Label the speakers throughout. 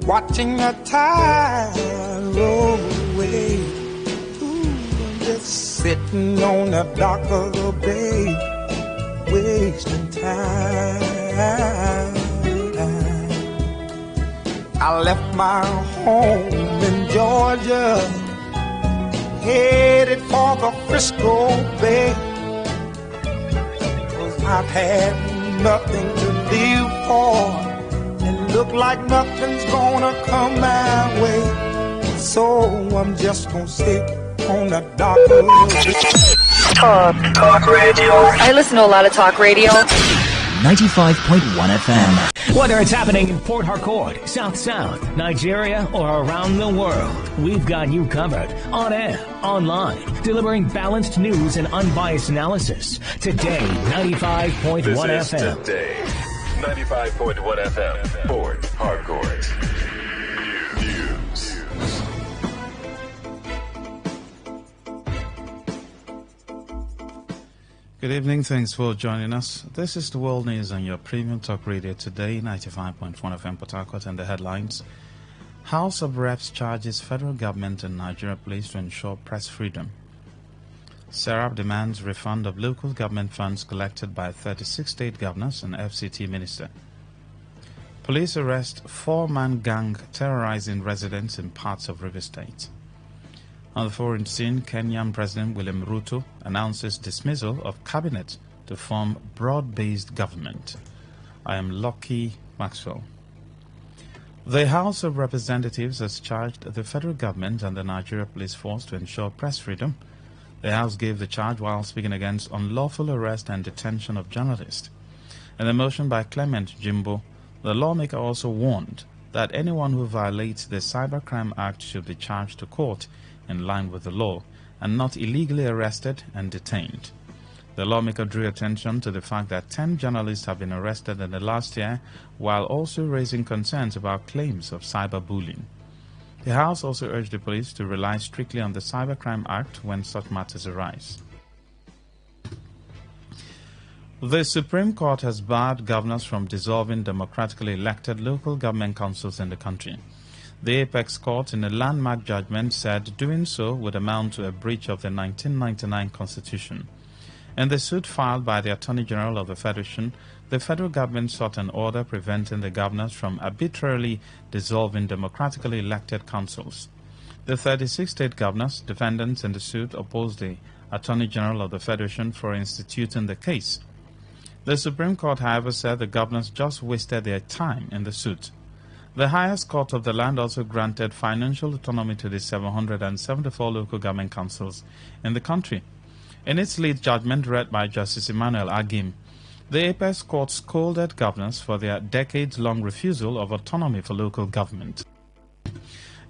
Speaker 1: watching the tide roll away. Ooh, I'm just sitting on the dock of the bay, wasting time. I left my home in Georgia, headed for the Frisco Bay, 'cause I've had nothing to live for, and look like nothing's gonna come my way. So I'm just gonna sit on the dock of the bay.
Speaker 2: Talk radio. I listen to a lot of talk radio.
Speaker 3: 95.1 FM.
Speaker 4: Whether it's happening in Port Harcourt, South, Nigeria, or around the world, we've got you covered on air, online, delivering balanced news and unbiased analysis. Today, 95.1 FM.
Speaker 5: Today, 95.1 FM, Port Harcourt. News.
Speaker 6: Good evening, thanks for joining us. This is the World News on your premium talk radio today, 95.1 FM Port Harcourt, and the headlines. House of Reps charges federal government and Nigeria police to ensure press freedom. Serap demands refund of local government funds collected by 36 state governors and FCT minister. Police arrest 4-man gang terrorizing residents in parts of River State. On the foreign scene, Kenyan President William Ruto announces dismissal of cabinet to form broad-based government. I am Lucky Maxwell. The House of Representatives has charged the federal government and the Nigeria Police Force to ensure press freedom. The House gave the charge while speaking against unlawful arrest and detention of journalists. In a motion by Clement Jimbo, the lawmaker also warned that anyone who violates the Cybercrime Act should be charged to court in line with the law and not illegally arrested and detained. The lawmaker drew attention to the fact that 10 journalists have been arrested in the last year, while also raising concerns about claims of cyberbullying. The House also urged the police to rely strictly on the Cybercrime Act when such matters arise. The Supreme Court has barred governors from dissolving democratically elected local government councils in the country. The Apex Court, in a landmark judgment, said doing so would amount to a breach of the 1999 Constitution. In the suit filed by the Attorney General of the Federation, the federal government sought an order preventing the governors from arbitrarily dissolving democratically elected councils. The 36 state governors, defendants in the suit, opposed the Attorney General of the Federation for instituting the case. The Supreme Court, however, said the governors just wasted their time in the suit. The highest court of the land also granted financial autonomy to the 774 local government councils in the country. In its lead judgment read by Justice Emmanuel Agim, the Apex Court scolded governors for their decades-long refusal of autonomy for local government.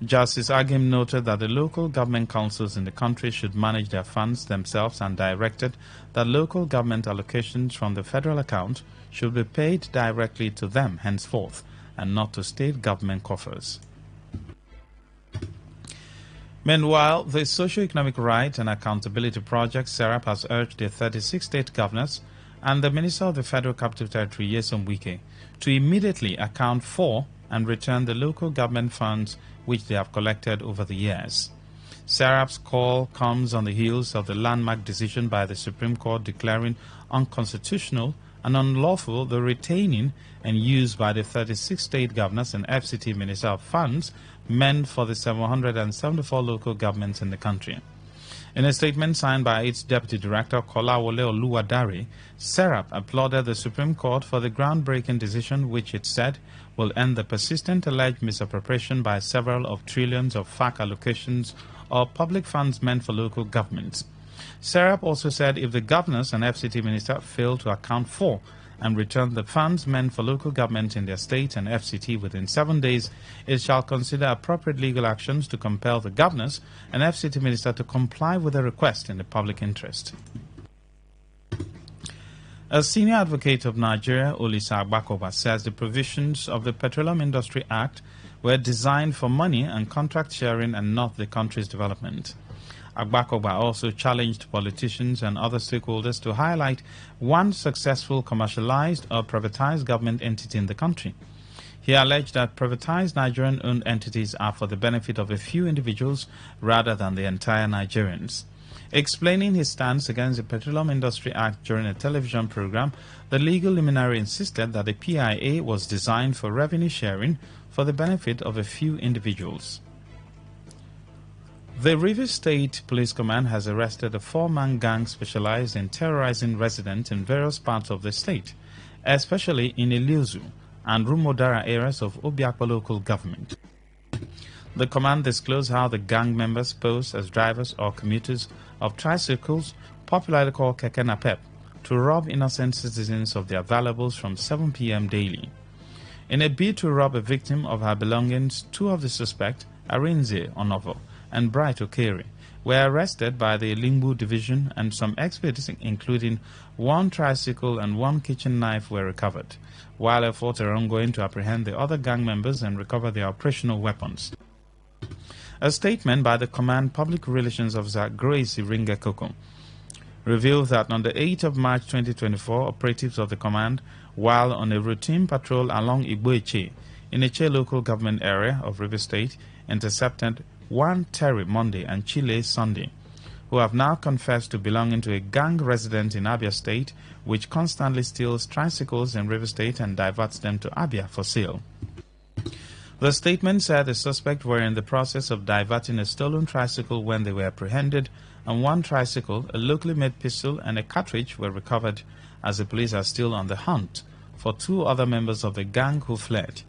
Speaker 6: Justice Agim noted that the local government councils in the country should manage their funds themselves and directed that local government allocations from the federal account should be paid directly to them henceforth, and not to state government coffers. Meanwhile, the Socio-Economic Right and Accountability Project, SERAP, has urged the 36 state governors and the Minister of the Federal Capital Territory, Nyesom Wike, to immediately account for and return the local government funds which they have collected over the years. SERAP's call comes on the heels of the landmark decision by the Supreme Court declaring unconstitutional and unlawful the retaining and use by the 36 state governors and FCT minister of funds meant for the 774 local governments in the country. In a statement signed by its Deputy Director, Kolawole Oluwadare, SERAP applauded the Supreme Court for the groundbreaking decision which it said will end the persistent alleged misappropriation by several of trillions of FAC allocations or public funds meant for local governments. SERAP also said if the governors and FCT minister fail to account for and return the funds meant for local government in their state and FCT within 7 days, it shall consider appropriate legal actions to compel the governors and FCT minister to comply with the request in the public interest. A senior advocate of Nigeria, Olisa Agbakoba, says the provisions of the Petroleum Industry Act were designed for money and contract sharing and not the country's development. Agbakoba also challenged politicians and other stakeholders to highlight one successful commercialized or privatized government entity in the country. He He alleged that privatized Nigerian-owned entities are for the benefit of a few individuals rather than the entire Nigerians. Explaining his stance against the Petroleum Industry Act during a television program, the legal luminary insisted that the PIA was designed for revenue sharing for the benefit of a few individuals. The Rivers State Police Command has arrested a 4-man gang specialized in terrorizing residents in various parts of the state, especially in Iliozu and Rumodara areas of Obiakpa local government. The command disclosed how the gang members pose as drivers or commuters of tricycles, popularly called Keke Napep, to rob innocent citizens of their valuables from 7 p.m. daily. In a bid to rob a victim of her belongings, 2 of the suspects, Arinze Onovo and Bright Okere, were arrested by the Limbu Division, and some experts, including 1 tricycle and 1 kitchen knife, were recovered, while efforts are ongoing to apprehend the other gang members and recover their operational weapons. A statement by the Command Public Relations Officer Grace Iringa Koko revealed that on the 8th of March 2024, operatives of the command, while on a routine patrol along Igboeche, in Eche local government area of River State, intercepted 1 Terry Monday and Chile Sunday, who have now confessed to belonging to a gang resident in Abia State, which constantly steals tricycles in River State and diverts them to Abia for sale. The statement said the suspects were in the process of diverting a stolen tricycle when they were apprehended, and 1 tricycle, a locally made pistol, and a cartridge were recovered, as the police are still on the hunt for 2 other members of the gang who fled.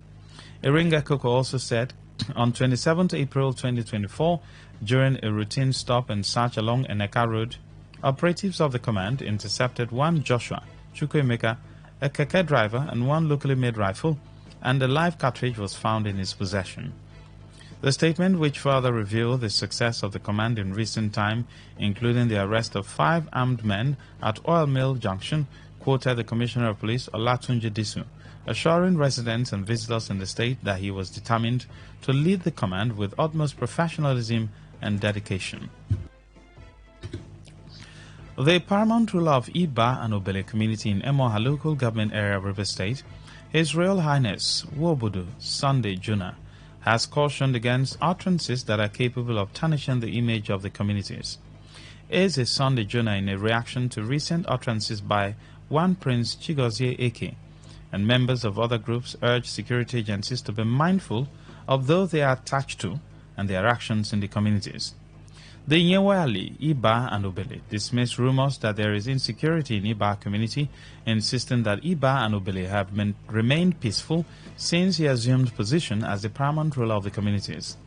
Speaker 6: Iringa Koko also said, on 27th April 2024, during a routine stop and search along Eneka Road, operatives of the command intercepted 1 Joshua Chukwuemeka, a keke driver, and 1 locally made rifle, and a live cartridge was found in his possession. The statement, which further revealed the success of the command in recent time, including the arrest of 5 armed men at Oil Mill Junction, quoted the Commissioner of Police Olatunji Disu, assuring residents and visitors in the state that he was determined to lead the command with utmost professionalism and dedication. The paramount ruler of Iba and Obele community in Emoha local government area of River State, His Royal Highness Wobudu Sunday Juna, has cautioned against utterances that are capable of tarnishing the image of the communities. Eze Sunday Juna, in a reaction to recent utterances by 1 Prince Chigozie Eke and members of other groups, urged security agencies to be mindful of those they are attached to and their actions in the communities. The Nyewali, Iba and Obele dismissed rumors that there is insecurity in Iba community, insisting that Iba and Obele have remained peaceful since he assumed position as the paramount ruler of the communities.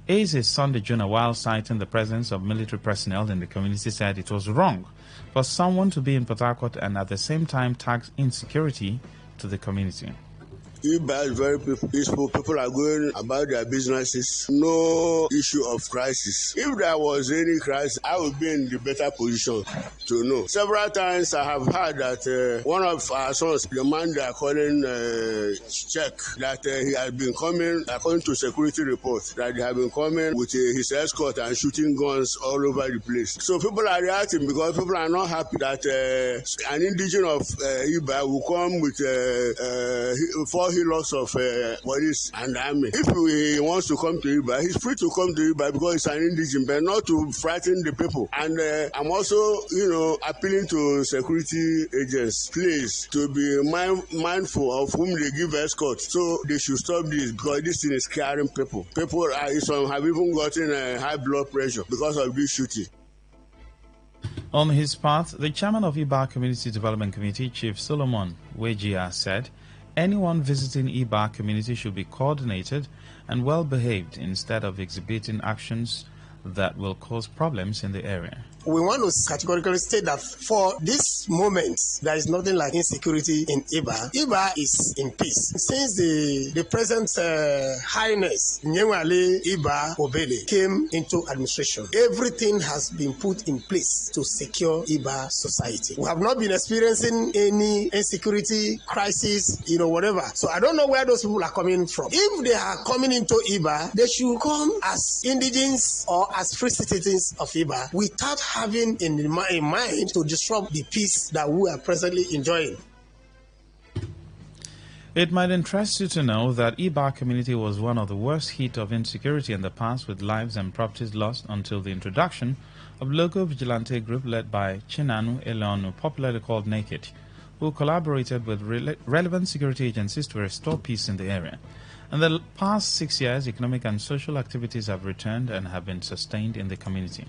Speaker 6: Eze Sunday Juna, while citing the presence of military personnel in the community, said it was wrong for someone to be in Port Harcourt and at the same time tag insecurity to the community.
Speaker 7: Iba is very peaceful. People are going about their businesses. No issue of crisis. If there was any crisis, I would be in the better position to know. Several times I have heard that one of our sons, the man they are calling Check, that he has been coming, according to security reports, that they have been coming with his escort and shooting guns all over the place. So people are reacting because people are not happy that an indigenous of Iba will come with 4 hillocks of police and army. If he wants to come to Iba, he's free to come to Iba because he's an indigenous, but not to frighten the people. And I'm also, appealing to security agents, please, to be mindful of whom they give escort. So they should stop this because this thing is scaring people. People some have even gotten high blood pressure because of this shooting.
Speaker 6: On his part, the chairman of Iba Community Development Committee, Chief Solomon Wejia, said anyone visiting Iba community should be coordinated and well behaved instead of exhibiting actions that will cause problems in the area.
Speaker 8: We want to categorically state that for this moment, there is nothing like insecurity in Iba. Iba is in peace. Since the present Highness Nyewale Iba Obele came into administration, everything has been put in place to secure Iba society. We have not been experiencing any insecurity crisis, whatever. So I don't know where those people are coming from. If they are coming into Iba, they should come as indigenes or as free citizens of Iba without having in mind to disrupt the peace that we are presently enjoying.
Speaker 6: It might interest you to know that Iba community was one of the worst hit of insecurity in the past, with lives and properties lost until the introduction of local vigilante group led by Chinanu Elonu, popularly called Naked, who collaborated with relevant security agencies to restore peace in the area. In the past 6 years, economic and social activities have returned and have been sustained in the community.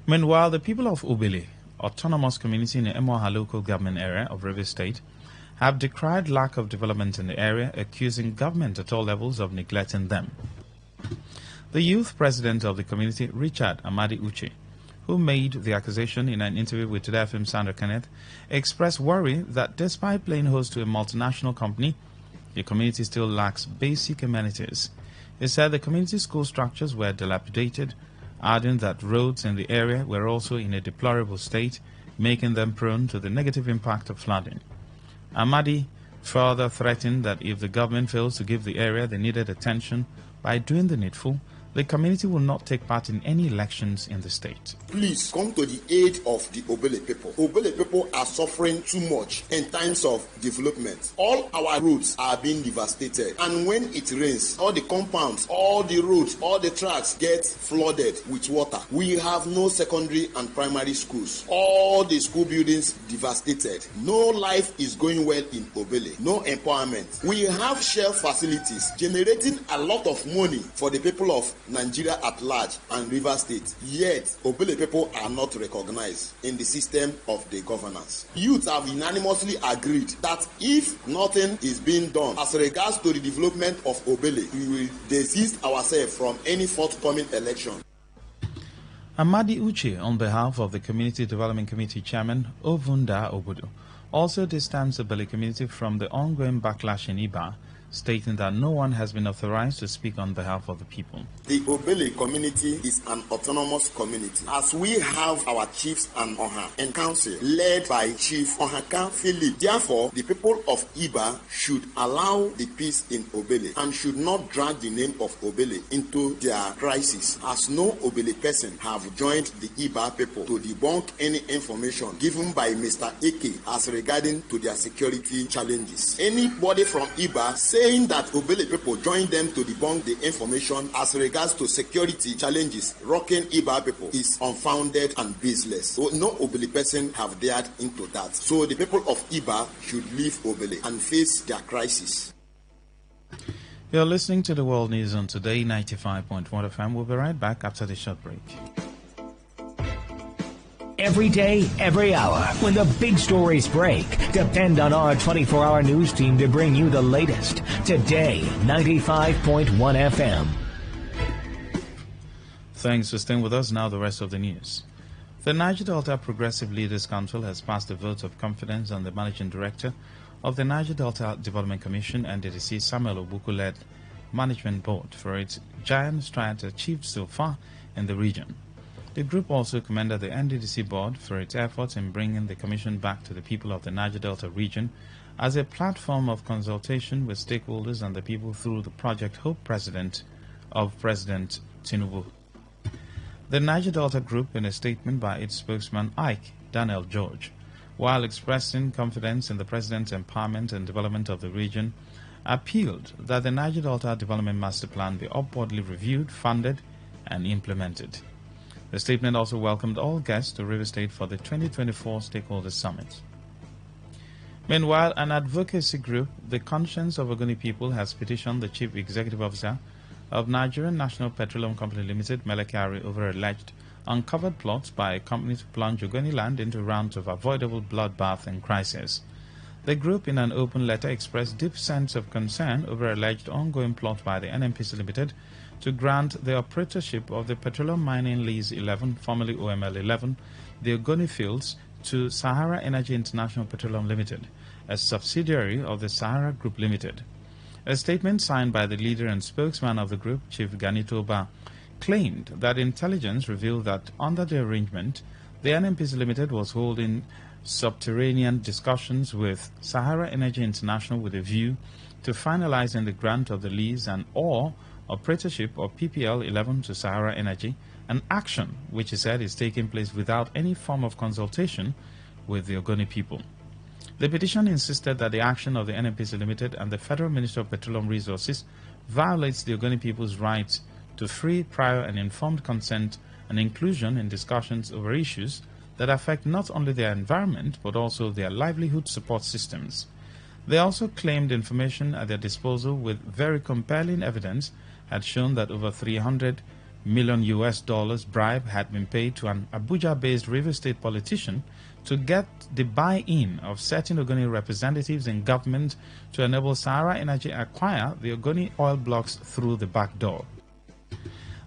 Speaker 6: Meanwhile, the people of Ubili, autonomous community in the Emoha local government area of Rivers State, have decried lack of development in the area, accusing government at all levels of neglecting them. The youth president of the community, Richard Amadi Uche, who made the accusation in an interview with Today95.1fm Sandra Kenneth, expressed worry that despite playing host to a multinational company, the community still lacks basic amenities. He said the community school structures were dilapidated, adding that roads in the area were also in a deplorable state, making them prone to the negative impact of flooding. Amadi further threatened that if the government fails to give the area the needed attention by doing the needful, the community will not take part in any elections in the state.
Speaker 9: Please come to the aid of the Obele people. Obele people are suffering too much in times of development. All our roads are being devastated, and when it rains, all the compounds, all the roads, all the tracks get flooded with water. We have no secondary and primary schools. All the school buildings devastated. No life is going well in Obele. No empowerment. We have shell facilities generating a lot of money for the people of Nigeria at large and Rivers State, yet Obele people are not recognized in the system of the governance. Youth have unanimously agreed that if nothing is being done as regards to the development of Obele, we will desist ourselves from any forthcoming election.
Speaker 6: Amadi Uche, on behalf of the Community Development Committee Chairman Ovunda Obodo, also distanced the Obele community from the ongoing backlash in Iba, stating that no one has been authorized to speak on behalf of the people.
Speaker 9: The Obele community is an autonomous community, as we have our chiefs and Oha and council led by Chief Ohaka Philip. Therefore, the people of Iba should allow the peace in Obele and should not drag the name of Obele into their crisis, as no Obele person have joined the Iba people to debunk any information given by Mr. Eke as regarding to their security challenges. Anybody from Iba saying that Obele people joined them to debunk the information as regards to security challenges rocking Iba people is unfounded and baseless. So no Obele person have dared into that. So the people of Iba should leave Obele and face their crisis.
Speaker 6: You're listening to the World News on Today 95.1 FM. We'll be right back after the short break.
Speaker 4: Every day, every hour, when the big stories break, depend on our 24-hour news team to bring you the latest. Today, 95.1 FM.
Speaker 6: Thanks for staying with us. Now the rest of the news. The Niger Delta Progressive Leaders Council has passed a vote of confidence on the Managing Director of the Niger Delta Development Commission, NDDC, Samuel Obuku-led Management Board, for its giant strides achieved so far in the region. The group also commended the NDDC board for its efforts in bringing the commission back to the people of the Niger Delta region as a platform of consultation with stakeholders and the people through the Project Hope President of President Tinubu. The Niger Delta Group, in a statement by its spokesman Ike Daniel George, while expressing confidence in the President's empowerment and development of the region, appealed that the Niger Delta Development Master Plan be upwardly reviewed, funded, and implemented. The statement also welcomed all guests to Rivers State for the 2024 Stakeholders Summit. Meanwhile, an advocacy group, the Conscience of Ogoni People, has petitioned the Chief Executive Officer of Nigerian National Petroleum Company Limited, Melekari, over alleged uncovered plots by a company to plunge Ogoni land into rounds of avoidable bloodbath and crisis. The group, in an open letter, expressed deep sense of concern over alleged ongoing plot by the NNPC Limited to grant the operatorship of the Petroleum Mining Lease 11, formerly OML 11, the Ogoni Fields, to Sahara Energy International Petroleum Limited, a subsidiary of the Sahara Group Limited. A statement signed by the leader and spokesman of the group, Chief Ganito Ba, claimed that intelligence revealed that under the arrangement, the NNPC Limited was holding subterranean discussions with Sahara Energy International with a view to finalizing the grant of the lease and or operatorship of PPL 11 to Sahara Energy, an action which he said is taking place without any form of consultation with the Ogoni people. The petition insisted that the action of the NNPC Limited and the Federal Ministry of Petroleum Resources violates the Ogoni people's rights to free, prior and informed consent and inclusion in discussions over issues that affect not only their environment but also their livelihood support systems. They also claimed information at their disposal with very compelling evidence had shown that over $300 million bribe had been paid to an Abuja-based River State politician to get the buy-in of certain Ogoni representatives in government to enable Sahara Energy acquire the Ogoni oil blocks through the back door.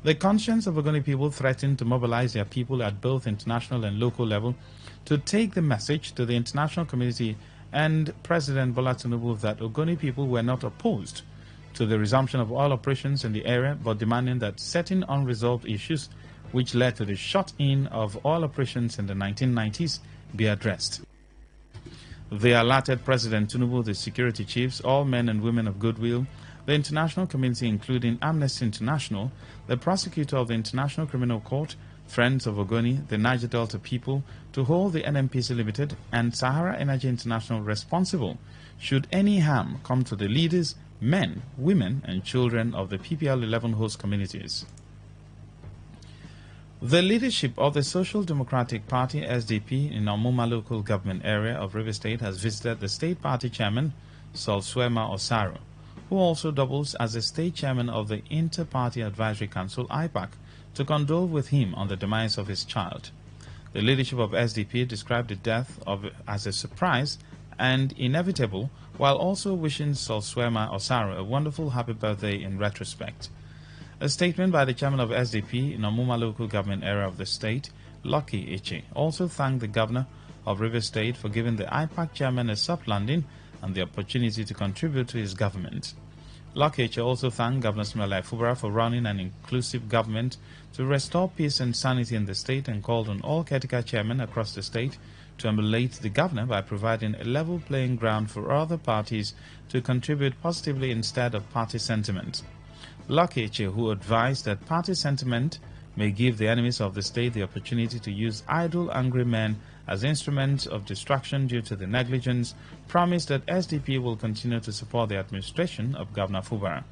Speaker 6: The conscience of Ogoni people threatened to mobilize their people at both international and local level to take the message to the international community and President Bola Tinubu that Ogoni people were not opposed to the resumption of oil operations in the area, but demanding that certain unresolved issues which led to the shut-in of oil operations in the 1990s be addressed. They alerted President Tinubu, the security chiefs, all men and women of goodwill, the international community including Amnesty International, the prosecutor of the International Criminal Court, Friends of Ogoni, the Niger Delta people, to hold the NNPC Limited and Sahara Energy International responsible should any harm come to the leaders, men, women and children of the PPL-11 host communities. The leadership of the Social Democratic Party SDP in Omuma local government area of River State has visited the state party chairman, Solswema Osaro, who also doubles as the state chairman of the Inter-Party Advisory Council, IPAC, to condole with him on the demise of his child. The leadership of SDP described the death as a surprise and inevitable, while also wishing Solswema Osaro a wonderful happy birthday in retrospect. A statement by the chairman of SDP in Omuma local government area of the state, Lucky Eche, also thanked the governor of River State for giving the IPAC chairman a soft landing and the opportunity to contribute to his government. Lucky Eche also thanked Governor Smelai Fubara for running an inclusive government to restore peace and sanity in the state and called on all caretaker chairmen across the state to emulate the governor by providing a level playing ground for other parties to contribute positively instead of party sentiment. Lucky Eche, who advised that party sentiment may give the enemies of the state the opportunity to use idle, angry men as instruments of distraction due to the negligence, promised that SDP will continue to support the administration of Governor Fubara.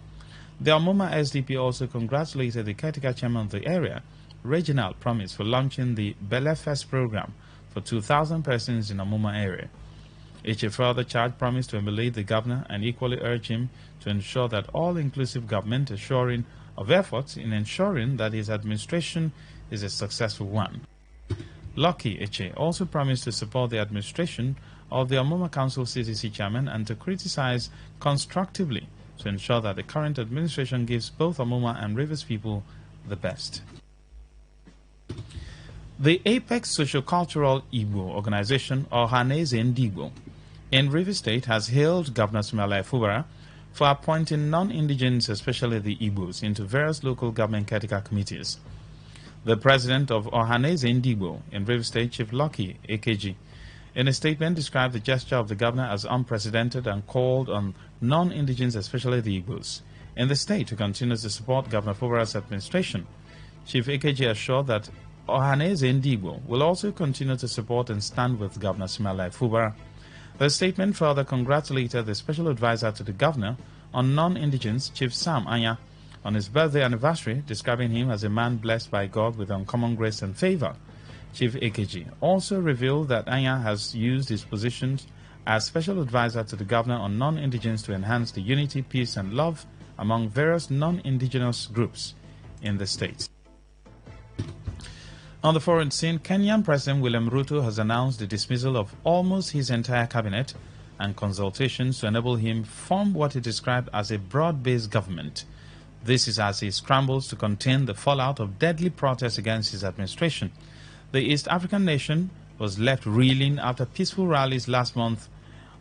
Speaker 6: The Omuma SDP also congratulated the caretaker chairman of the area, Reginald Promise, for launching the Bele Fest program for 2,000 persons in Omuma area. Eche further charged Promise to emulate the governor and equally urged him to ensure that all-inclusive government assuring of efforts in ensuring that his administration is a successful one. Lucky Eche also promised to support the administration of the Omuma Council CCC chairman and to criticize constructively to ensure that the current administration gives both Omuma and Rivers people the best. The Apex Sociocultural Igbo organization, Ohaneze Ndigbo, in River State has hailed Governor Smelai Fubara for appointing non-indigents, especially the Igbos, into various local government caretaker committees. The president of Ohaneze Ndigbo in River State, Chief Lucky AKG, in a statement described the gesture of the governor as unprecedented and called on non-indigents, especially the Igbos, in the state to continue to support Governor Fubara's administration. Chief AKG assured that Ohaneze Ndigbo will also continue to support and stand with Governor Smelai Fubara. The statement further congratulated the special advisor to the governor on non-indigents, Chief Sam Anya, on his birthday anniversary, describing him as a man blessed by God with uncommon grace and favor. Chief AKG also revealed that Anya has used his positions as special advisor to the governor on non-indigents to enhance the unity, peace and love among various non-indigenous groups in the state. On the foreign scene, Kenyan President William Ruto has announced the dismissal of almost his entire cabinet and consultations to enable him form what he described as a broad-based government. This is as he scrambles to contain the fallout of deadly protests against his administration. The East African nation was left reeling after peaceful rallies last month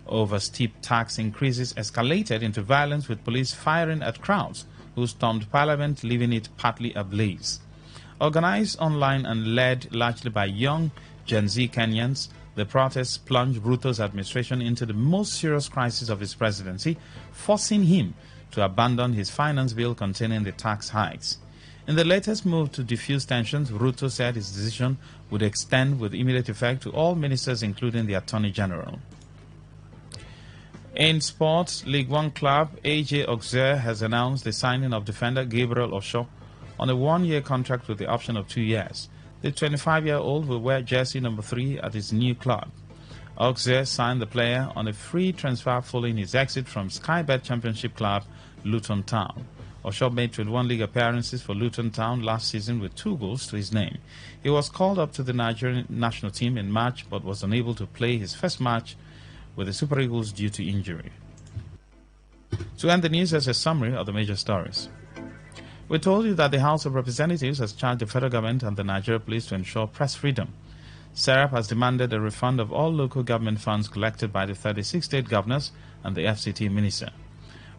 Speaker 6: over steep tax increases escalated into violence, with police firing at crowds who stormed parliament, leaving it partly ablaze. Organized online and led largely by young Gen Z Kenyans, the protests plunged Ruto's administration into the most serious crisis of his presidency, forcing him to abandon his finance bill containing the tax hikes. In the latest move to diffuse tensions, Ruto said his decision would extend with immediate effect to all ministers, including the Attorney General. In sports, League One club AJ Auxerre has announced the signing of defender Gabriel Osho on a one-year contract with the option of 2 years. The 25-year-old will wear jersey number 3 at his new club. Auxerre signed the player on a free transfer following his exit from Skybet Championship club Luton Town. Osho made 21 league appearances for Luton Town last season with 2 goals to his name. He was called up to the Nigerian national team in March but was unable to play his first match with the Super Eagles due to injury. To end the news, as a summary of the major stories. We told you that the House of Representatives has charged the federal government and the Nigeria police to ensure press freedom. SERAP has demanded a refund of all local government funds collected by the 36 state governors and the FCT minister.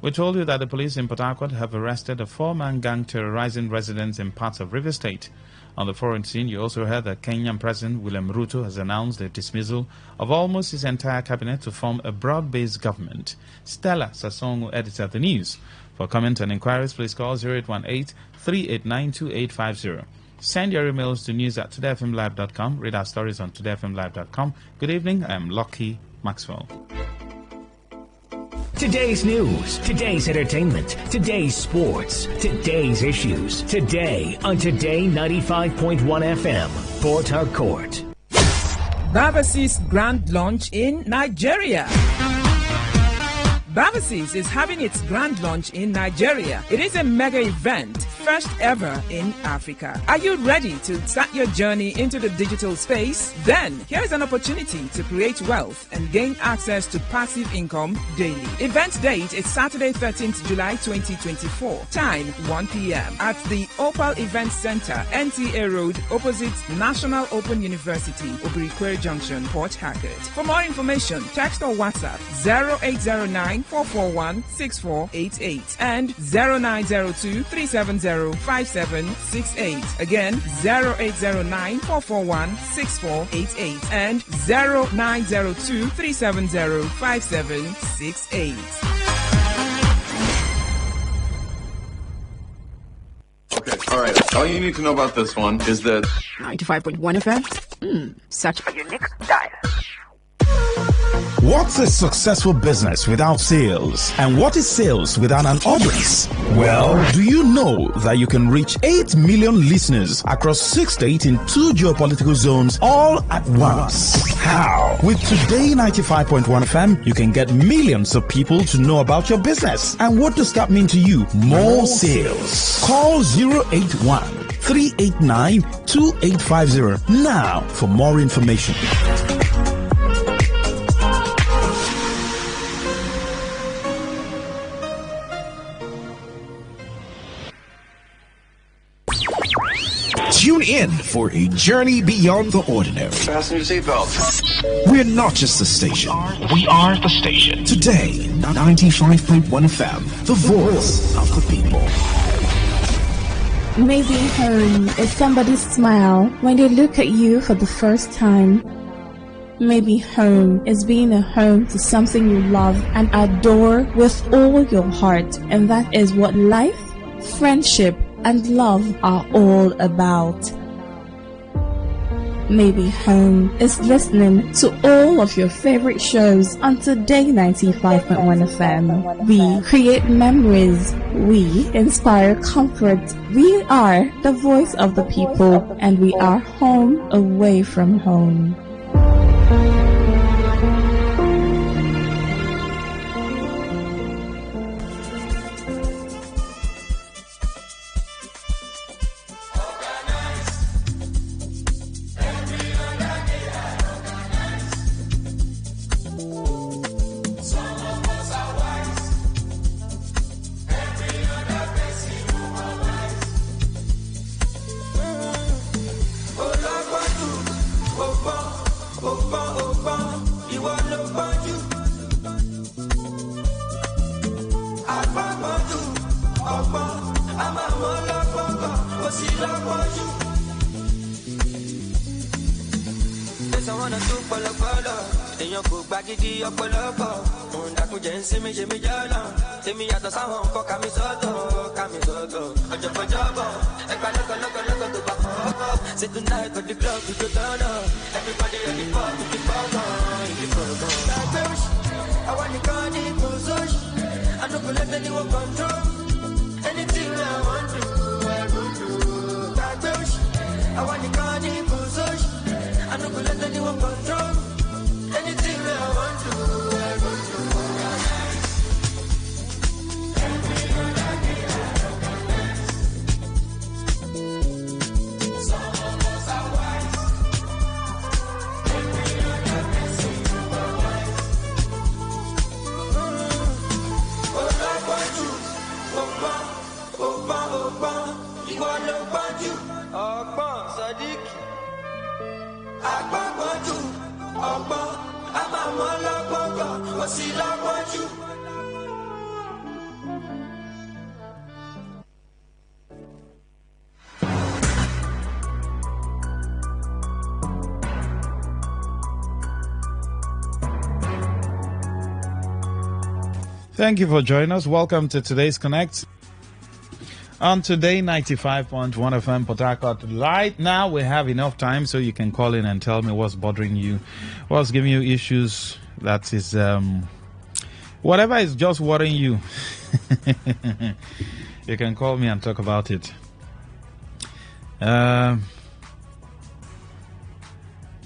Speaker 6: We told you that the police in Port Harcourt have arrested a 4-man gang terrorizing residents in parts of River State. On the foreign scene, you also heard that Kenyan President William Ruto has announced the dismissal of almost his entire cabinet to form a broad-based government. Stella Sasongo, editor of the news. For comment and inquiries, please call 0818-389-2850. Send your emails to news@todayfmlive.com. Read our stories on todayfmlive.com. Good evening. I am Lucky Maxwell.
Speaker 4: Today's news, today's entertainment, today's sports, today's issues. Today on Today 95.1 FM, Port Harcourt.
Speaker 10: Bavasis Grand Launch in Nigeria. Bavasis is having its grand launch in Nigeria. It is a mega event, first ever in Africa. Are you ready to start your journey into the digital space? Then, here is an opportunity to create wealth and gain access to passive income daily. Event date is Saturday, 13th July 2024. Time, 1 p.m. at the Opal Event Center, NTA Road, opposite National Open University, Obirikwere Junction, Port Harcourt. For more information, text or WhatsApp 0809-441-6488 and 0902-370-5768. Again, 0809-441-6488 and 0902-370-5768.
Speaker 11: Okay, all right. All you need to know about this one is that
Speaker 12: 95.1 FM. Such a unique style.
Speaker 13: What's a successful business without sales? And what is sales without an audience? Well, do you know that you can reach 8 million listeners across 6 states in 2 geopolitical zones all at once? How? With Today 95.1 FM, you can get millions of people to know about your business. And what does that mean to you? More sales. Call 081-389-2850 now for more information.
Speaker 14: Tune in for a journey beyond the ordinary.
Speaker 15: Fasten your seatbelts.
Speaker 14: We're not just a station.
Speaker 15: We are the station.
Speaker 14: Today, 95.1 FM, the voice of the people.
Speaker 16: Maybe home is somebody's smile when they look at you for the first time. Maybe home is being a home to something you love and adore with all your heart. And that is what life, friendship, and love are all about. Maybe home is listening to all of your favorite shows on Today 95.1 FM. We create memories. We inspire comfort. We are the voice of the people, and we are home away from home.
Speaker 1: I want the car, the console. I don't let anyone control. Anything I want to, I go to. I want the car, the console. I don't let anyone control. Anything I want to, I go to.
Speaker 6: Thank you for joining us. Welcome to today's Connect. On Today 95.1 FM Port Harcourt. Right now, we have enough time so you can call in and tell me what's bothering you, what's giving you issues. That is, whatever is just worrying you. You can call me and talk about it. And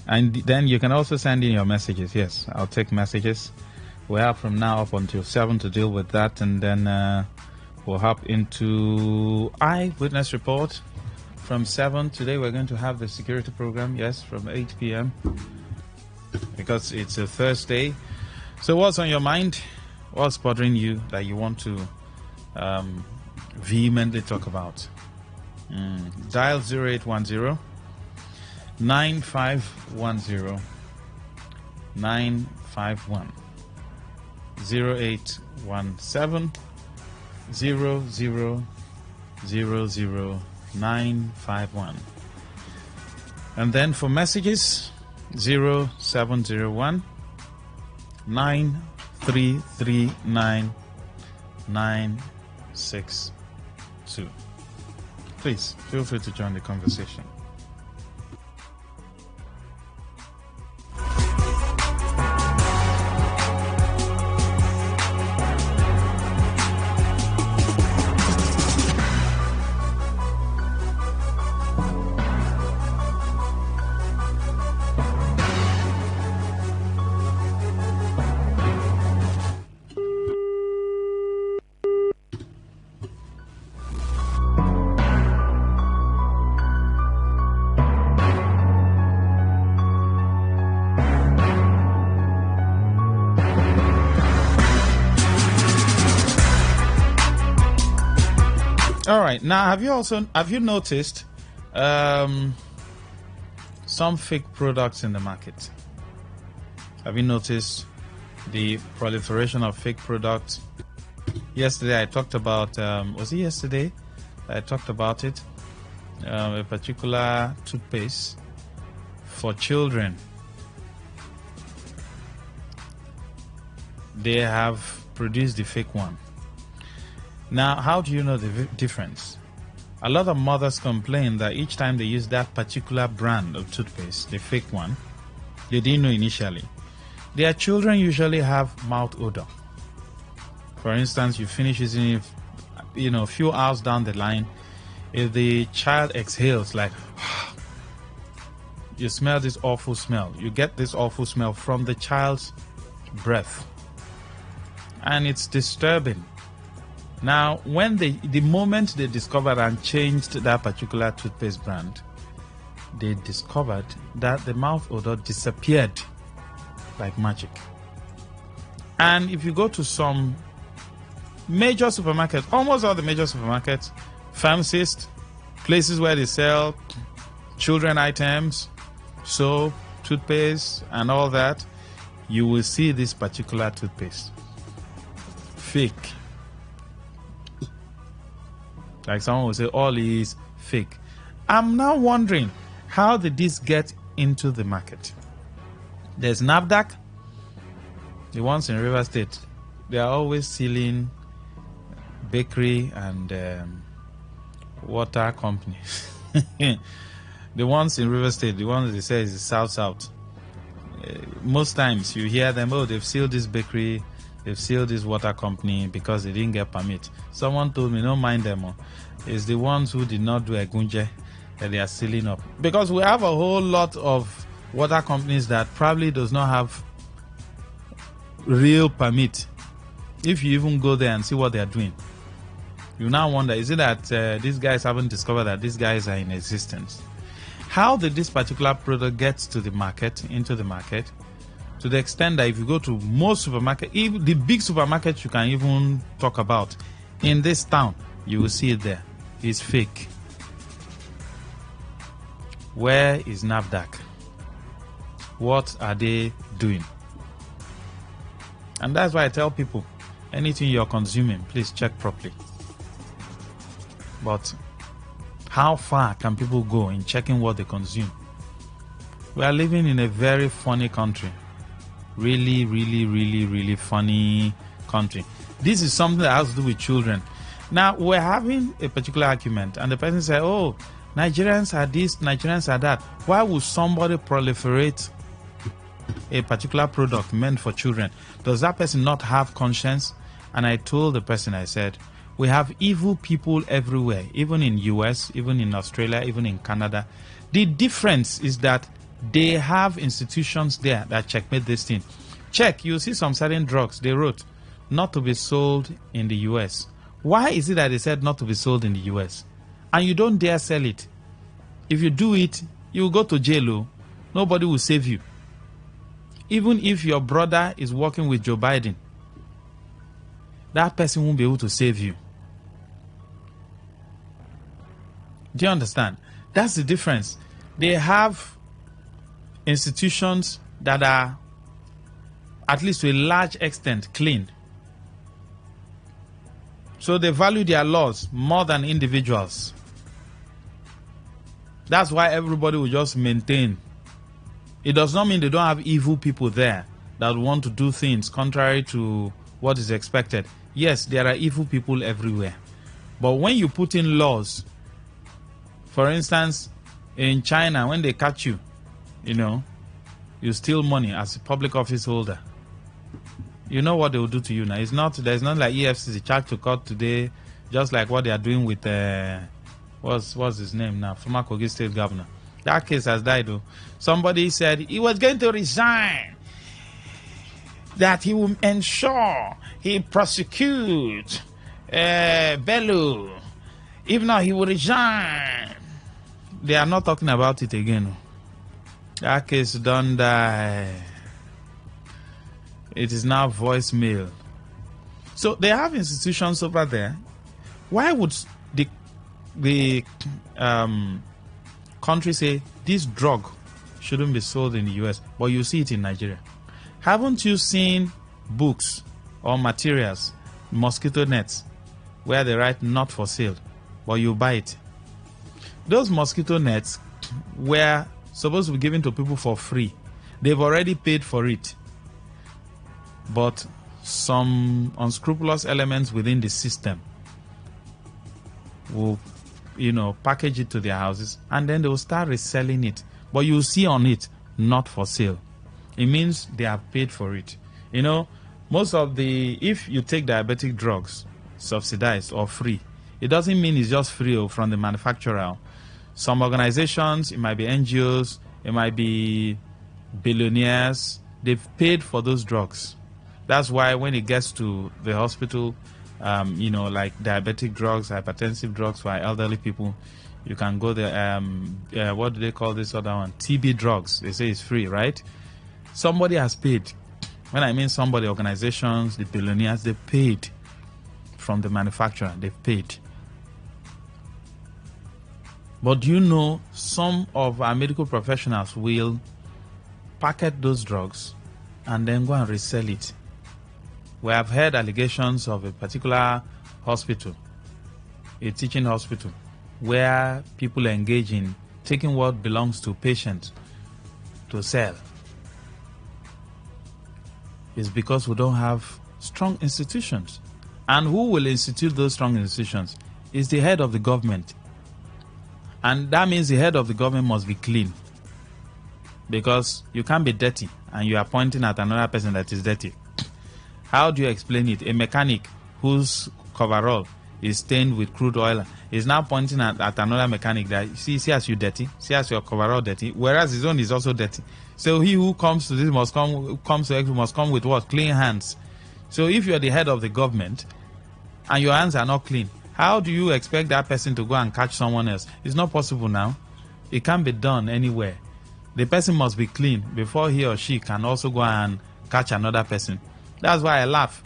Speaker 6: then you can also send in your messages. Yes, I'll take messages. We have from now up until 7 to deal with that, and then we'll hop into Eyewitness Report from 7. Today we're going to have the security program, yes, from 8 p.m. because it's a Thursday. So what's on your mind? What's bothering you that you want to vehemently talk about? Dial 0810 9510 951. 0817 0000951. And then for messages 0701 9339 962. Please feel free to join the conversation. All right. Now, have you noticed some fake products in the market? Have you noticed the proliferation of fake products? Yesterday, I talked about. Was it yesterday? I talked about it. A particular toothpaste for children. They have produced the fake one. Now, how do you know the difference? A lot of mothers complain that each time they use that particular brand of toothpaste, the fake one, they didn't know initially. Their children usually have mouth odor. For instance, you finish using it, a few hours down the line, if the child exhales like, you smell this awful smell. You get this awful smell from the child's breath. And it's disturbing. Now, when the moment they discovered and changed that particular toothpaste brand, they discovered that the mouth odor disappeared like magic. And if you go to some major supermarkets, almost all the major supermarkets, pharmacists, places where they sell children items, soap, toothpaste, and all that, you will see this particular toothpaste. Fake. Like someone will say, all is fake. I'm now wondering, how did this get into the market? There's NAFDAC, the ones in River State. They are always selling bakery and water companies. The ones in River State, the ones they say is the South. most times you hear them, oh, they've sealed this bakery, they've sealed this water company because they didn't get permit. Someone told me, don't mind them. It's the ones who did not do a gunje that they are sealing up. Because we have a whole lot of water companies that probably does not have real permit. If you even go there and see what they are doing, you now wonder, is it that these guys haven't discovered that these guys are in existence? How did this particular product get to the market, into the market, to the extent that if you go to most supermarkets, even the big supermarkets you can even talk about in this town, you will see it there. It's fake. Where is NAFDAC? What are they doing? And that's why I tell people, anything you're consuming, please check properly. But how far can people go in checking what they consume? We are living in a very funny country. Really, really, really, really funny country. This is something that has to do with children. Now, we're having a particular argument, and the person said, oh, Nigerians are this, Nigerians are that. Why would somebody proliferate a particular product meant for children? Does that person not have conscience? And I told the person, I said, we have evil people everywhere, even in US, even in Australia, even in Canada. The difference is that they have institutions there that checkmate this thing. Check, you'll see some certain drugs, they wrote, not to be sold in the US. Why is it that they said not to be sold in the US? And you don't dare sell it. If you do it, you will go to jail. Nobody will save you. Even if your brother is working with Joe Biden, that person won't be able to save you. Do you understand? That's the difference. They have institutions that are, at least to a large extent, clean. So they value their laws more than individuals. That's why everybody will just maintain. It does not mean they don't have evil people there that want to do things contrary to what is expected. Yes, there are evil people everywhere. But when you put in laws, for instance, in China, when they catch you, you steal money as a public office holder, you know what they will do to you now. There's not like EFCC charged to court today, just like what they are doing with what's his name now, former Kogi State Governor. That case has died though. Somebody said he was going to resign, that he will ensure he prosecute Bello. If not, he will resign. They are not talking about it again. That case don't die. It is now voicemail. So they have institutions over there. Why would the country say this drug shouldn't be sold in the US, but you see it in Nigeria? Haven't you seen books or materials, mosquito nets, where they write not for sale, but you buy it? Those mosquito nets were supposed to be given to people for free. They've already paid for it. But some unscrupulous elements within the system will, package it to their houses, and then they will start reselling it. But you see on it, not for sale. It means they have paid for it. Most of if you take diabetic drugs, subsidized or free, it doesn't mean it's just free from the manufacturer. Some organizations, it might be NGOs, it might be billionaires, they've paid for those drugs. That's why when it gets to the hospital, like diabetic drugs, hypertensive drugs for elderly people, you can go there. What do they call this other one? TB drugs. They say it's free, right? Somebody has paid. When I mean somebody, organizations, the billionaires, they paid from the manufacturer. They've paid. But do you know some of our medical professionals will packet those drugs and then go and resell it? We have heard allegations of a particular hospital, a teaching hospital, where people engage in taking what belongs to patients to sell. It's because we don't have strong institutions. And who will institute those strong institutions? Is the head of the government. And that means the head of the government must be clean. because you can't be dirty and you are pointing at another person that is dirty. How do you explain it? A mechanic whose coverall is stained with crude oil is now pointing at another mechanic that, see as you dirty, see as your coverall dirty, whereas his own is also dirty. So he who comes to this must come with what? Clean hands. So if you're the head of the government and your hands are not clean, how do you expect that person to go and catch someone else? It's not possible now. It can't be done anywhere. The person must be clean before he or she can also go and catch another person. That's why I laugh.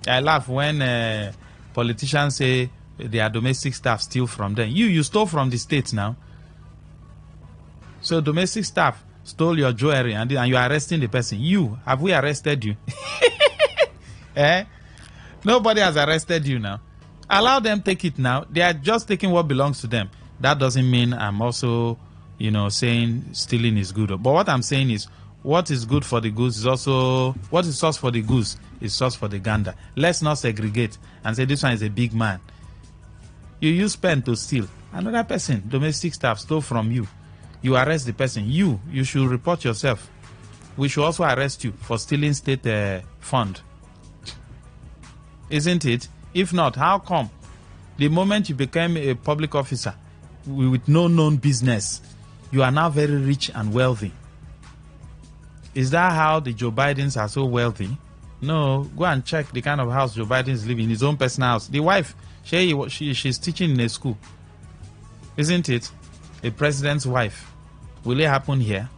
Speaker 6: I laugh when politicians say their domestic staff steal from them. You stole from the states now. So domestic staff stole your jewelry and you are arresting the person. Have we arrested you? Nobody has arrested you now. Allow them take it now. They are just taking what belongs to them. That doesn't mean I'm also, saying stealing is good. But what I'm saying is, what is good for the goose is also, what is sauce for the goose is sauce for the gander. Let's not segregate and say this one is a big man. You use pen to steal. Another person, domestic staff, stole from you. You arrest the person. You should report yourself. We should also arrest you for stealing state fund. Isn't it? If not, how come the moment you became a public officer with no known business, you are now very rich and wealthy? Is that how the Joe Bidens are so wealthy? No, go and check the kind of house Joe Biden is living in, his own personal house. The wife, she's teaching in a school. Isn't it? A president's wife. Will it happen here?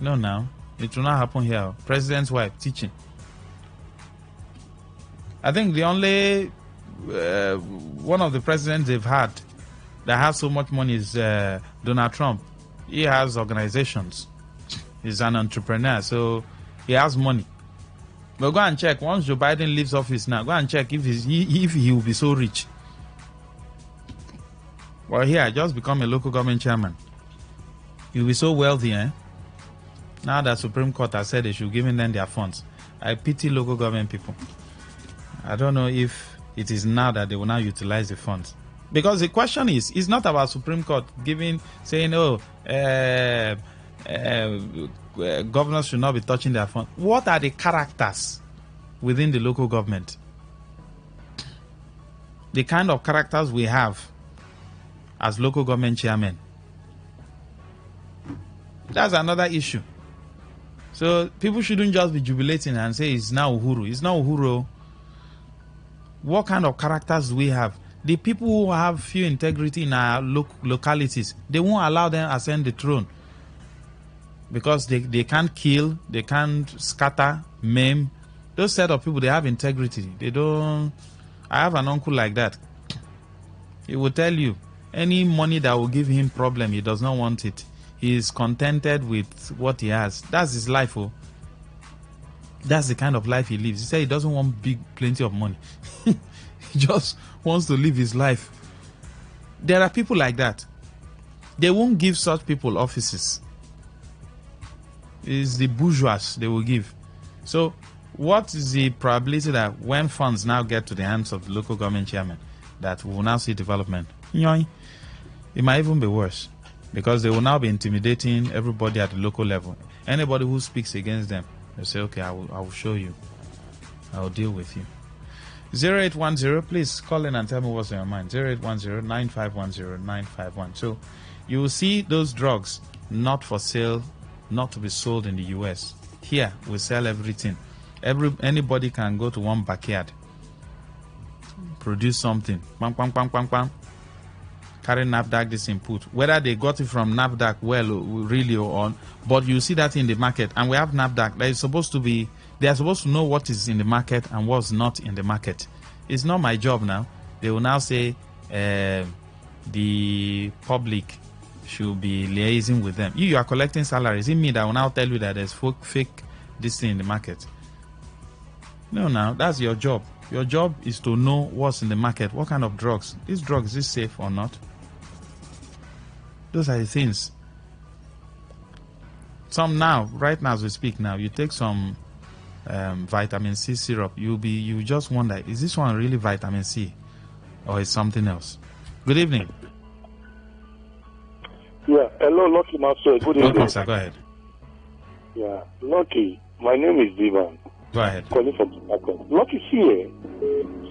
Speaker 6: No, now. It will not happen here. President's wife teaching. I think the only one of the presidents they've had that has so much money is Donald Trump. He has organizations. He's an entrepreneur, so he has money. But go and check. Once Joe Biden leaves office now, go and check if he will be so rich. Well, here, just become a local government chairman. You'll be so wealthy, eh? Now that Supreme Court has said they should give them their funds. I pity local government people. I don't know if it is now that they will now utilize the funds. Because the question is, it's not about Supreme Court saying, governors should not be touching their funds. What are the characters within the local government? The kind of characters we have as local government chairmen. That's another issue. So people shouldn't just be jubilating and say it's now Uhuru. It's not Uhuru. What kind of characters do we have? The people who have few integrity in our localities, they won't allow them ascend the throne. Because they can't kill, they can't scatter, maim. Those set of people, they have integrity. They don't... I have an uncle like that. He will tell you, any money that will give him problem, he does not want it. He is contented with what he has. That's his life, oh. That's the kind of life he lives. He said he doesn't want plenty of money. He just wants to live his life. There are people like that. They won't give such people offices. It's the bourgeois they will give. So what is the probability that when funds now get to the hands of the local government chairman, that we will now see development? It might even be worse, because they will now be intimidating everybody at the local level. Anybody who speaks against them, they'll say, okay, I will show you. I will deal with you. 0810, please call in and tell me what's on your mind. 0810-9510-951. So you will see those drugs not for sale, not to be sold in the US. Here, we sell everything. Anybody can go to one backyard, produce something, bang, bang, bang, bang, bang, carry NAFDAC this input. Whether they got it from NAFDAC really or on, but you see that in the market, and we have NAFDAC. They are supposed to know what is in the market and what's not in the market. It's not my job now. They will now say the public should be liaising with them. You are collecting salaries. It means that will now tell you that there's fake this thing in the market. No, now that's your job. Your job is to know what's in the market. What kind of drugs? This drug, is this safe or not? Those are the things. Some now, right now as we speak now, you take some vitamin C syrup. You just wonder, is this one really vitamin C or is something else? Good evening.
Speaker 17: Yeah, hello, Lucky Master. Good evening.
Speaker 6: Welcome, sir. Go ahead.
Speaker 17: Yeah, Lucky, my name is Divan.
Speaker 6: Go ahead.
Speaker 17: Calling from Chicago. Lucky here,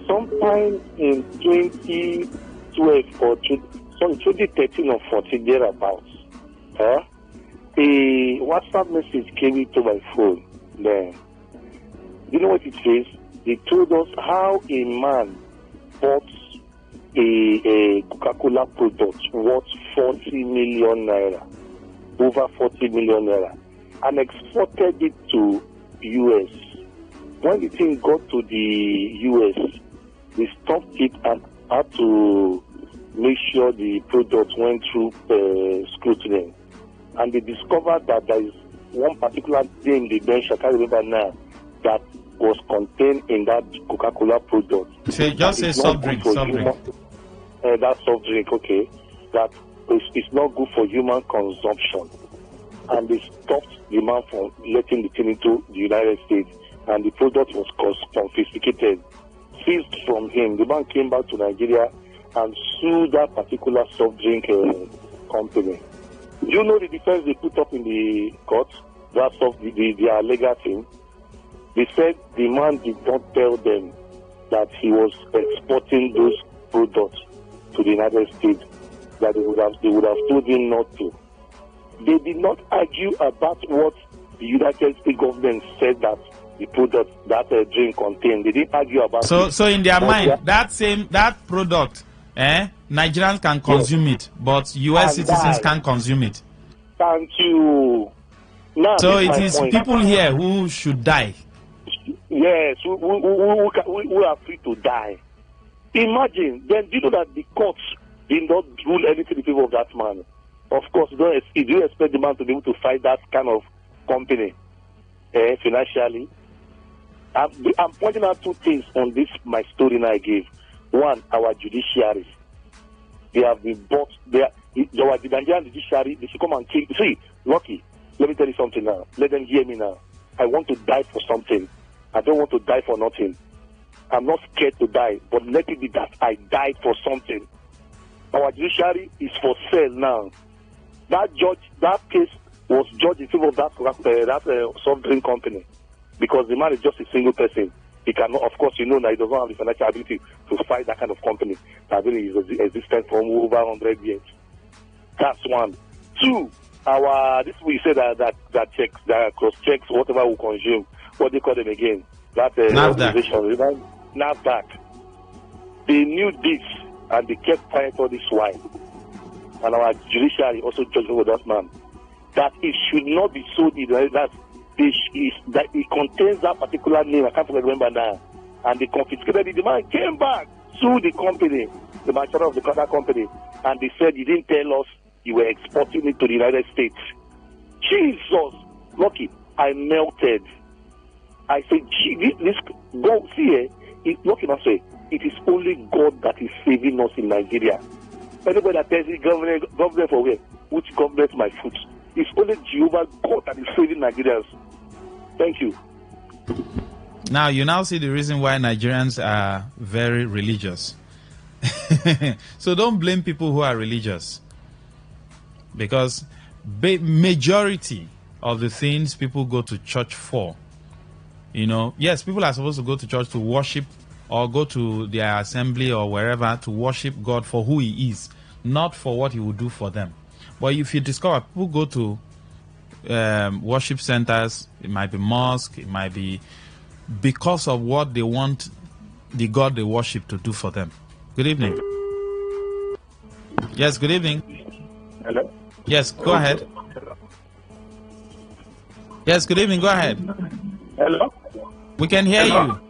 Speaker 17: sometime in 2012 or 2013 or 14, thereabouts, a WhatsApp message came into my phone. Then, you know what it says? They told us how a man bought a Coca-Cola product worth 40 million naira, over 40 million naira, and exported it to US. When the thing got to the US, they stopped it and had to make sure the product went through scrutiny. And they discovered that there is one particular thing they mentioned, I can't remember now, that was contained in that Coca-Cola product.
Speaker 6: Just say soft drink,
Speaker 17: that soft drink, okay. That it's not good for human consumption. And they stopped the man from letting the thing into the United States. And the product was confiscated, seized from him. The man came back to Nigeria and sued that particular soft drink company. You know the defense they put up in the court? That's of their legal team. They said the man did not tell them that he was exporting those products to the United States, that they would have told him not to. They did not argue about what the United States government said that the product, that drink contained. They didn't argue about it.
Speaker 6: So in their mind, that product, Nigerians can consume it, but US citizens can't consume it.
Speaker 17: Thank you. Now,
Speaker 6: so it is people here who should die.
Speaker 17: Yes, who are free to die. Imagine, then do you know that the courts did not rule anything in favor of that man? Of course, you do expect the man to be able to fight that kind of company financially. I'm pointing out two things on this, my story now I gave. One, our judiciary. They have been bought. The Nigerian judiciary, they should come and kill. See, Lucky, let me tell you something now. Let them hear me now. I want to die for something. I don't want to die for nothing. I'm not scared to die, but let it be that I died for something. Our judiciary is for sale now. That case was judged in favor of that soft drink company, because the man is just a single person. He cannot, of course, you know that he doesn't have the financial ability to fight that kind of company that really is existent for over 100 years. That's one. Two, this we say that checks, that cross checks whatever we consume. What they call them again? That organization, NAFDAC. They knew this and they kept quiet all this while. And our judiciary also judged over that man that it should not be sold in that it contains that particular name. I can't remember now. And they confiscated it. The man came back, sued the company, the manufacturer of the car company, and they said you didn't tell us you were exporting it to the United States. Jesus, Lucky, I melted. I said, gee, this go see Lucky must say it is only God that is saving us in Nigeria. Anybody that tells me government for where? Which government my foot? It's only Jehovah God that is saving Nigerians. Thank you.
Speaker 6: Now you now see the reason why Nigerians are very religious. So don't blame people who are religious, because majority of the things people go to church for, yes, people are supposed to go to church to worship or go to their assembly or wherever to worship God for who he is, not for what he will do for them. But if you discover people go to worship centers, it might be mosque, it might be because of what they want the God they worship to do for them. Good evening. Yes, good evening.
Speaker 17: Hello?
Speaker 6: Yes, go ahead. Yes, good evening, go ahead.
Speaker 17: Hello?
Speaker 6: We can hear you.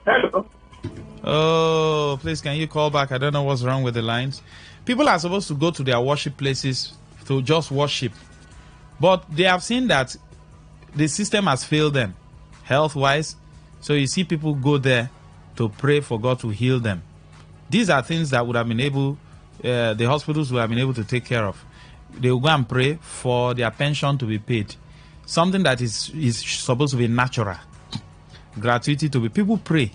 Speaker 17: Hello?
Speaker 6: Oh, please, can you call back? I don't know what's wrong with the lines. People are supposed to go to their worship places to just worship. But they have seen that the system has failed them health-wise. So you see people go there to pray for God to heal them. These are things that would have been able, the hospitals would have been able to take care of. They will go and pray for their pension to be paid. Something that is supposed to be natural. Gratuity to be, people pray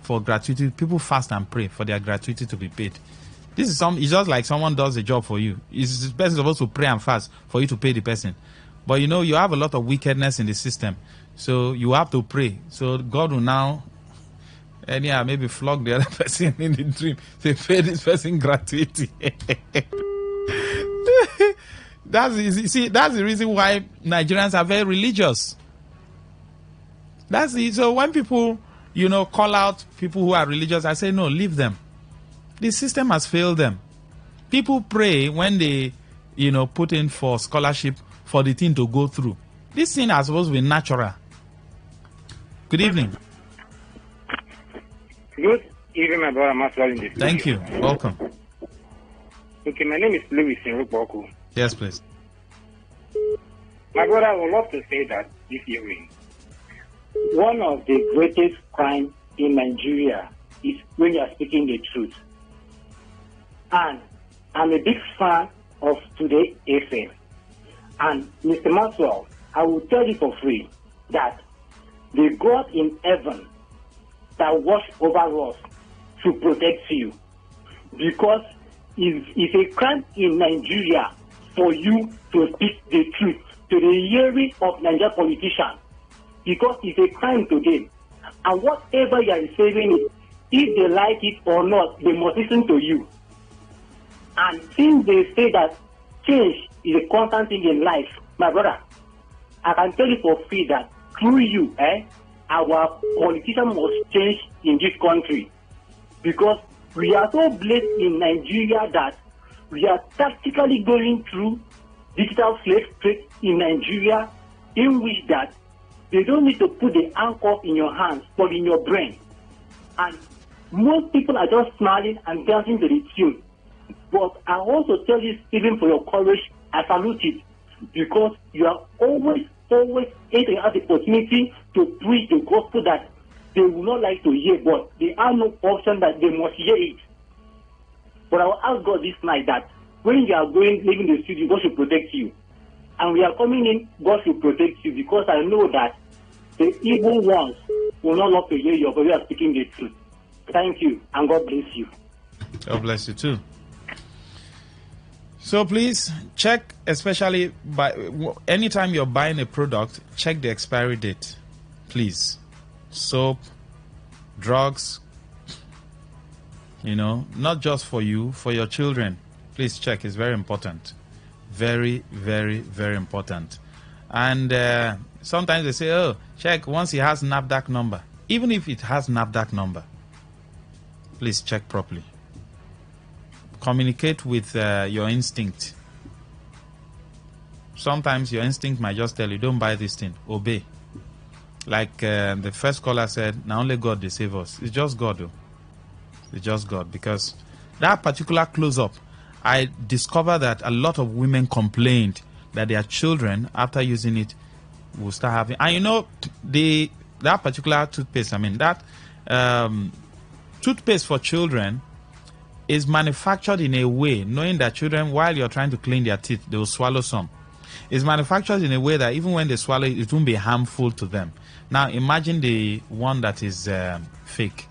Speaker 6: for gratuity, people fast and pray for their gratuity to be paid. It's just like someone does a job for you. It's the person supposed to pray and fast for you to pay the person. But you have a lot of wickedness in the system. So you have to pray. So God will now maybe flog the other person in the dream. They pay this person gratuity. That's the reason why Nigerians are very religious. That's it. So when people, call out people who are religious, I say, no, leave them. The system has failed them. People pray when they, put in for scholarship for the thing to go through. This thing is supposed to be natural. Good evening.
Speaker 18: Good evening, my brother Maxwell in the studio.
Speaker 6: Thank you. Welcome.
Speaker 18: Okay, my name is Louis in Ruboku.
Speaker 6: Yes, please.
Speaker 18: My brother, I would love to say that this evening, one of the greatest crimes in Nigeria is when you are speaking the truth. And I'm a big fan of Today95.1fm. And Mr. Maxwell, I will tell you for free that the God in heaven that watch over us to protect you, because it's a crime in Nigeria for you to speak the truth to the hearing of Nigerian politicians, because it's a crime to them. And whatever you are saying, if they like it or not, they must listen to you. And since they say that change is a constant thing in life, my brother, I can tell you for free that through you, our politicians must change in this country, because we are so blessed in Nigeria that we are tactically going through digital slave trade in Nigeria, in which that they don't need to put the handcuff in your hands, but in your brain. And most people are just smiling and dancing to the tune. But I also tell you, even for your courage, I salute it, because you are always able to have the opportunity to preach the gospel that they will not like to hear, but they have no option that they must hear it. But I will ask God this night that when you are leaving the studio, God should protect you. And we are coming in, God should protect you, because I know that the evil ones will not love to hear you, but we are speaking the truth. Thank you, and God bless you.
Speaker 6: God bless you too. So please check, especially anytime you're buying a product, check the expiry date. Please. Soap, drugs, not just for you, for your children. Please check. It's very important. Very, very, very important. And sometimes they say, oh, check once it has NAFDAC number. Even if it has NAFDAC number, please check properly. Communicate with your instinct. Sometimes your instinct might just tell you, don't buy this thing, obey. Like the first caller said, now only God they save us. It's just God though. It's just God, because that particular close-up, I discovered that a lot of women complained that their children, after using it, will start having, and that particular toothpaste, that toothpaste for children is manufactured in a way, knowing that children, while you're trying to clean their teeth, they will swallow some. It's manufactured in a way that even when they swallow it, it won't be harmful to them. Now, imagine the one that is fake.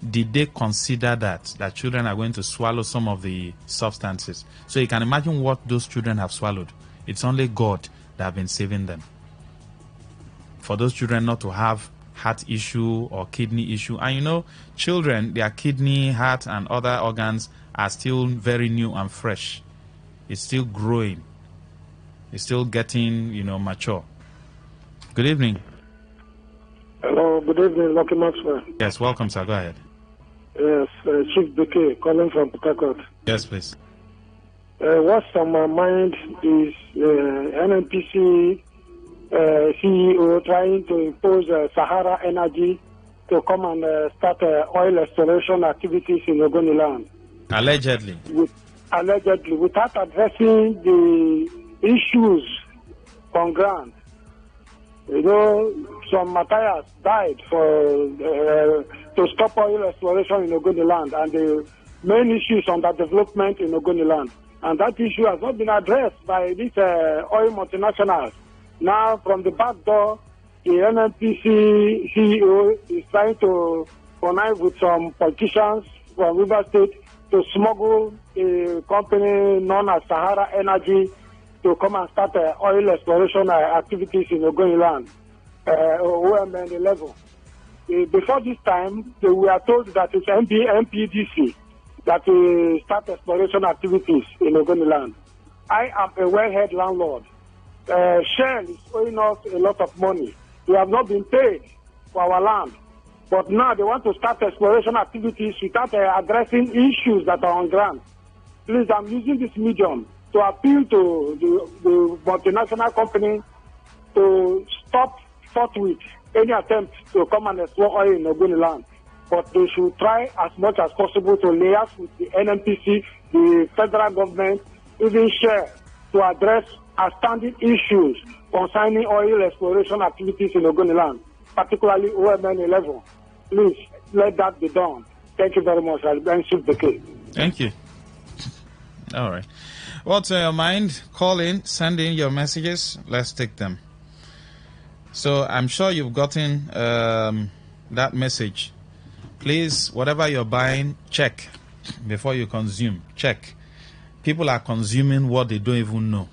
Speaker 6: Did they consider that children are going to swallow some of the substances? So you can imagine what those children have swallowed. It's only God that have been saving them. For those children not to have heart issue or kidney issue. And children, their kidney, heart, and other organs are still very new and fresh. It's still growing. It's still getting, mature. Good evening.
Speaker 19: Hello, good evening, Lucky Maxwell.
Speaker 6: Yes, welcome, sir. Go ahead.
Speaker 19: Yes, Chief Beke, calling from Port Harcourt.
Speaker 6: Yes, please.
Speaker 19: What's on my mind is NNPC CEO trying to impose Sahara Energy to come and start oil exploration activities in Ogoniland.
Speaker 6: Allegedly.
Speaker 19: Allegedly, without addressing the issues on ground. Some Matthias died to stop oil exploration in Ogoniland, and the main issue is underdevelopment in Ogoniland. And that issue has not been addressed by these oil multinationals. Now, from the back door, the NNPC CEO is trying to connive with some politicians from River State to smuggle a company known as Sahara Energy to come and start oil exploration activities in Ogoniland, OMN level. Before this time, we are told that it's MPDC that start exploration activities in Ogoniland. I am a well-head landlord. Shell is owing us a lot of money. We have not been paid for our land. But now they want to start exploration activities without addressing issues that are on ground. Please, I'm using this medium to appeal to the multinational company to stop forthwith any attempt to come and explore oil in Ogoniland. But they should try as much as possible to liaise with the NNPC, the federal government, even share to address outstanding issues concerning oil exploration activities in Ogoniland, particularly OMN 11. Please, let that be done. Thank you very much. I'll answer the case.
Speaker 6: Thank you. All right. What's on your mind? Call in, send in your messages. Let's take them. So I'm sure you've gotten that message. Please, whatever you're buying, check before you consume. Check. People are consuming what they don't even know.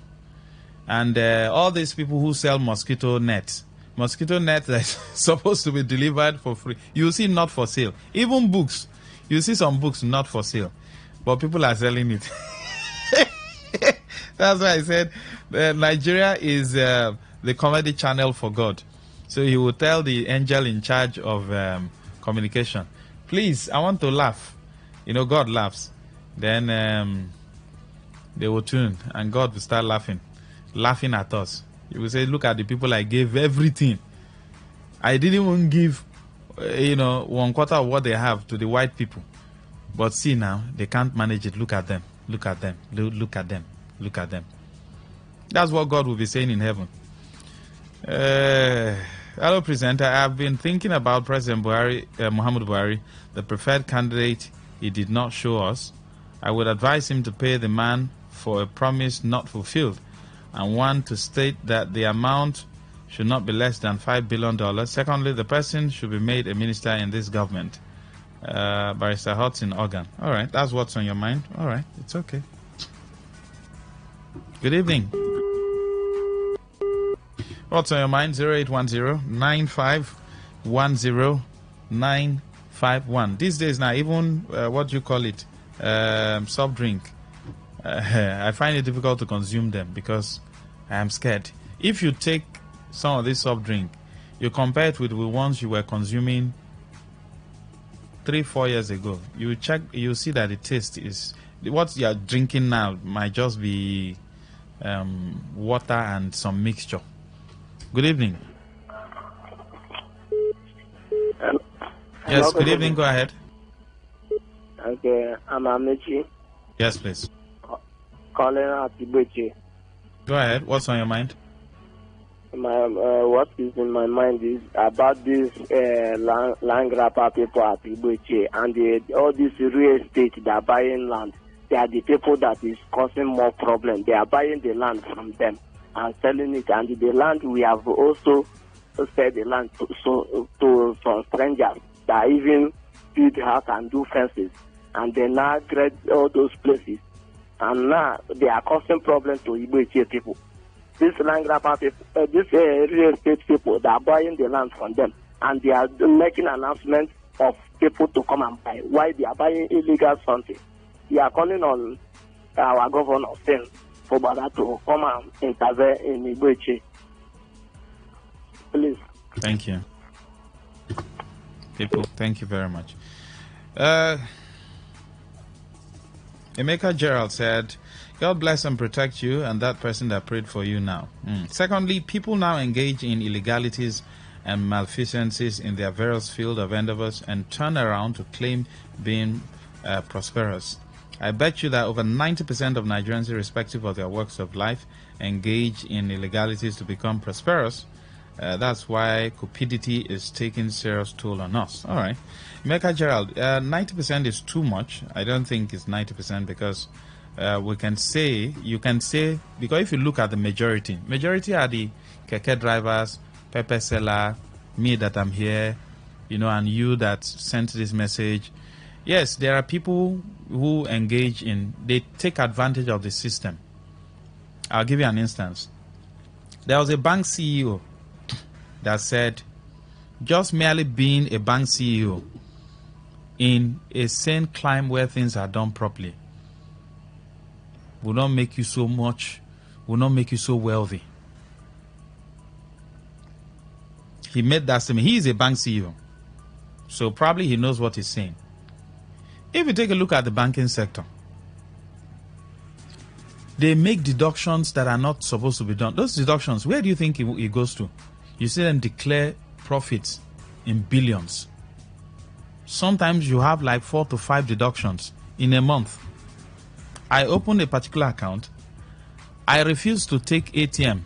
Speaker 6: And all these people who sell mosquito nets that's supposed to be delivered for free, you see not for sale. Even books, you see some books not for sale, but people are selling it. That's why I said Nigeria is the comedy channel for God. So he will tell the angel in charge of communication, please, I want to laugh. You know, God laughs. Then they will tune and God will start laughing at us. He will say, look at the people I gave everything. I didn't even give, 1/4 of what they have to the white people. But see now, they can't manage it. Look at them. Look at them. Look at them. Look at them. That's what God will be saying in heaven. Hello, presenter. I've been thinking about President Muhammad Buhari, the preferred candidate he did not show us. I would advise him to pay the man for a promise not fulfilled, and one, to state that the amount should not be less than $5 billion. Secondly, the person should be made a minister in this government. Barrister Hudson Organ. All right, that's what's on your mind. All right, it's okay. Good evening. What's on your mind? 0810-9510-951. These days now, even what do you call it? Soft drink. I find it difficult to consume them because I am scared. If you take some of this soft drink, you compare it with the ones you were consuming 3-4 years ago, you see that the taste is, what you are drinking now might just be water and some mixture. Good evening. Yes, good evening. Go ahead.
Speaker 20: Okay, I'm Amici.
Speaker 6: Yes, please.
Speaker 20: Calling out Ibeche.
Speaker 6: Go ahead. What's on your mind?
Speaker 20: What is in my mind is about this land grabber people at Ibeche and all this real estate that are buying land. They are the people that is causing more problem. They are buying the land from them and selling it, and the land we have also sell the land to some strangers that even build house and do fences, and they now grade all those places, and now they are causing problem to Ibeche people. This land grabber people, this real estate people, they are buying the land from them, and they are making announcements of people to come and buy. Why they are buying illegal something? We are calling on our governor saying for Bada to come and intervene in Ibeche. Please.
Speaker 6: Thank you. People, thank you very much. Emeka Gerald said, God bless and protect you and that person that prayed for you now. Secondly, people now engage in illegalities and malfeasances in their various field of endeavors and turn around to claim being prosperous. I bet you that over 90% of Nigerians, irrespective of their walks of life, engage in illegalities to become prosperous. That's why cupidity is taking serious toll on us. All right. Emeka Gerald, 90% is too much. I don't think it's 90% because you can say, because if you look at the majority are the keke drivers, pepper seller, me that I'm here, and you that sent this message, Yes, there are people who engage in, they take advantage of the system. I'll give you an instance. There was a bank CEO that said, just merely being a bank CEO in a sane climate where things are done properly will not make you so much, will not make you so wealthy. He made that statement. He is a bank CEO, so probably he knows what he's saying. If you take a look at the banking sector, they make deductions that are not supposed to be done. Those deductions, where do you think it goes to? You see them declare profits in billions. Sometimes you have like 4 to 5 deductions in a month. I opened a particular account. I refused to take ATM.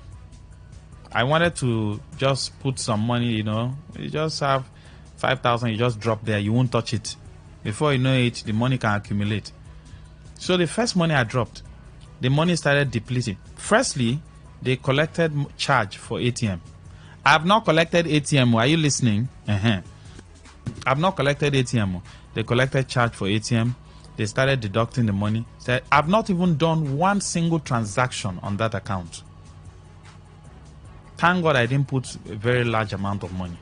Speaker 6: I wanted to just put some money, you know. You just have 5,000, you just drop there, you won't touch it. Before you know it, the money can accumulate. So the first money I dropped, the money started depleting. Firstly, they collected charge for ATM. I have not collected ATM. Are you listening? I have not collected ATM. They collected charge for ATM. They started deducting the money. So I've not even done one single transaction on that account. Thank God I didn't put a very large amount of money.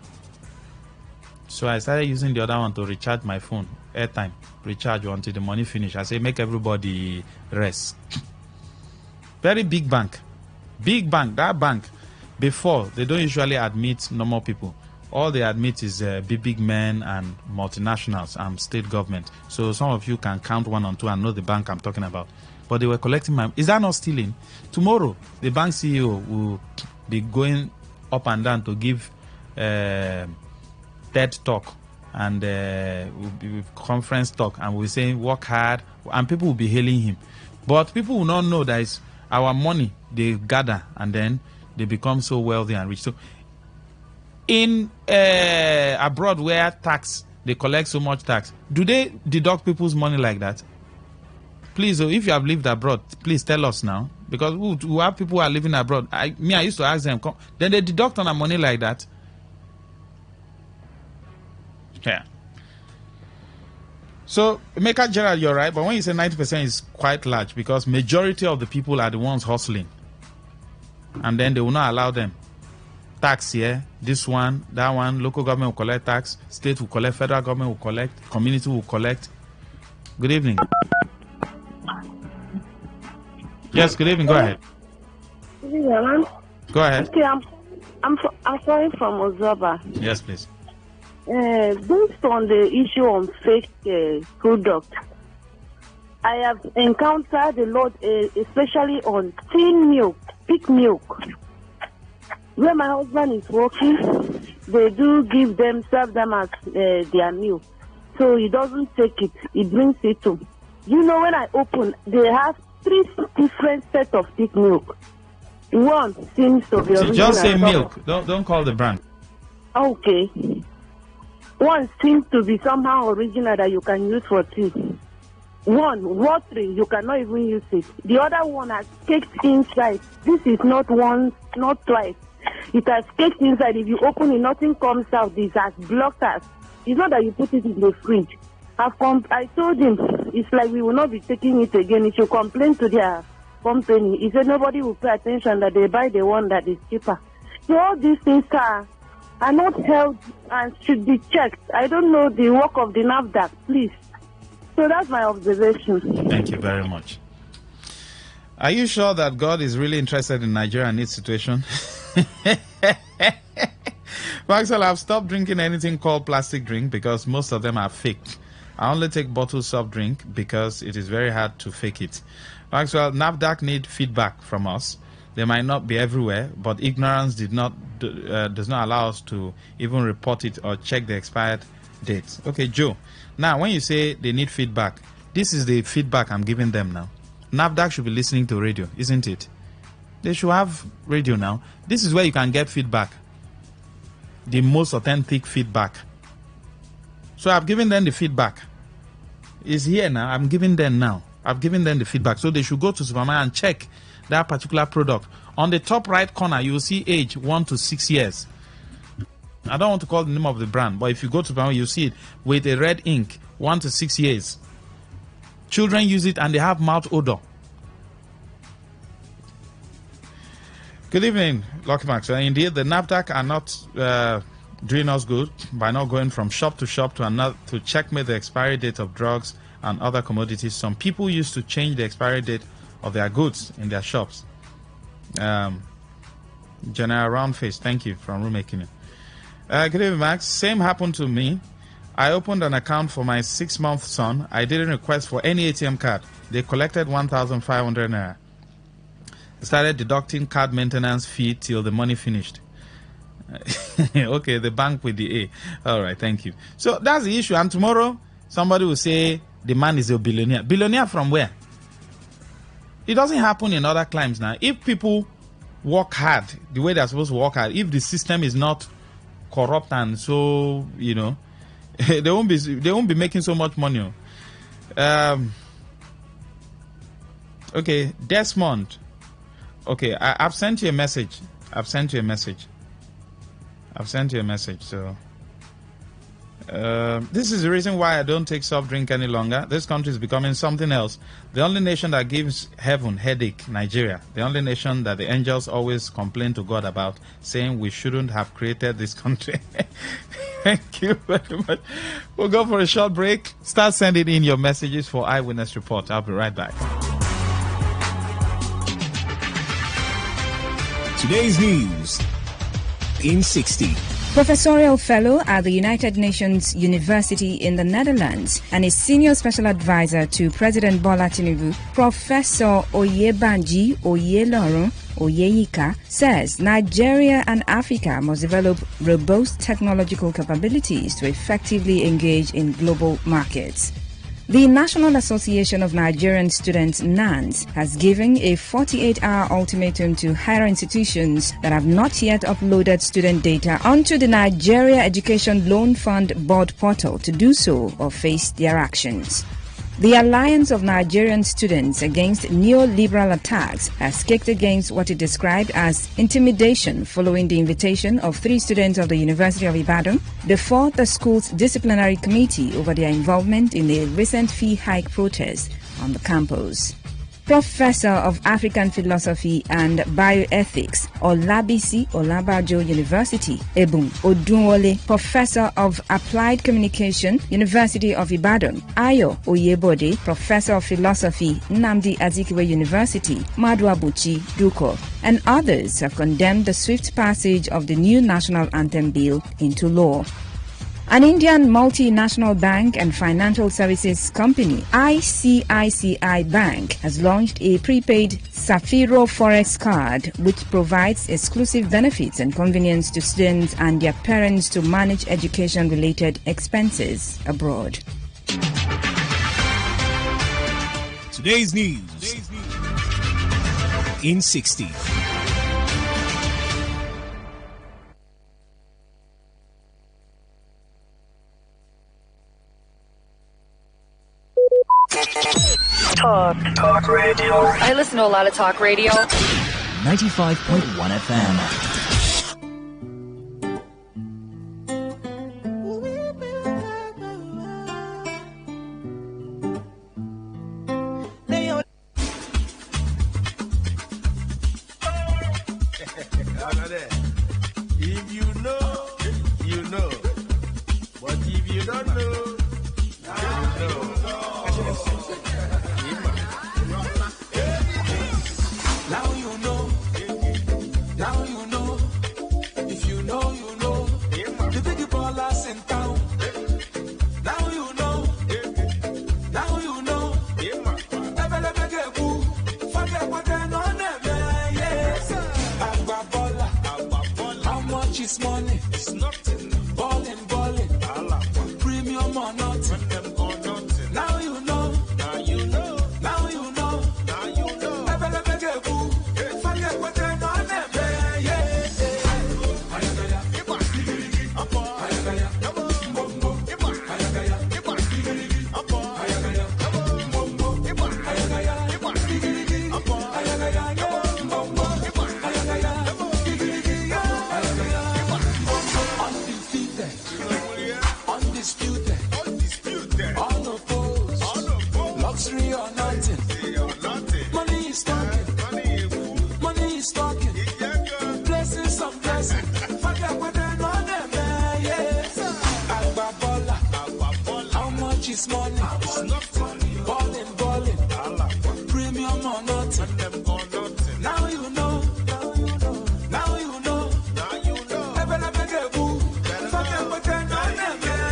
Speaker 6: So I started using the other one to recharge my phone. Airtime. Recharge until the money finish. I say make everybody rest. Very big bank. Big bank. That bank, before, they don't usually admit normal people. All they admit is big men and multinationals and state government. So some of you can count 1 and 2 and know the bank I'm talking about. But they were collecting my... Is that not stealing? Tomorrow, the bank CEO will be going up and down to give TED talk and will be conference talk, and we'll be saying work hard, and people will be hailing him. But people will not know that it's our money they gather and then they become so wealthy and rich. So in abroad where tax, they collect so much tax, do they deduct people's money like that? Please, if you have lived abroad, please tell us now. Because we have people who are living abroad. I used to ask them, then they deduct on our money like that. Yeah. So, Mecca Gerald, you're right. But when you say 90% is quite large, because majority of the people are the ones hustling. And then they will not allow them. Tax here, this one, that one, local government will collect tax, state will collect, federal government will collect, community will collect. Good evening. Yes, good evening. Go ahead. Go ahead.
Speaker 21: Okay, I'm calling from Ozaba.
Speaker 6: Yes, please.
Speaker 21: Based on the issue on fake product, I have encountered a lot, especially on tin milk, pig milk. Where my husband is working, they do serve them as their meal. So he doesn't take it, he brings it to. You know, when I open, they have 3 different sets of pig milk. One seems to be original.
Speaker 6: Just say milk. Don't call the brand.
Speaker 21: Okay. One seems to be somehow original that you can use for tea. One, watery, you cannot even use it. The other one has caked inside. This is not once, not twice. It has caked inside. If you open it, nothing comes out. This has blocked us. It's not that you put it in the fridge. I told him, it's like we will not be taking it again. He should complain to their company. He said nobody will pay attention, that they buy the one that is cheaper. So all these things are not held and should be checked. I don't know the work of the NAFDAC, please. So that's my observation.
Speaker 6: Thank you very much. Are you sure that God is really interested in Nigeria and its situation? Maxwell, I've stopped drinking anything called plastic drink because most of them are fake. I only take bottled soft drink because it is very hard to fake it. Maxwell, NAFDAC need feedback from us. They might not be everywhere, but ignorance does not allow us to even report it or check the expired date. Okay, Joe. Now, when you say they need feedback, this is the feedback I'm giving them now. NAFDAC should be listening to radio, isn't it? They should have radio now. This is where you can get feedback. The most authentic feedback. So I've given them the feedback. It's here now. I'm giving them now. I've given them the feedback. So they should go to supermarket and check that particular product. On the top right corner, you will see age 1 to 6 years. I don't want to call the name of the brand, but if you go to supermarket, you see it with a red ink. 1 to 6 years. Children use it and they have mouth odor. Good evening, Lucky Max. Indeed, the NAFDAC are not doing us good by not going from shop to shop to checkmate the expiry date of drugs and other commodities. Some people used to change the expiry date of their goods in their shops. General Roundface, thank you, from Rumekini. Good evening, Max. Same happened to me. I opened an account for my 6-month son. I didn't request for any ATM card. They collected 1,500 naira. Started deducting card maintenance fee till the money finished. Okay, the bank with the A. All right, thank you. So that's the issue. And tomorrow, somebody will say the man is a billionaire. Billionaire from where? It doesn't happen in other climes now. If people work hard the way they're supposed to work hard, if the system is not corrupt and so, they won't be making so much money. Okay, Desmond. Okay, I've sent you a message. So this is the reason why I don't take soft drink any longer. This country is becoming something else. The only nation that gives heaven headache, Nigeria. The only nation that the angels always complain to God about, saying we shouldn't have created this country. Thank you very much. We'll go for a short break. Start sending in your messages for Eyewitness Report. I'll be right back.
Speaker 14: Today's news in 60.
Speaker 2: Professorial Fellow at the United Nations University in the Netherlands and a Senior Special Advisor to President Bola Tinubu, Professor Oyebanji Oyelorun Oyeyika, says Nigeria and Africa must develop robust technological capabilities to effectively engage in global markets. The National Association of Nigerian Students, NANS, has given a 48-hour ultimatum to higher institutions that have not yet uploaded student data onto the Nigeria Education Loan Fund Board portal to do so or face their actions. The Alliance of Nigerian Students Against Neoliberal Attacks has kicked against what it described as intimidation following the invitation of 3 students of the University of Ibadan before the school's disciplinary committee over their involvement in a recent fee hike protest on the campus. Professor of African Philosophy and Bioethics, Olabisi Olabajo University, Ebun Odunwole, Professor of Applied Communication, University of Ibadan, Ayo Oyebode, Professor of Philosophy, Nnamdi Azikiwe University, Maduabuchi Duko, and others have condemned the swift passage of the new National Anthem Bill into law. An Indian multinational bank and financial services company, ICICI Bank, has launched a prepaid Safiro Forex card which provides exclusive benefits and convenience to students and their parents to manage education-related expenses abroad.
Speaker 14: Today's news in 60.
Speaker 22: Talk radio. I listen to a lot of talk radio.
Speaker 3: 95.1 FM.
Speaker 23: If you know, you know. But if you don't know, you know. Now you know. Now you know. If you know, you know. The big ballers in town. Now you know. Now you know. Forget what they're on them. Yes. How much is money? It's nothing. Ballin'. Premium or nothing. Now you know. Now you know. Now you know. Now you know. Forget what they're on them. Undisputed. luxury or nothing. Money is talking. Money is talking. Blessings of blessing. Forget what they know them, yeah. Agbabola. How much is money? Balling. Premium or nothing. Now you know. Now you know. Forget what they know them, yeah.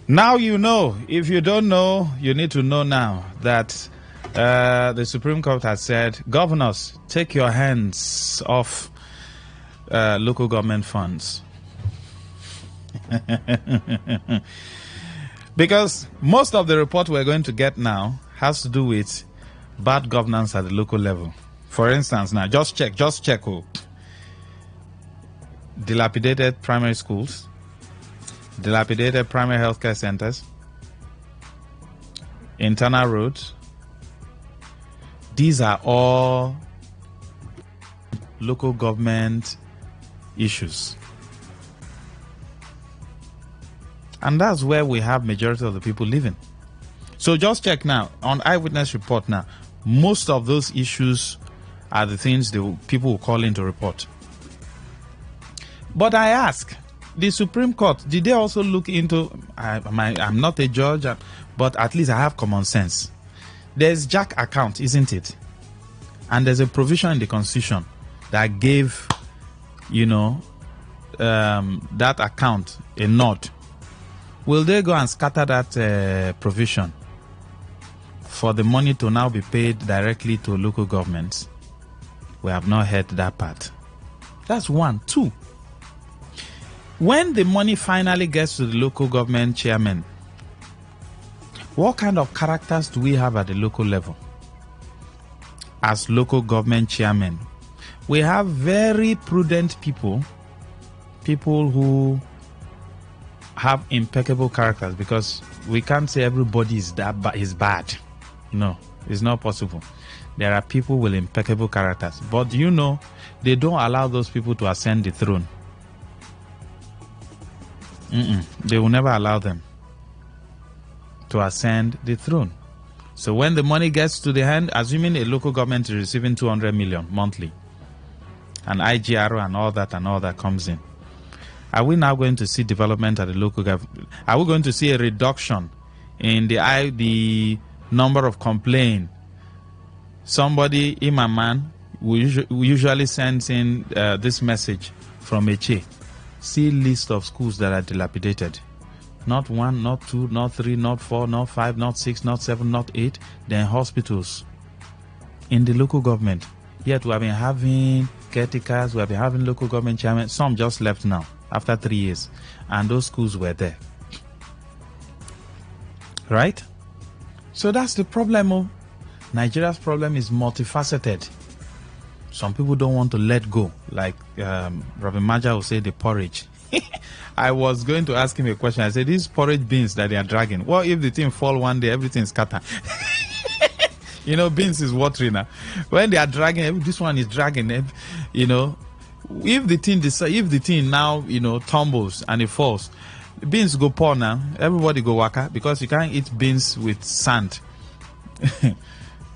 Speaker 6: Now you know. If you don't know, you need to know now that the Supreme Court has said, governors, take your hands off local government funds. Because most of the report we're going to get now has to do with bad governance at the local level. For instance, now, just check. Dilapidated primary schools, dilapidated primary healthcare centers, internal roads. These are all local government issues. And that's where we have majority of the people living. So just check now, on Eyewitness Report now, most of those issues are the things the people will call in to report. But I ask, the Supreme Court, did they also look into, I'm not a judge, but at least I have common sense. There's Jack account, isn't it? And there's a provision in the Constitution that gave, that account a nod. Will they go and scatter that provision for the money to now be paid directly to local governments? We have not heard that part. That's one. Two, when the money finally gets to the local government chairman, what kind of characters do we have at the local level? As local government chairman, we have very prudent people who have impeccable characters, because we can't say everybody is bad. No, it's not possible. There are people with impeccable characters, but they don't allow those people to ascend the throne. They will never allow them to ascend the throne. So when the money gets to the hand, assuming a local government is receiving 200 million monthly, and IGR and all that comes in, are we now going to see development at the local government? Are we going to see a reduction in the number of complaints? Somebody, Imaman, usually sends in this message from Eche. See list of schools that are dilapidated. Not 1, not 2, not 3, not 4, not 5, not 6, not 7, not 8. Then hospitals in the local government. Yet we have been having caretakers, we have been having local government chairmen. Some just left now after 3 years. And those schools were there. Right? So that's the problem. Nigeria's problem is multifaceted. Some people don't want to let go. Like Rabbi Maja will say, the porridge. I was going to ask him a question. I said, these porridge beans that they are dragging, well, if the thing fall one day, everything scatter. Beans is watery now. When they are dragging, this one is dragging, if the thing now, tumbles and it falls, beans go pour now. Everybody go waka, because you can't eat beans with sand.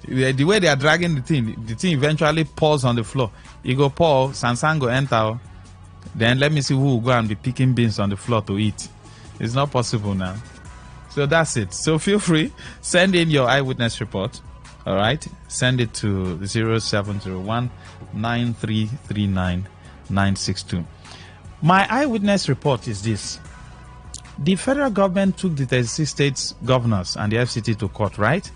Speaker 6: The way they are dragging the thing eventually pours on the floor. You go pour, Sansan go enter. Then let me see who will go and be picking beans on the floor to eat. It's not possible now. So that's it. So feel free, send in your eyewitness report. All right, send it to 0701 9339 962. My eyewitness report is this. The federal government took the 36 states governors and the FCT to court, right?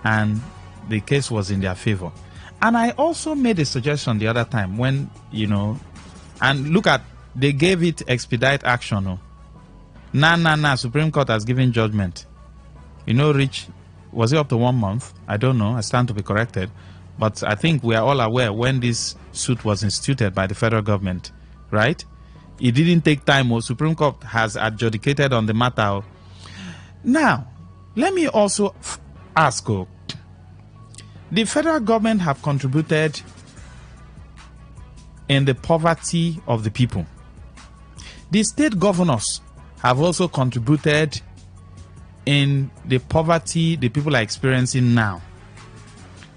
Speaker 6: And the case was in their favor. And I also made a suggestion the other time when, and look at, they gave it expedite action. Oh. Nah, Supreme Court has given judgment. Rich, was it up to 1 month? I don't know. I stand to be corrected. But I think we are all aware when this suit was instituted by the federal government, right? It didn't take time. Or Supreme Court has adjudicated on the matter. Now, let me also ask, the federal government have contributed in the poverty of the people. The state governors have also contributed in the poverty the people are experiencing now.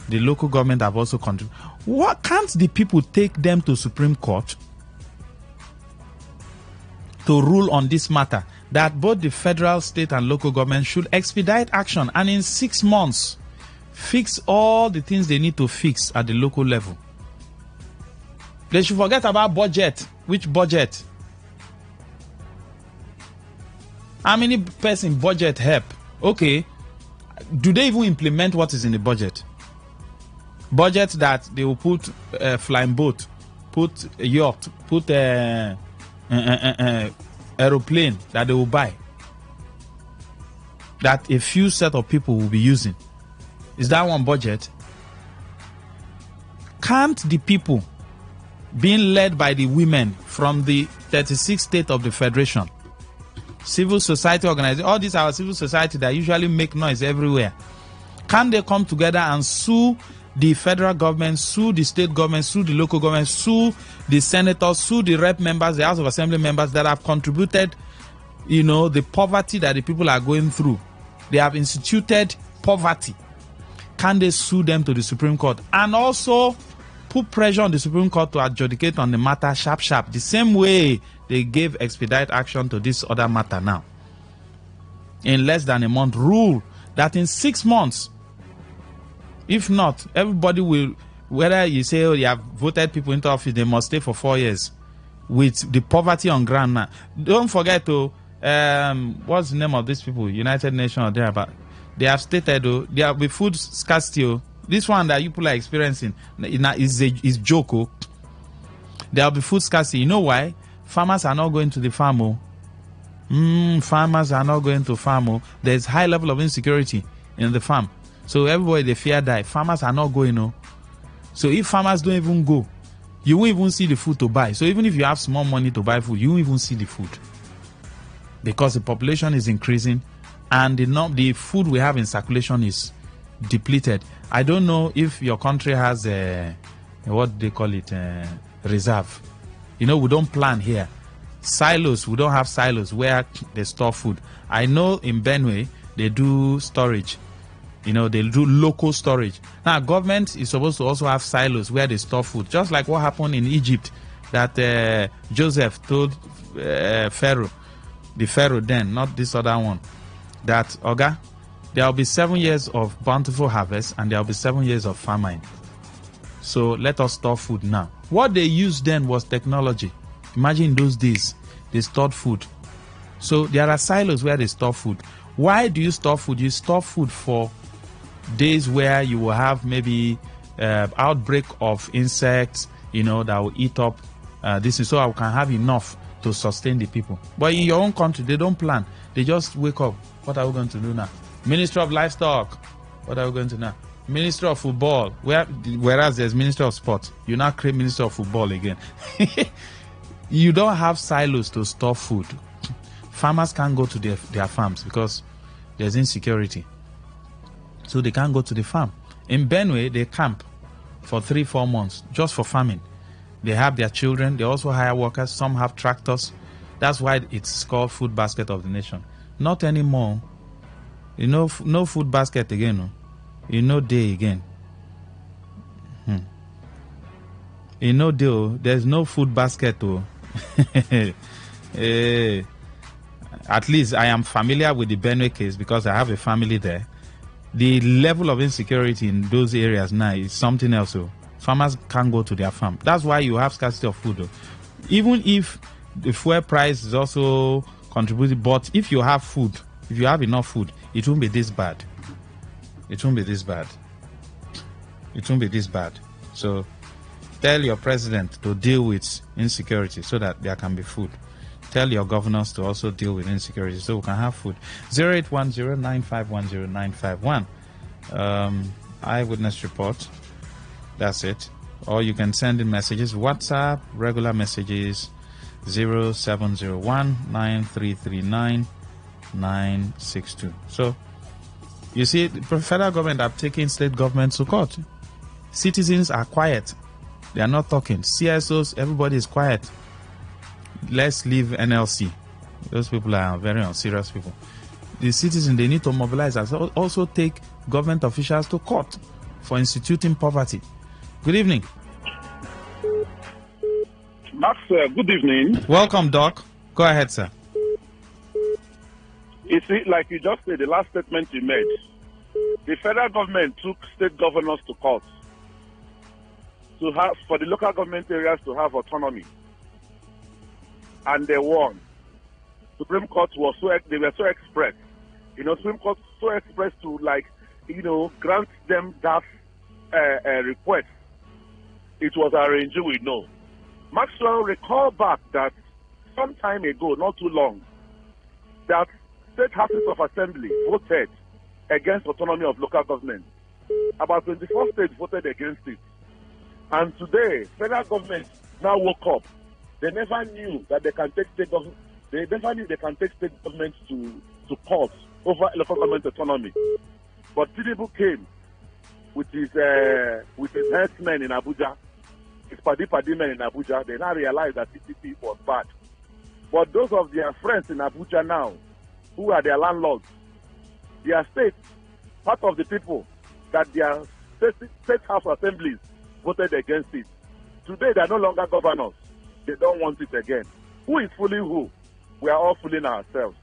Speaker 6: The local government have also contributed. What can't the people take them to Supreme Court to rule on this matter, that both the federal, state, and local government should expedite action and in 6 months fix all the things they need to fix at the local level? They should forget about budget. Which budget? How many person budget help? Okay. Do they even implement what is in the budget? Budget that they will put a flying boat, put a yacht, put a aeroplane that they will buy, that a few set of people will be using. Is that one budget? Can't the people being led by the women from the 36 states of the Federation, civil society organization, all these are civil society that usually make noise everywhere, can they come together and sue the federal government, sue the state government, sue the local government, sue the senators, sue the rep members, the House of Assembly members that have contributed, the poverty that the people are going through? They have instituted poverty. Can they sue them to the Supreme Court and also put pressure on the Supreme Court to adjudicate on the matter sharp, the same way they gave expedite action to this other matter now? In less than a month, rule that in 6 months, if not, everybody will, whether you say, you have voted people into office, they must stay for 4 years with the poverty on ground now. Don't forget to, what's the name of these people? United Nations or thereabout. They have stated, there will be food scarcity. This one that you people are experiencing is joke. There will be food scarcity. You know why? Farmers are not going to the farm. Farmers are not going to farm. There's high level of insecurity in the farm. So everybody, they fear die. Farmers are not going. So if farmers don't even go, you won't even see the food to buy. So even if you have small money to buy food, you won't even see the food. Because the population is increasing and the food we have in circulation is depleted. I don't know if your country has what they call it, reserve. We don't plan here. Silos, we don't have silos where they store food. I know in Benue, they do storage. They do local storage. Now, government is supposed to also have silos where they store food. Just like what happened in Egypt, that Joseph told Pharaoh, the Pharaoh then, not this other one, that, Oga, there will be 7 years of bountiful harvest and there will be 7 years of famine. So let us store food now. What they used then was technology. Imagine those days, they stored food. So there are silos where they store food. Why do you store food? You store food for days where you will have maybe outbreak of insects, that will eat up this is so I can have enough to sustain the people. But in your own country, they don't plan. They just wake up. What are we going to do now? Ministry of Livestock. What are we going to do now? Ministry of Football. Whereas there's Ministry of Sport. You now create Ministry of Football again. You don't have silos to store food. Farmers can't go to their farms because there's insecurity. So they can't go to the farm. In Benue, they camp for 3-4 months just for farming. They have their children. They also hire workers. Some have tractors. That's why it's called Food Basket of the Nation. Not anymore. No food basket again. Day again. There's no food basket. At least I am familiar with the Benue case because I have a family there. The level of insecurity in those areas now is something else. Farmers can't go to their farm. That's why you have scarcity of food. even if the fuel price is also contributing, but if you have food, if you have enough food, it won't be this bad. It won't be this bad. It won't be this bad. So tell your president to deal with insecurity so that there can be food. Tell your governors to also deal with insecurity so we can have food. 0810-9510951. Eyewitness report. That's it. Or you can send in messages. WhatsApp, regular messages, 0701-9339-962. So, you see, the federal government have taken state governments to court. Citizens are quiet. They are not talking. CSOs, everybody is quiet. Let's leave NLC. Those people are very unserious people. The citizens, they need to mobilize and also take government officials to court for instituting poverty. Good evening.
Speaker 5: Max, good evening.
Speaker 6: Welcome, Doc. Go ahead, sir.
Speaker 5: You see, like you just said, the last statement you made, the federal government took state governors to court to have, for the local government areas to have autonomy. And they won. Supreme Court was they were so express. Supreme Court so express to grant them that request. It was arranged, we know. Maxwell recall back that some time ago, not too long, that state houses of assembly voted against autonomy of local government. About 24 states voted against it. And today, federal government now woke up. They never knew that they can take state government. They never knew they can take state governments to court over local government autonomy. But Tinubu came with his herdsmen in Abuja, his paddy men in Abuja. They now realized that TTP was bad. But those of their friends in Abuja now, who are their landlords, their states, part of the people that their state house assemblies voted against it. Today they are no longer governors. They don't want it again. Who is fooling who? We are all fooling ourselves.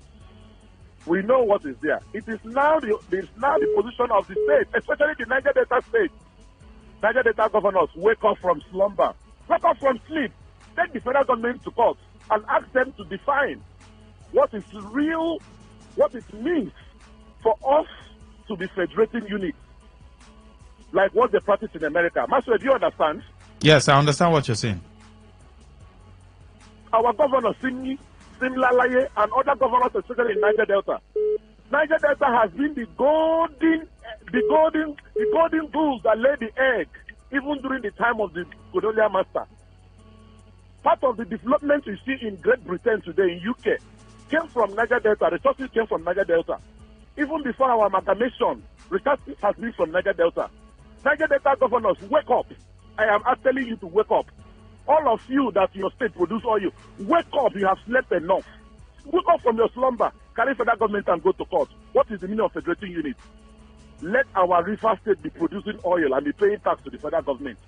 Speaker 5: We know what is there. It is now the position of the state, especially the Niger Delta state. Niger Delta governors, wake up from slumber. Wake up from sleep. Take the federal government to court and ask them to define what is real, what it means for us to be federating units. Like what they practice in America. Master, do you understand?
Speaker 6: Yes, I understand what you're saying.
Speaker 5: Our governor, Simlalaye, and other governors, especially in Niger Delta. Niger Delta has been the golden goose that laid the egg, even during the time of the colonial master. Part of the development you see in Great Britain today, in UK, came from Niger Delta. Resources came from Niger Delta. Even before our amalgamation, resources has been from Niger Delta. Niger Delta governors, wake up. I am telling you to wake up. All of you that your state produce oil, wake up. You have slept enough. Wake up from your slumber. Carry federal government and go to court. What is the meaning of federating unit? Let our river state be producing oil and be paying tax to the federal government.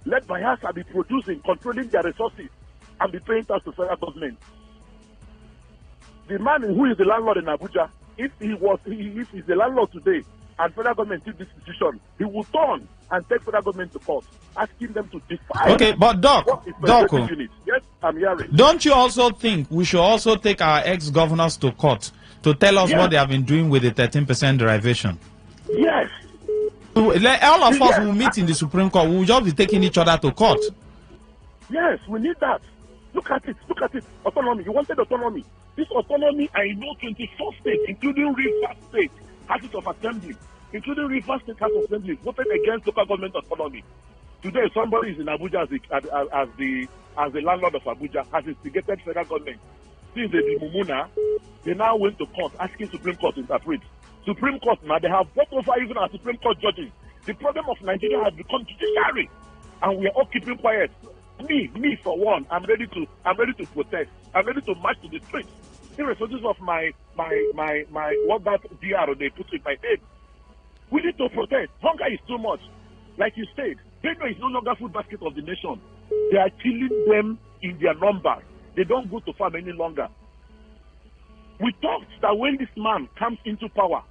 Speaker 5: Let Bayelsa be producing, controlling their resources, and be paying tax to federal government. The man who is the landlord in Abuja, if he's the landlord today, and federal government took this decision, he will turn and take federal government to court, asking them to define.
Speaker 6: Okay, but Doc,
Speaker 5: yes, I'm hearing.
Speaker 6: Don't you also think we should also take our ex-governors to court to tell us what they have been doing with the 13% derivation?
Speaker 5: Yes.
Speaker 6: All of us will meet in the Supreme Court. We will just be taking each other to court.
Speaker 5: Yes, we need that. Look at it. Autonomy. You wanted autonomy. This autonomy, I know 24 states, including River State, Houses of Assembly, including River State House of Assembly, voted against local government autonomy. Today, somebody is in Abuja as the landlord of Abuja, has instigated federal government. Since they did Mumuna, they now went to court, asking Supreme Court to interpret. Supreme Court now, they have brought over even our Supreme Court judges. The problem of Nigeria has become judiciary, and we are all keeping quiet. Me for one, I'm ready to protest. I'm ready to march to the streets, irrespective of my what that DR they put in my head. We need to protest. Hunger is too much. Like you said, Benue is no longer food basket of the nation. They are killing them in their numbers. They don't go to farm any longer. We talked that when this man comes into power,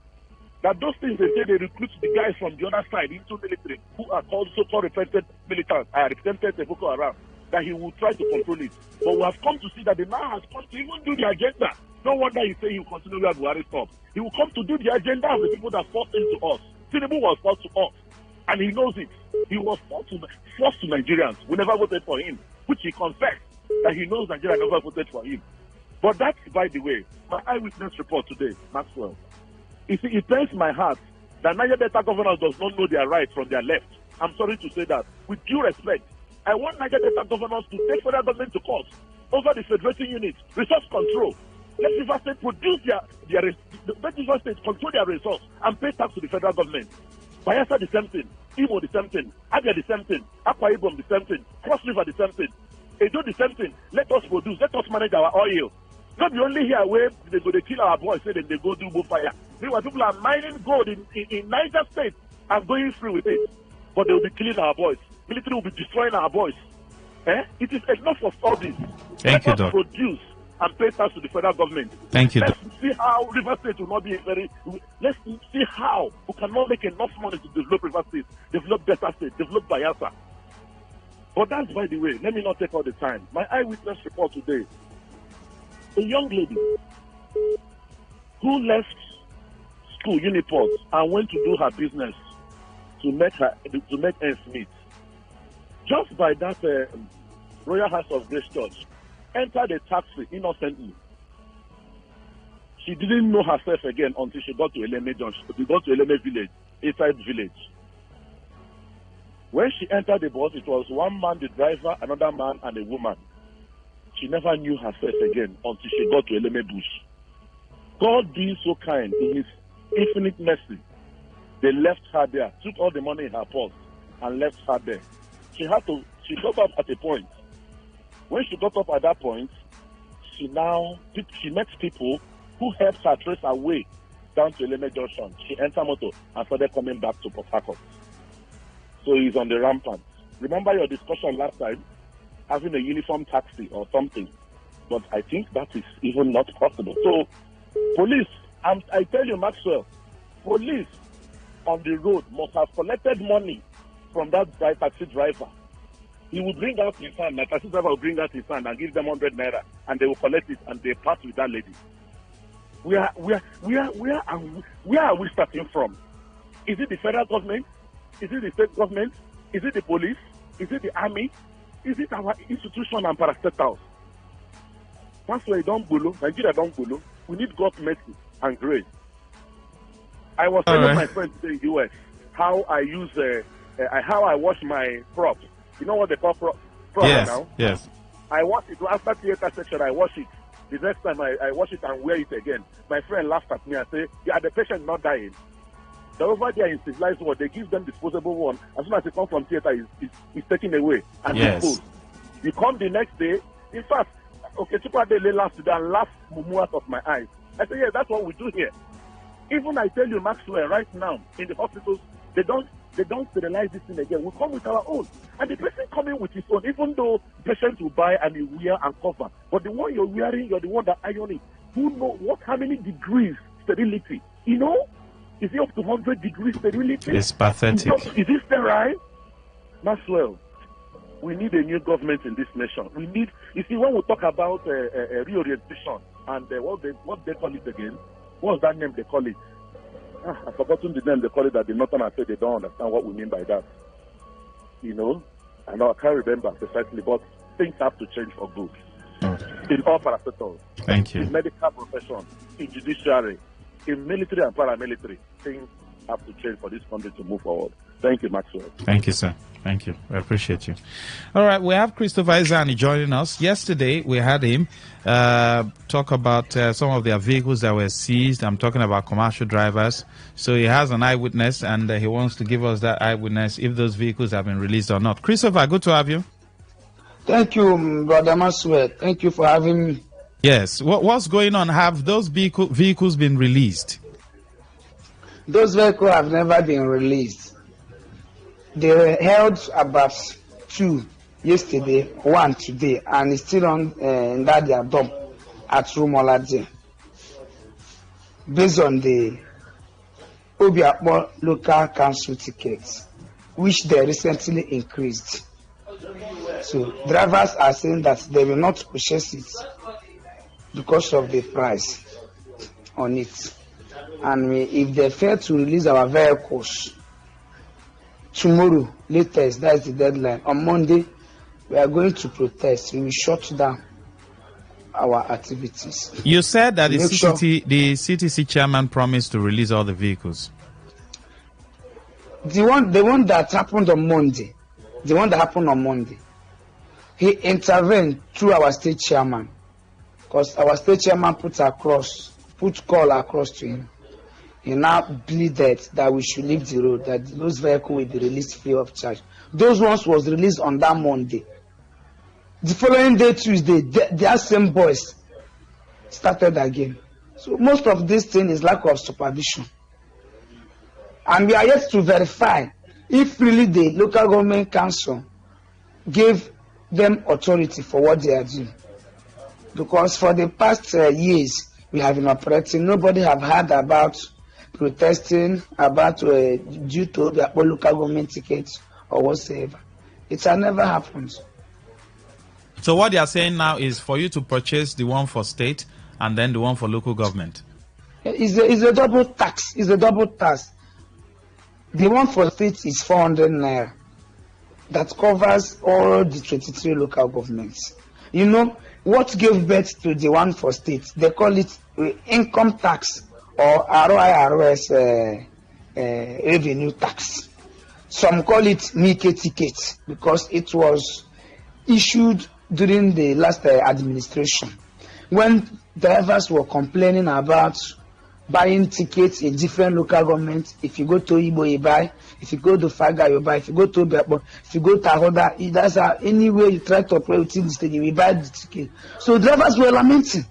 Speaker 5: that those things they say they recruit the guys from the other side into military who are called so-called repentant militants. I represented the Boko Haram. that he will try to control it. But we have come to see that the man has come to even do the agenda. No wonder he say he will continue where Buhari stopped. He will come to do the agenda of the people that forced him to us. Tinubu was forced to us, and he knows it. He was forced to Nigerians. We never voted for him, which he confessed that he knows Nigeria never voted for him. But that's, by the way, my eyewitness report today, Maxwell. You see, it pains my heart that Niger Delta governors does not know their right from their left. I'm sorry to say that. With due respect, I want Niger Delta governors to take federal government to court over the federating unit, resource control. Let River State produce let River State control their resource and pay tax to the federal government. Bayelsa the same thing, Imo the same thing, Abia the same thing, Akwa Ibom the same thing, Cross River the same thing, Edo the same thing. Let us produce, let us manage our oil. Not the only here where they go to kill our boys, say that they go do fire. Meanwhile, people are mining gold in Niger State and going free with it. But they will be killing our boys. Military will be destroying our boys. It is enough of all this.
Speaker 6: Let
Speaker 5: us produce and pay tax to the federal government.
Speaker 6: Thank you,
Speaker 5: Let's see how River State will not be let's see how we cannot make enough money to develop River State, develop Delta State, develop Bayelsa. But that's, by the way, let me not take all the time. My eyewitness report today. A young lady who left school Uniport and went to do her business to make ends meet. Just by that Royal House of Grace Church, entered a taxi innocently. She didn't know herself again until she got to Eleme Junction. She got to Eleme village, inside village. When she entered the bus, it was one man, the driver, another man, and a woman. She never knew herself again until she got to Eleme Bush. God being so kind in his infinite mercy, they left her there, took all the money in her purse, and left her there. She got up at a point. When she got up at that point, she met people who helped her trace her way down to Eleme Junction. She entered motor and started coming back to Port Harcourt. So he's on the rampant. Remember your discussion last time, having a uniform taxi or something. But I think that is even not possible. So, police, I tell you, Maxwell, police on the road must have collected money from that taxi driver. He would bring out his hand, the taxi driver will bring out his hand and give them 100 naira, and they will collect it and they part with that lady. Where are we starting from? Is it the federal government? Is it the state government? Is it the police? Is it the army? Is it our institution and parastatals? That's why Nigeria don't bolo. We need God's mercy and grace. I was telling my friends in the US how I use how I wash my props. You know what they call props now?
Speaker 6: Yes.
Speaker 5: I wash it after theater section. I wash it. The next time I wash it and wear it again. My friend laughed at me and said, "Yeah, the patient not dying." They're over there in civilized world. They give them disposable one. As soon as they come from theater, it's taken away and disposed. You come the next day. In fact, they laughed today and laughed mumu out of my eyes. I say, yeah, that's what we do here. Even I tell you, Maxwell, right now in the hospitals, they don't sterilize this thing again. We come with our own, and the person coming with his own. Even though patients will buy and you wear and cover, but the one you're wearing, you're the one that iron it. Who know how many degrees sterility? You know, is it up to 100 degrees sterility?
Speaker 6: It's pathetic.
Speaker 5: Is it sterile? Maxwell, we need a new government in this nation. We need. You see, when we talk about reorientation and what they call it again. What's that name they call it? I've forgotten the name they call it that the Northerners say they don't understand what we mean by that. You know? I can't remember precisely, but things have to change for good. In all parastatals.
Speaker 6: Thank you.
Speaker 5: In medical profession, in judiciary, in military and paramilitary, things have to change for this country to move forward. Thank you, Maxwell.
Speaker 6: Thank you, sir. Thank you. We appreciate you. All right, we have Christopher Izani joining us. Yesterday, we had him talk about some of their vehicles that were seized. I'm talking about commercial drivers. So he has an eyewitness, and he wants to give us that eyewitness if those vehicles have been released or not. Christopher, good to have you.
Speaker 7: Thank you, Brother Maxwell. Thank you for having me.
Speaker 6: Yes. What's going on? Have those vehicles been released?
Speaker 7: Those vehicles have never been released. They were held about 2 yesterday, 1 today, and it's still on in that their dump at Rumolade. Based on the Obiakpo local council tickets, which they recently increased. So drivers are saying that they will not purchase it because of the price on it. And if they fail to release our vehicles tomorrow, latest, that's the deadline. On Monday, we are going to protest. We will shut down our activities.
Speaker 6: You said that the CTC chairman promised to release all the vehicles.
Speaker 7: The one that happened on Monday, he intervened through our state chairman, because our state chairman put call across to him. He now pleaded that we should leave the road, that those vehicles will be released free of charge. Those ones was released on that Monday. The following day, Tuesday, their same boys started again. So most of this thing is lack of supervision. And we are yet to verify if really the local government council gave them authority for what they are doing. Because for the past years, we have been operating. Nobody have heard about protesting about due to the local government tickets or whatsoever. It has never happened.
Speaker 6: So what they are saying now is for you to purchase the one for state and then the one for local government.
Speaker 7: It's a double tax. It's a double tax. The one for state is 400 naira. That covers all the 23 local governments. You know what gave birth to the one for state? They call it income tax or ROIRS revenue tax. Some call it Mike ticket because it was issued during the last administration when drivers were complaining about buying tickets in different local governments. If you go to Igbo, you buy. If you go to Faga, you buy. If you go to Bebo, if you go to Ahoda, that's any way you try to operate within the state, you will buy the ticket. So drivers were lamenting.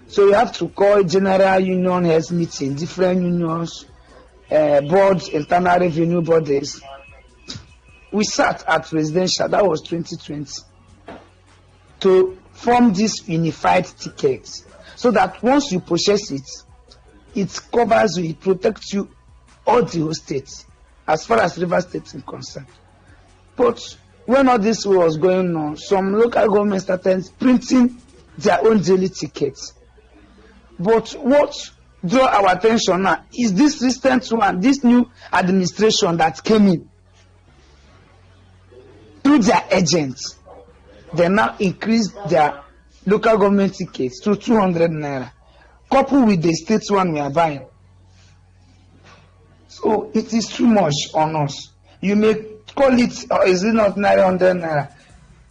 Speaker 7: So you have to call general union heads meeting, different unions, boards, internal revenue bodies. We sat at residential, that was 2020, to form this unified ticket so that once you purchase it, it covers you, it protects you all the whole state as far as River State is concerned. But when all this was going on, some local governments started printing their own daily tickets. But what drew our attention now is this recent one, this new administration that came in. Through their agents, they now increased their local government tickets to 200 naira, coupled with the state one we are buying. So it is too much on us. You may call it, or is it not 900 naira?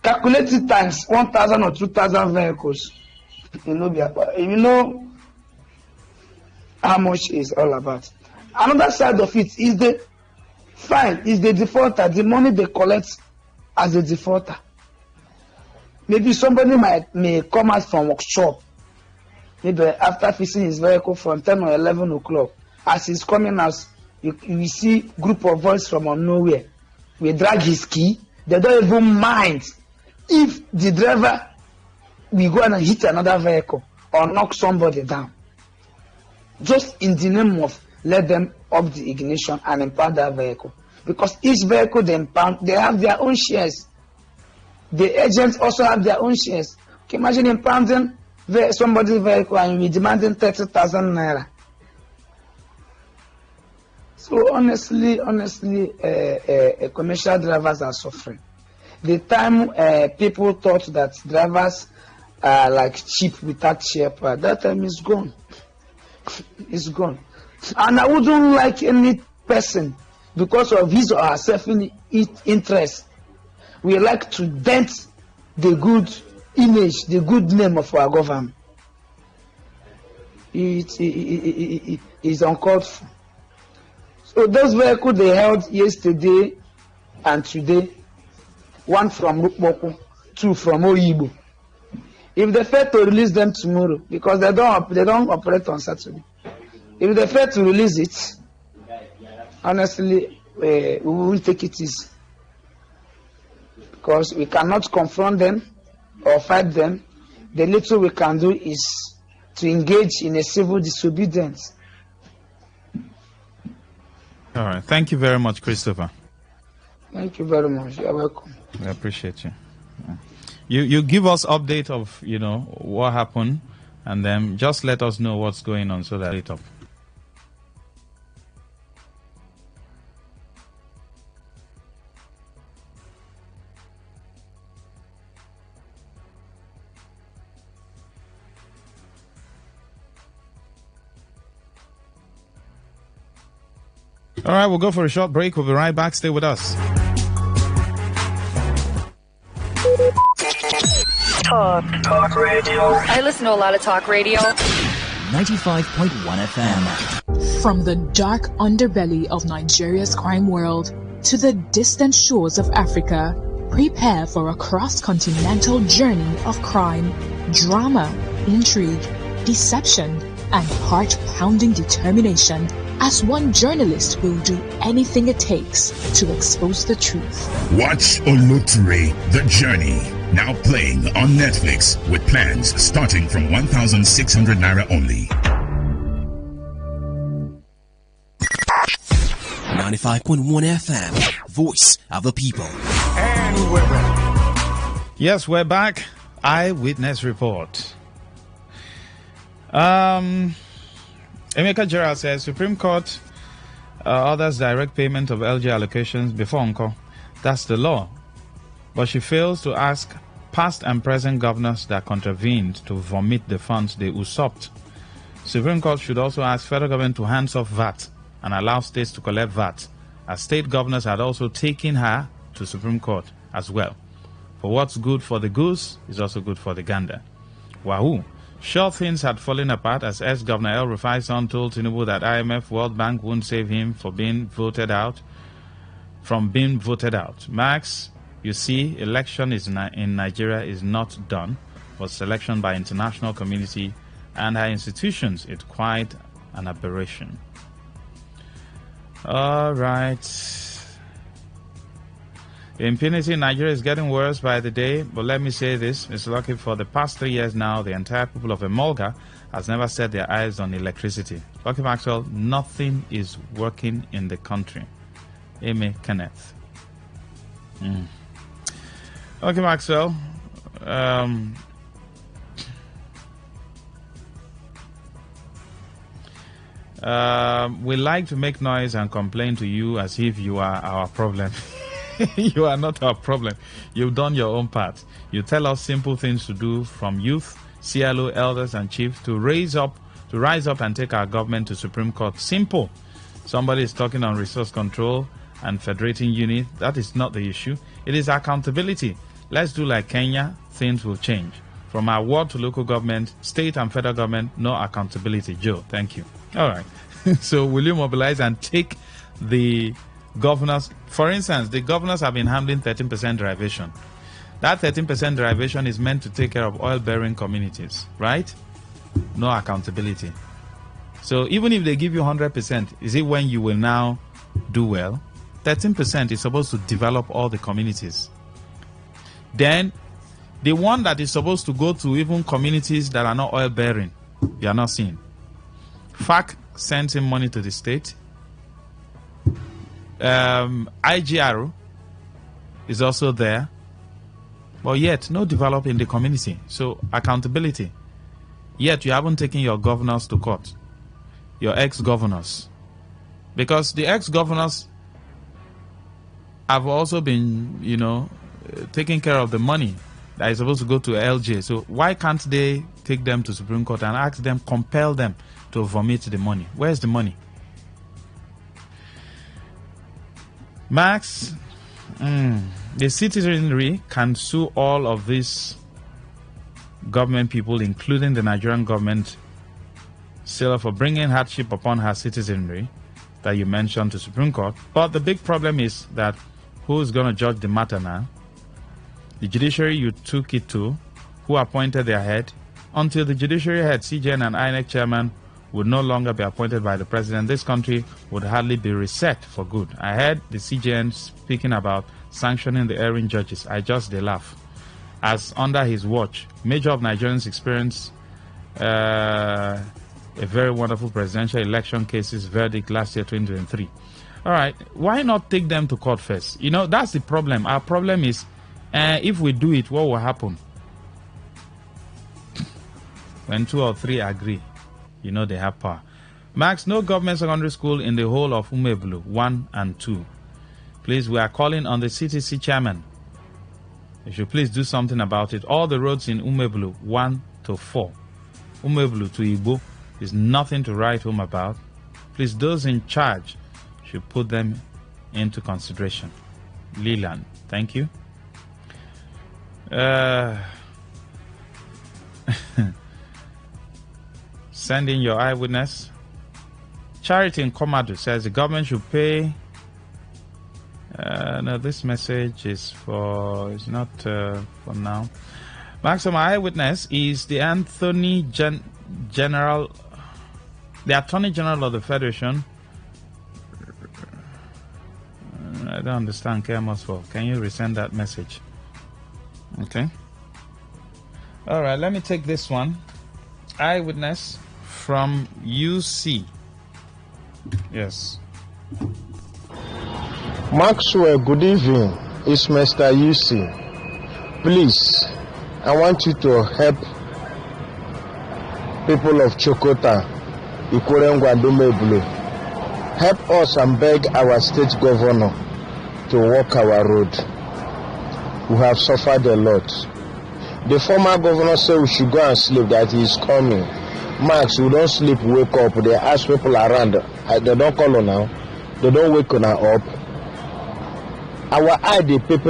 Speaker 7: Calculate it times 1,000 or 2,000 vehicles. You know how much is all about. Another side of it is the fine, is the defaulter, the money they collect as a defaulter. Maybe somebody may come out from workshop, maybe after fixing his vehicle from 10 or 11 o'clock. As he's coming out, you see group of boys from nowhere. We drag his key. They don't even mind if the driver will go and hit another vehicle or knock somebody down. Just in the name of let them up the ignition and impound that vehicle. Because each vehicle they impound, they have their own shares. The agents also have their own shares. Can you imagine impounding somebody's vehicle and you're demanding 30,000 naira? So honestly, commercial drivers are suffering. The time people thought that drivers are like cheap without shepherd, that time is gone. It's gone. And I wouldn't like any person, because of his or her self-interest, we like to dent the good image, the good name of our government. It is uncalled for. So those vehicles they held yesterday and today, one from Rukboku, two from Oyibo. If they fail to release them tomorrow, because they don't operate on Saturday. If they fail to release it, honestly, we won't take it easy. Because we cannot confront them or fight them. The little we can do is to engage in a civil disobedience.
Speaker 6: All right. Thank you very much, Christopher.
Speaker 7: Thank you very much. You're welcome.
Speaker 6: I appreciate you. You give us update of, what happened, and then just let us know what's going on so that it up. All right, we'll go for a short break. We'll be right back. Stay with us.
Speaker 22: Talk radio. I listen to a lot of talk radio.
Speaker 3: 95.1 FM.
Speaker 12: From the dark underbelly of Nigeria's crime world to the distant shores of Africa, prepare for a cross-continental journey of crime, drama, intrigue, deception, and heart-pounding determination as one journalist will do anything it takes to expose the truth.
Speaker 4: Watch Oloture, The Journey, now playing on Netflix with plans starting from 1,600 Naira only.
Speaker 8: 95.1 FM, voice of the people.
Speaker 6: And we're back. Yes, we're back. Eyewitness report. Emeka Gerald says Supreme Court orders direct payment of LG allocations before Uncle. That's the law. But she fails to ask past and present governors that contravened to vomit the funds they usurped. Supreme Court should also ask federal government to hands off VAT and allow states to collect VAT, as state governors had also taken her to Supreme Court as well. For what's good for the goose is also good for the gander. Wahoo! Sure, things had fallen apart as ex-Governor El Rufai's son told Tinubu that IMF, World Bank wouldn't save him from being voted out. Max, you see, election in Nigeria is not done, but selection by international community and her institutions is quite an aberration. All right. Impunity in Nigeria is getting worse by the day, but let me say this, Mr. Lucky, for the past 3 years now, the entire people of Emolga has never set their eyes on electricity. Lucky Maxwell, nothing is working in the country. Amy Kenneth. Lucky Maxwell, we like to make noise and complain to you as if you are our problem. You are not our problem. You've done your own part. You tell us simple things to do, from youth, CLO, elders, and chiefs to rise up and take our government to Supreme Court. Simple. Somebody is talking on resource control and federating unit. That is not the issue. It is accountability. Let's do like Kenya. Things will change. From our ward to local government, state and federal government, no accountability. Joe, thank you. All right. So will you mobilize and take the governors? For instance, the governors have been handling 13% derivation. That 13% derivation is meant to take care of oil-bearing communities, right? No accountability. So even if they give you 100%, is it when you will now do well? 13% is supposed to develop all the communities. Then the one that is supposed to go to even communities that are not oil-bearing, you are not seeing. FAC sends in money to the state. IGR is also there, but yet no development in the community. So accountability. Yet you haven't taken your governors to court, your ex-governors, because the ex-governors have also been, taking care of the money that is supposed to go to LJ. So why can't they take them to Supreme Court and ask them, compel them to vomit the money? Where's the money? Max, the citizenry can sue all of these government people, including the Nigerian government, still for bringing hardship upon her citizenry that you mentioned to Supreme Court. But the big problem is that who's going to judge the matter now? The judiciary you took it to, who appointed their head? Until the judiciary head, CJN and INEC chairman, would no longer be appointed by the president, this country would hardly be reset for good. I heard the CJN speaking about sanctioning the erring judges. I just laugh. As under his watch, major of Nigerians experienced a very wonderful presidential election cases verdict last year, 2023. All right, why not take them to court first? That's the problem. Our problem is If we do it, what will happen? When 2 or 3 agree, you know they have power. Max, no government secondary school in the whole of Umeblu 1 and 2. Please, we are calling on the CTC chairman. You should please do something about it. All the roads in Umeblu 1 to 4, Umeblu to Igbo, is nothing to write home about. Please, those in charge should put them into consideration. Leland, thank you. Send in your eyewitness. Charity in Komadu says the government should pay. No, this message is for, it's not for now. Maximum eyewitness is the Attorney General of the Federation. I don't understand. Can you resend that message? Okay. All right, let me take this one. Eyewitness from UC. Yes.
Speaker 9: Maxwell, good evening. It's Mr. UC. Please, I want you to help people of Chokota, Ikurengwa Dumeblu. Help us and beg our state governor to walk our road. We have suffered a lot. The former governor said we should go and sleep, that he is coming. Max, we don't sleep, wake up. They ask people around. They don't call on now. They don't wake on up. Our eye, they pay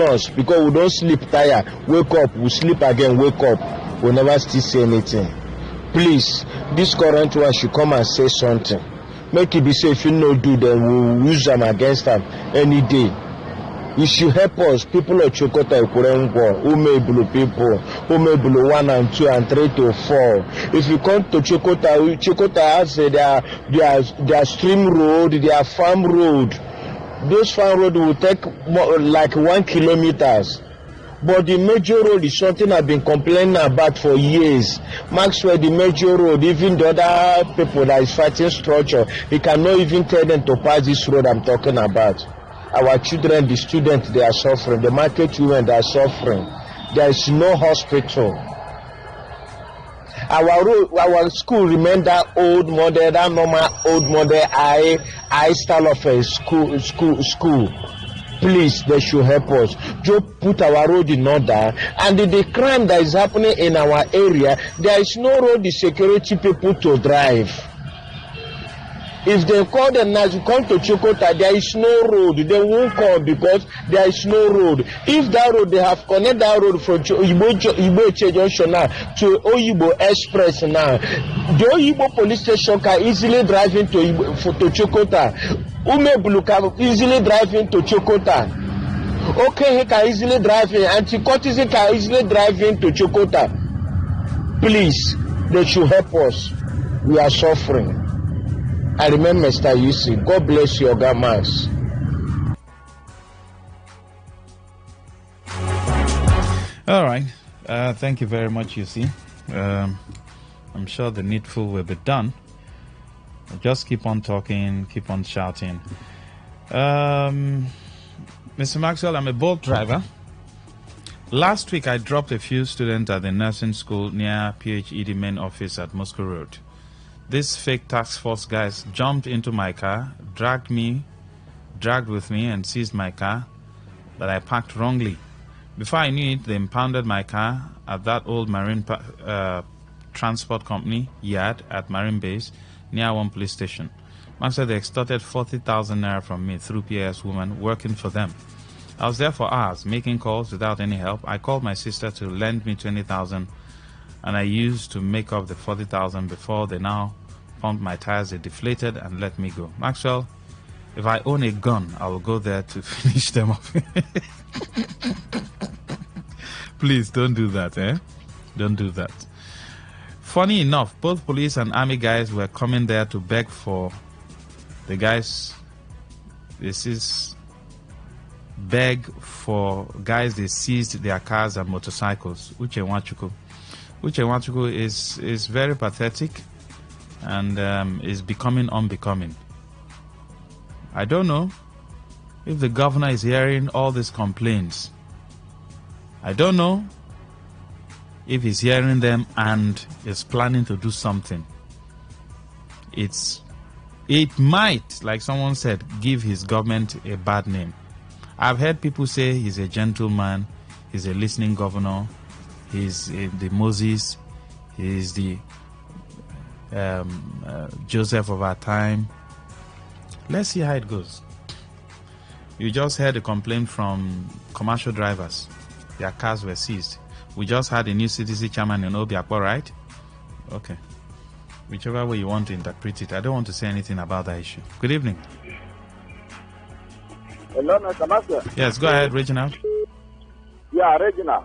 Speaker 9: us because we don't sleep tired. Wake up, we sleep again, wake up. We never still say anything. Please, this current one should come and say something. Make it be safe. If you no do, then we'll use them against them any day. You should help us, people of Chokota, Ikurengwa, Umeblu people, Umeblu 1 and 2 and 3 to 4. If you come to Chokota has their stream road, their farm road. Those farm road will take more, like 1 kilometers. But the major road is something I've been complaining about for years. Maxwell, the major road, even the other people that is fighting structure, he cannot even tell them to pass this road I'm talking about. Our children, the students, they are suffering. The market women, they are suffering. There is no hospital. Our school remain that old model, that normal old model, I style of a school. Please, they should help us. Just put our road in order. And the crime that is happening in our area, there is no road the security people to drive. If they call them now to come to Chokota, there is no road. They won't come because there is no road. If that road, they have connected that road from Igbo Junction now to Oyibo Express now. The Oyibo police station can easily drive into Chokota. Umeblu can easily drive into Chokota. Okay, he can easily drive in. Anti-Cortisone can easily drive into Chokota. Please, they should help us. We are suffering. I remember Mr. UC. God bless you, Oga Max.
Speaker 6: All right. Thank you very much, UC. I'm sure the needful will be done. Just keep on talking, keep on shouting. Mr. Maxwell, I'm a boat driver. Last week, I dropped a few students at the nursing school near PHED main office at Moscow Road. These fake task force guys jumped into my car, dragged with me and seized my car that I parked wrongly. Before I knew it, they impounded my car at that old marine transport company yard at Marine Base near one police station. After they extorted 40,000 naira from me through PAS woman working for them. I was there for hours, making calls without any help. I called my sister to lend me 20,000, and I used to make up the 40,000 before they now pumped my tires. They deflated and let me go. Maxwell, if I own a gun, I will go there to finish them off. Please don't do that, eh? Don't do that. Funny enough, both police and army guys were coming there to beg for the guys. This is beg for guys they seized their cars and motorcycles. Uche Nwachuku is very pathetic and is becoming unbecoming. I don't know if the governor is hearing all these complaints. I don't know if he's hearing them and is planning to do something. It might, like someone said, give his government a bad name. I've heard people say he's a gentleman, he's a listening governor, he's the Moses, he's the Joseph of our time. Let's see how it goes. You just heard a complaint from commercial drivers. Their cars were seized. We just had a new CDC chairman in Obiakpo, right? Okay. Whichever way you want to interpret it. I don't want to say anything about that issue. Good evening.
Speaker 10: Hello, Mr. Master.
Speaker 6: Yes, go ahead, Reginald.
Speaker 10: Yeah, Reginald.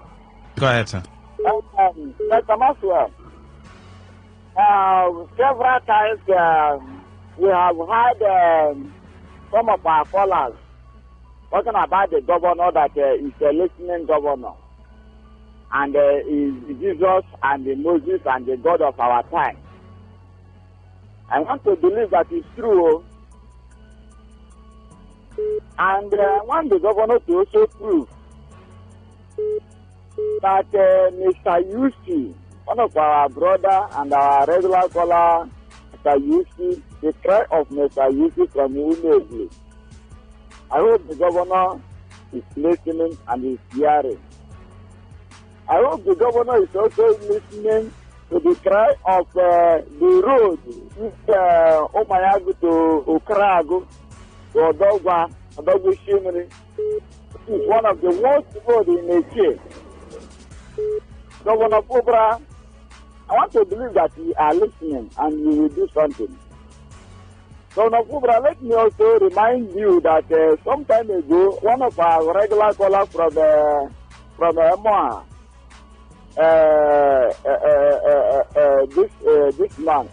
Speaker 6: Go ahead, sir.
Speaker 10: Mr. Master, several times we have had some of our callers talking about the governor that is a listening governor. And is Jesus and the Moses and the God of our time. I want to believe that it's true. And I want the governor to also prove that Mr. Yusi, one of our brother and our regular caller, Mr. Yusi, the cry of Mr. Yusi from Umegli. I hope the governor is listening and is hearing. I hope the governor is also listening to the cry of the road Omayagu to Ukrago to Odogwa Shimri. It is one of the worst roads in Nigeria. Governor Pobra, I want to believe that you are listening and you will do something. Governor Pobra, let me also remind you that some time ago, one of our regular callers from Emoa, this man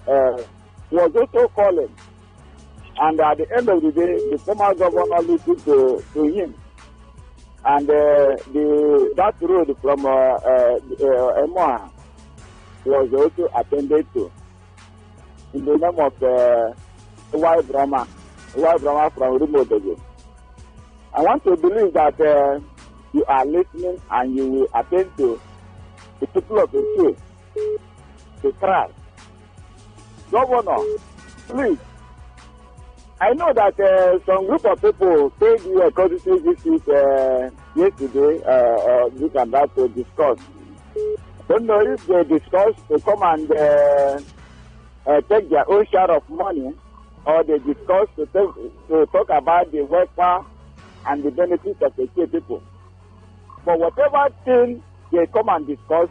Speaker 10: was also calling, and at the end of the day, the former governor listened to him, and that road from Emoa was also attended to in the name of Y Brahma from remote again. I want to believe that you are listening and you will attend to the people of the state, the tribe. Governor, please. I know that some group of people paid you a courtesy visit yesterday, this and that to discuss. I don't know if they discussed to come and take their own share of money, or they discussed to talk about the welfare and the benefits of the state people. But whatever thing they come and discuss,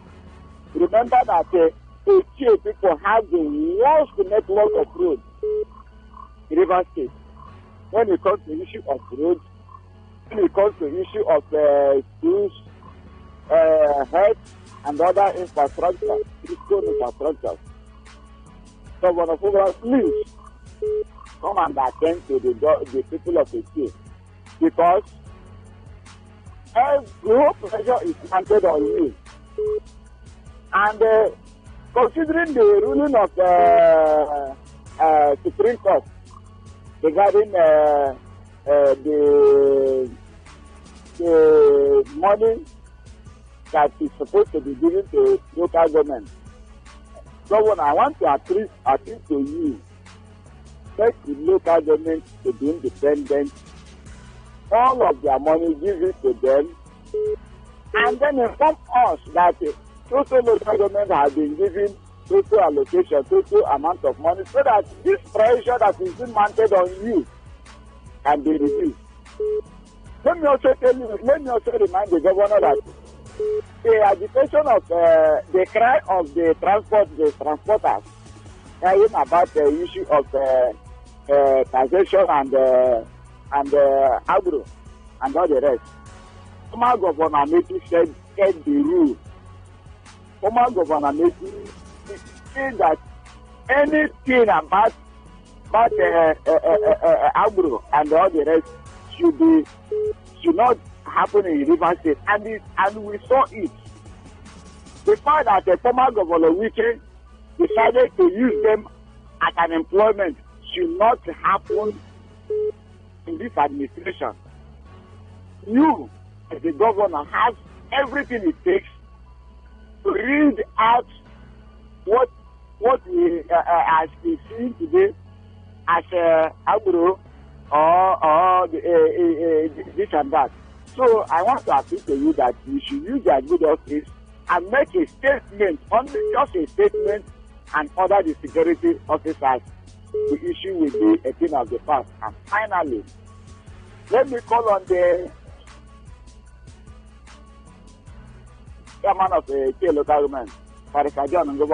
Speaker 10: remember that the people have the worst network of roads in River State. When it comes to the issue of roads, when it comes to the issue of schools, health, and other infrastructure, critical infrastructure. So, one of us, please come and attend to the people of the state, because no pressure is mounted on you. And considering the ruling of the Supreme Court regarding the money that is supposed to be given to local government, so I want to appeal to you, make the local government to be independent. All of their money, give it to them, and then inform us that total local government has been given total allocation, total amount of money, so that this pressure that is being mounted on you can be reduced. Let me also remind the governor that the agitation of the cry of the transporters, crying about the issue of taxation and agro and all the rest. Former Governor Meti said the rule. Former Governor Meti said that anything about agro and all the rest should not happen in River State, and we saw it. The fact that the former Governor Wike decided to use them as an employment should not happen in this administration. you, as the governor, have everything it takes to read out what we as we see today as agro or this and that. So I want to appeal to you that you should use your good office and make a statement, only just a statement, and order the security officers. The issue will be a thing of the past. And finally, let me call on the chairman of the local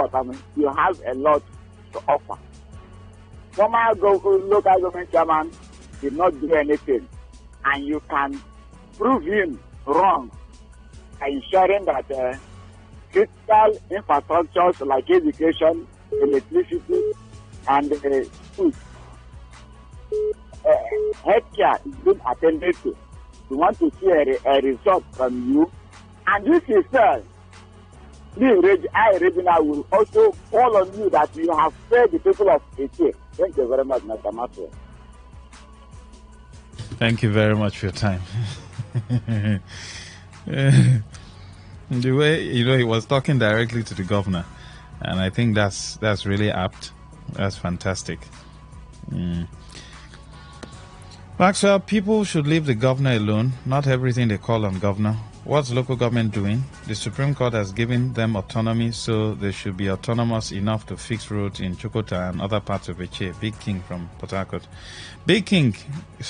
Speaker 10: government, you have a lot to offer. Former local government chairman did not do anything, and you can prove him wrong by ensuring that critical infrastructures like education, electricity, and food, healthcare is being attended to. We want to see a result from you. And this is I, Regina, will also call on you that you have fed the people of Ete. Thank you very much, Mr. Maxwell.
Speaker 6: Thank you very much for your time. The way, he was talking directly to the governor, and I think that's really apt. That's fantastic. Maxwell, people should leave the governor alone. Not everything they call on governor. What's local government doing? The Supreme Court has given them autonomy, so they should be autonomous enough to fix roads in Chukota and other parts of Eche. Big King from Port Harcourt. Big King, I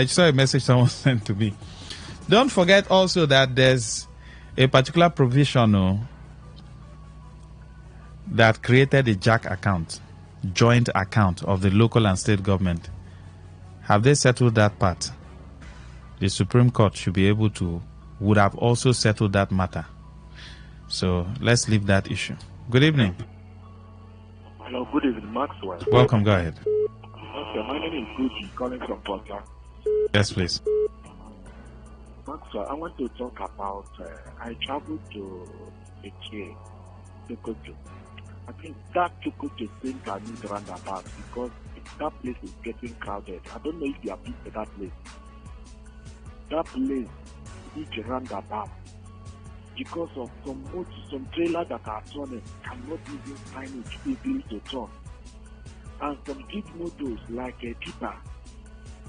Speaker 6: saw a message someone sent to me. Don't forget also that there's a particular provision that created a JAC account, joint account of the local and state government. Have they settled that part? The Supreme Court would have also settled that matter. So let's leave that issue. Good evening.
Speaker 11: Hello, good evening, Maxwell.
Speaker 6: Welcome, go ahead.
Speaker 11: Okay, my name is Gucci, calling from Port Harcourt.
Speaker 6: Yes, please.
Speaker 11: Maxwell, I want to talk about, I traveled to Eche, Tokoto. I think that Tokoto thing can need roundabout because that place is getting crowded. I don't know if you have been to that place. That place needs a roundabout because of some trailers that are turning cannot even find it easily to turn. And some big motors like a tipper,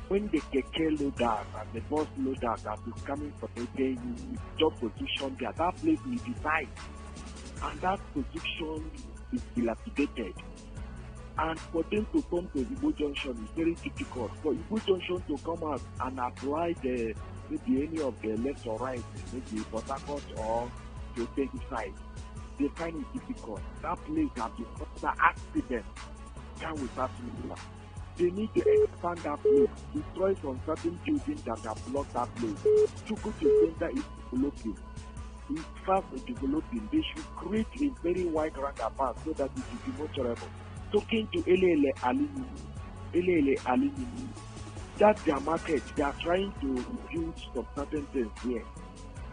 Speaker 11: when the keke loaders and the bus loaders that is coming from the day, you just position there, that place will be tight. And that position is dilapidated. And for them to come to Igbo Junction is very difficult. For Igbo Junction to come out and apply maybe any of the left or right, maybe Port Harcourt or to take the side, they find it difficult. That place has been an accident. Can we start to They need to expand that place, destroy some certain buildings that have blocked that place. Chukwuchi Center is developing. It's fast developing. They should create a very wide roundabout so that it will be more tolerable. Talking to Elele Alini, that's their market. They are trying to build some certain things here.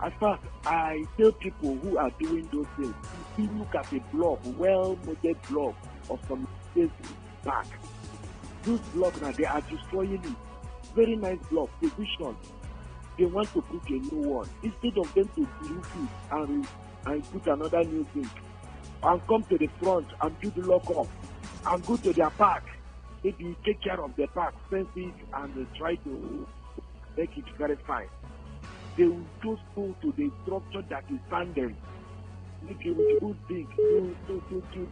Speaker 11: As fact, I tell people who are doing those things, if you look at a blog, well-modeled blog of some days back, those blocks now, they are destroying it. Very nice block, position. They want to put a new one. Instead of them to remove it and put another new thing, and come to the front and do the lock-up, and go to their park. Maybe take care of the park, fence it, and try to make it very fine. They will just go to the structure that is standing, make a good thing to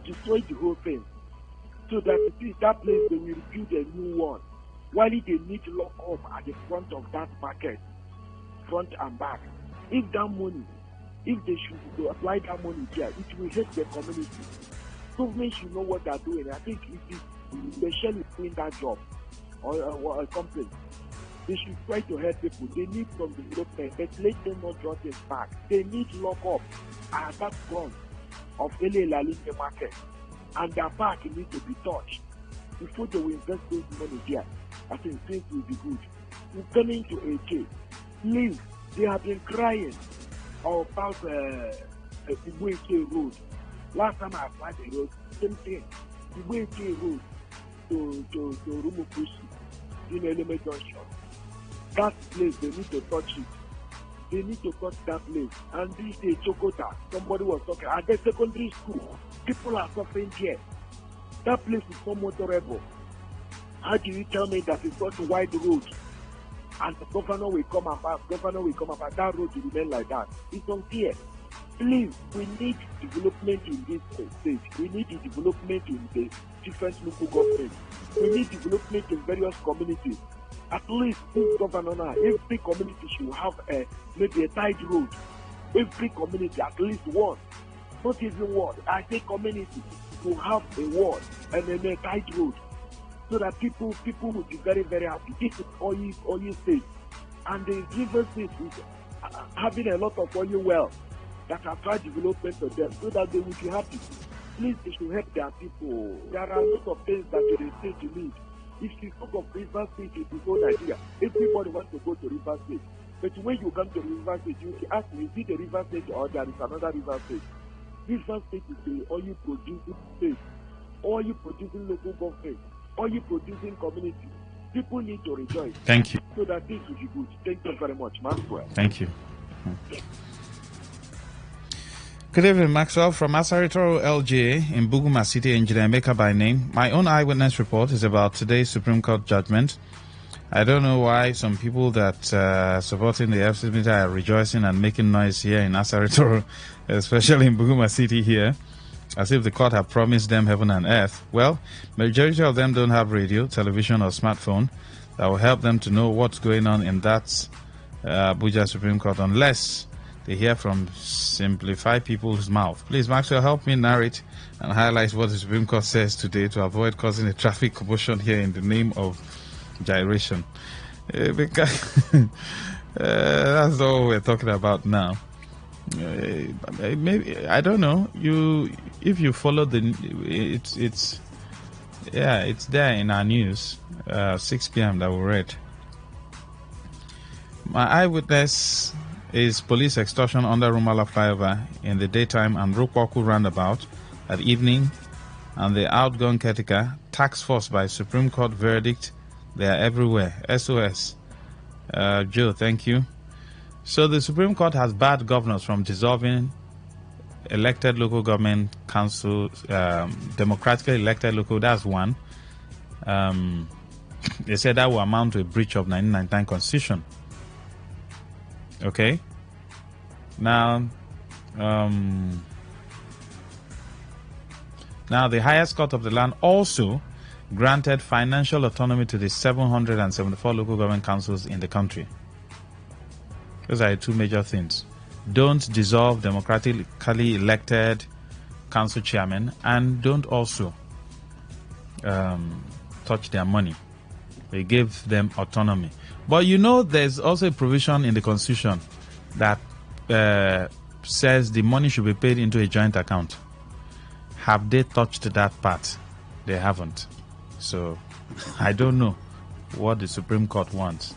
Speaker 11: destroy the whole thing. So that that place they will build a new one. While they need to lock up at the front of that market, front and back. If they should apply that money there, it will help the community. Government should know what they are doing. I think it is especially doing that job or a company. They should try to help people. They need some development, but let them not draw this back. They need lock up at that front of Lalinge market. And their park needs to be touched before they will invest those money there. I think things will be good. We're coming to AK. Please, they have been crying about Igbo Road. Last time I applied the road, same thing. Igbo Road to Rumukushi in Eleme Junction. That place, they need to touch it. They need to touch that place. And this day, Chokota, somebody was talking, at the secondary school, people are suffering here. That place is so motorable. How do you tell me that it's such a wide road? And the governor will come about, that road will remain like that. It's unfair. Please, we need development in this state. We need the development in the different local governments. We need development in various communities. At least this governor now, every community should have maybe a tied road. Every community, at least one. Not even one. I say community to have a ward and then a tied road. So that people will be very, very happy. This is oil state. And the river state is having a lot of oil wells that are trying development for them so that they will be happy. Please, they should help their people. There are a lot of things that they say to me. If you talk of River State, it is no idea. Everybody wants to go to River State. But when you come to River State, you ask me, is it a River State or there is another River State? River State is the oil producing state, oil producing local government, oil producing community. People need to rejoice.
Speaker 6: Thank you.
Speaker 11: So that things will be good. Thank you very much, Maxwell.
Speaker 6: Thank you. Good evening, Maxwell from Asaritoro LGA in Buguma City, Engineer Maker by name. My own eyewitness report is about today's Supreme Court judgment. I don't know why some people that supporting the FCC are rejoicing and making noise here in Asaritoro, especially in Buguma City here, as if the court have promised them heaven and earth. Well, majority of them don't have radio, television, or smartphone that will help them to know what's going on in that Abuja Supreme Court unless they hear from simplified people's mouth. Please, Maxwell, help me narrate and highlight what the Supreme Court says today to avoid causing a traffic commotion here in the name of gyration. Because that's all we're talking about now. Maybe I don't know. If you follow it's there in our news. 6 p.m. that we read. My eyewitness is police extortion under Rumala flyover in the daytime and Rukwaku roundabout at evening, and the outgone caretaker tax force by Supreme Court verdict. They are everywhere. SOS. Joe, thank you. So the Supreme Court has barred governors from dissolving elected local government councils, democratically elected local. That's one. They said that will amount to a breach of 1999 Constitution. Okay. Now the highest court of the land also granted financial autonomy to the 774 local government councils in the country. Those are two major things. Don't dissolve democratically elected council chairmen, and don't also touch their money. They give them autonomy. But there's also a provision in the Constitution that says the money should be paid into a joint account. Have they touched that part? They haven't. So I don't know what the Supreme Court wants.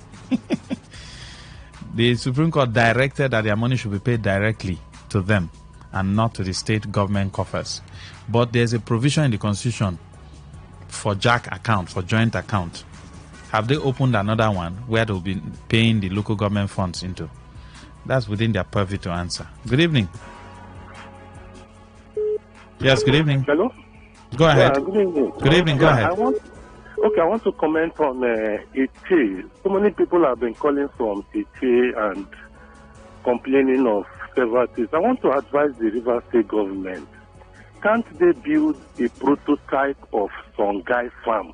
Speaker 6: The Supreme Court directed that their money should be paid directly to them and not to the state government coffers. But there's a provision in the Constitution for JAC account, for joint account. Have they opened another one where they'll be paying the local government funds into? That's within their purview to answer. Good evening. Yes, good evening.
Speaker 13: Hello?
Speaker 6: Go ahead.
Speaker 13: Good evening.
Speaker 6: Good evening, go ahead.
Speaker 13: I want to comment on Ete. So many people have been calling from Ete and complaining of several things. I want to advise the River State government. Can't they build a prototype of Songhai farm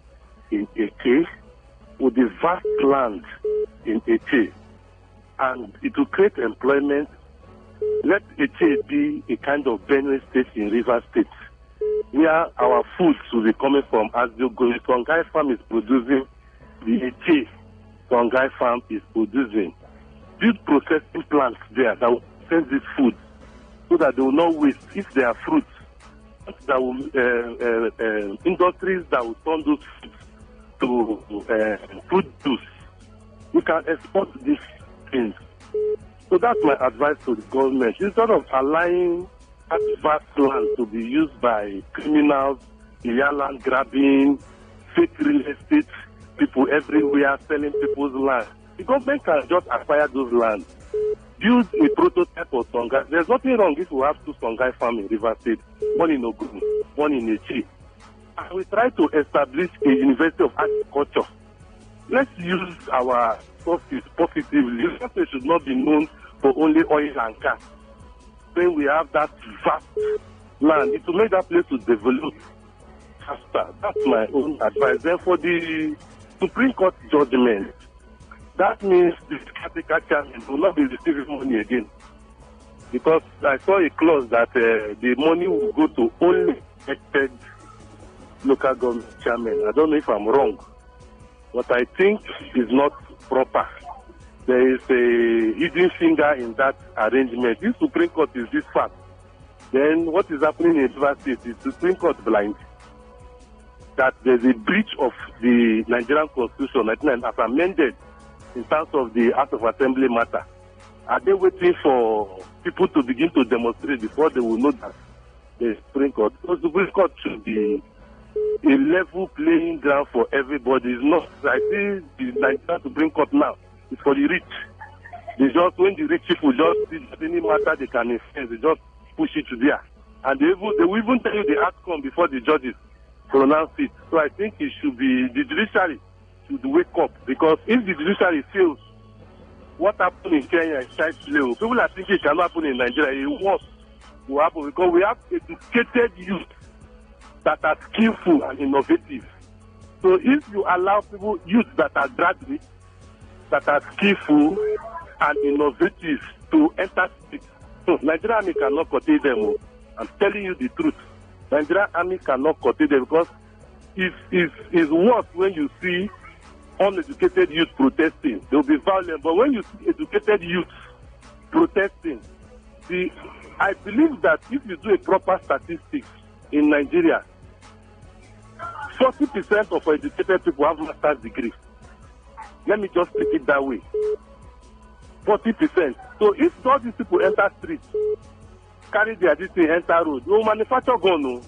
Speaker 13: in Ete with the vast land in Ete? And it will create employment. Let Ete be a kind of Benue State in River State, where our foods will be coming from. As the Songhai farm is producing, the Ete Songhai farm is producing. Build processing plants there that will send this food so that they will not waste. If there are fruits, that will, industries that will turn those fruits to fruit juice, we can export these things. So that's my advice to the government. Instead of allowing that vast land to be used by criminals, illegal land grabbing, fake real estate people everywhere selling people's land, The government can just acquire those lands, build a prototype of Songhai. There's nothing wrong if we have 2 Songhai farms in River State, one in Ogun, one in Echi. And we try to establish a University of Agriculture. Let's use our sources positively. River State should not be known for only oil and gas. When we have that vast land, it will make that place to develop faster. That's my own advice. Then for the Supreme Court judgment, that means the caretaker chairman will not be receiving money again. Because I saw a clause that the money will go to only elected local government chairman. I don't know if I'm wrong, but I think it's not proper. There is a hidden finger in that arrangement. This Supreme Court is this fact. Then what is happening in River State is Supreme Court blind. That there's a breach of the Nigerian Constitution, 1999, as amended in terms of the House of Assembly matter. Are they waiting for people to begin to demonstrate before they will know that the Supreme Court? Because the Supreme Court should be a level playing ground for everybody. It's not, I see the Nigerian Supreme Court now, it's for the rich. They just, when the rich people just see that any matter they can influence, they just push it to there. And they will even tell you the outcome before the judges pronounce it. So I think it should be, the judiciary should wake up, because if the judiciary fails, what happened in Kenya is child play. People are thinking it cannot happen in Nigeria. It will happen because we have educated youth that are skillful and innovative. So if you allow youth that are graduates, that are skillful and innovative to enter state, Nigerian Army cannot curtail them. I'm telling you the truth. Nigerian Army cannot curtail them, because it's worse when you see uneducated youth protesting. They will be violent. But when you see educated youth protesting, I believe that if you do a proper statistics in Nigeria, 40% of educated people have master's degree. Let me just take it that way. 40%. So if all these people enter streets, carry their thing, enter road, no manufacture gun, no.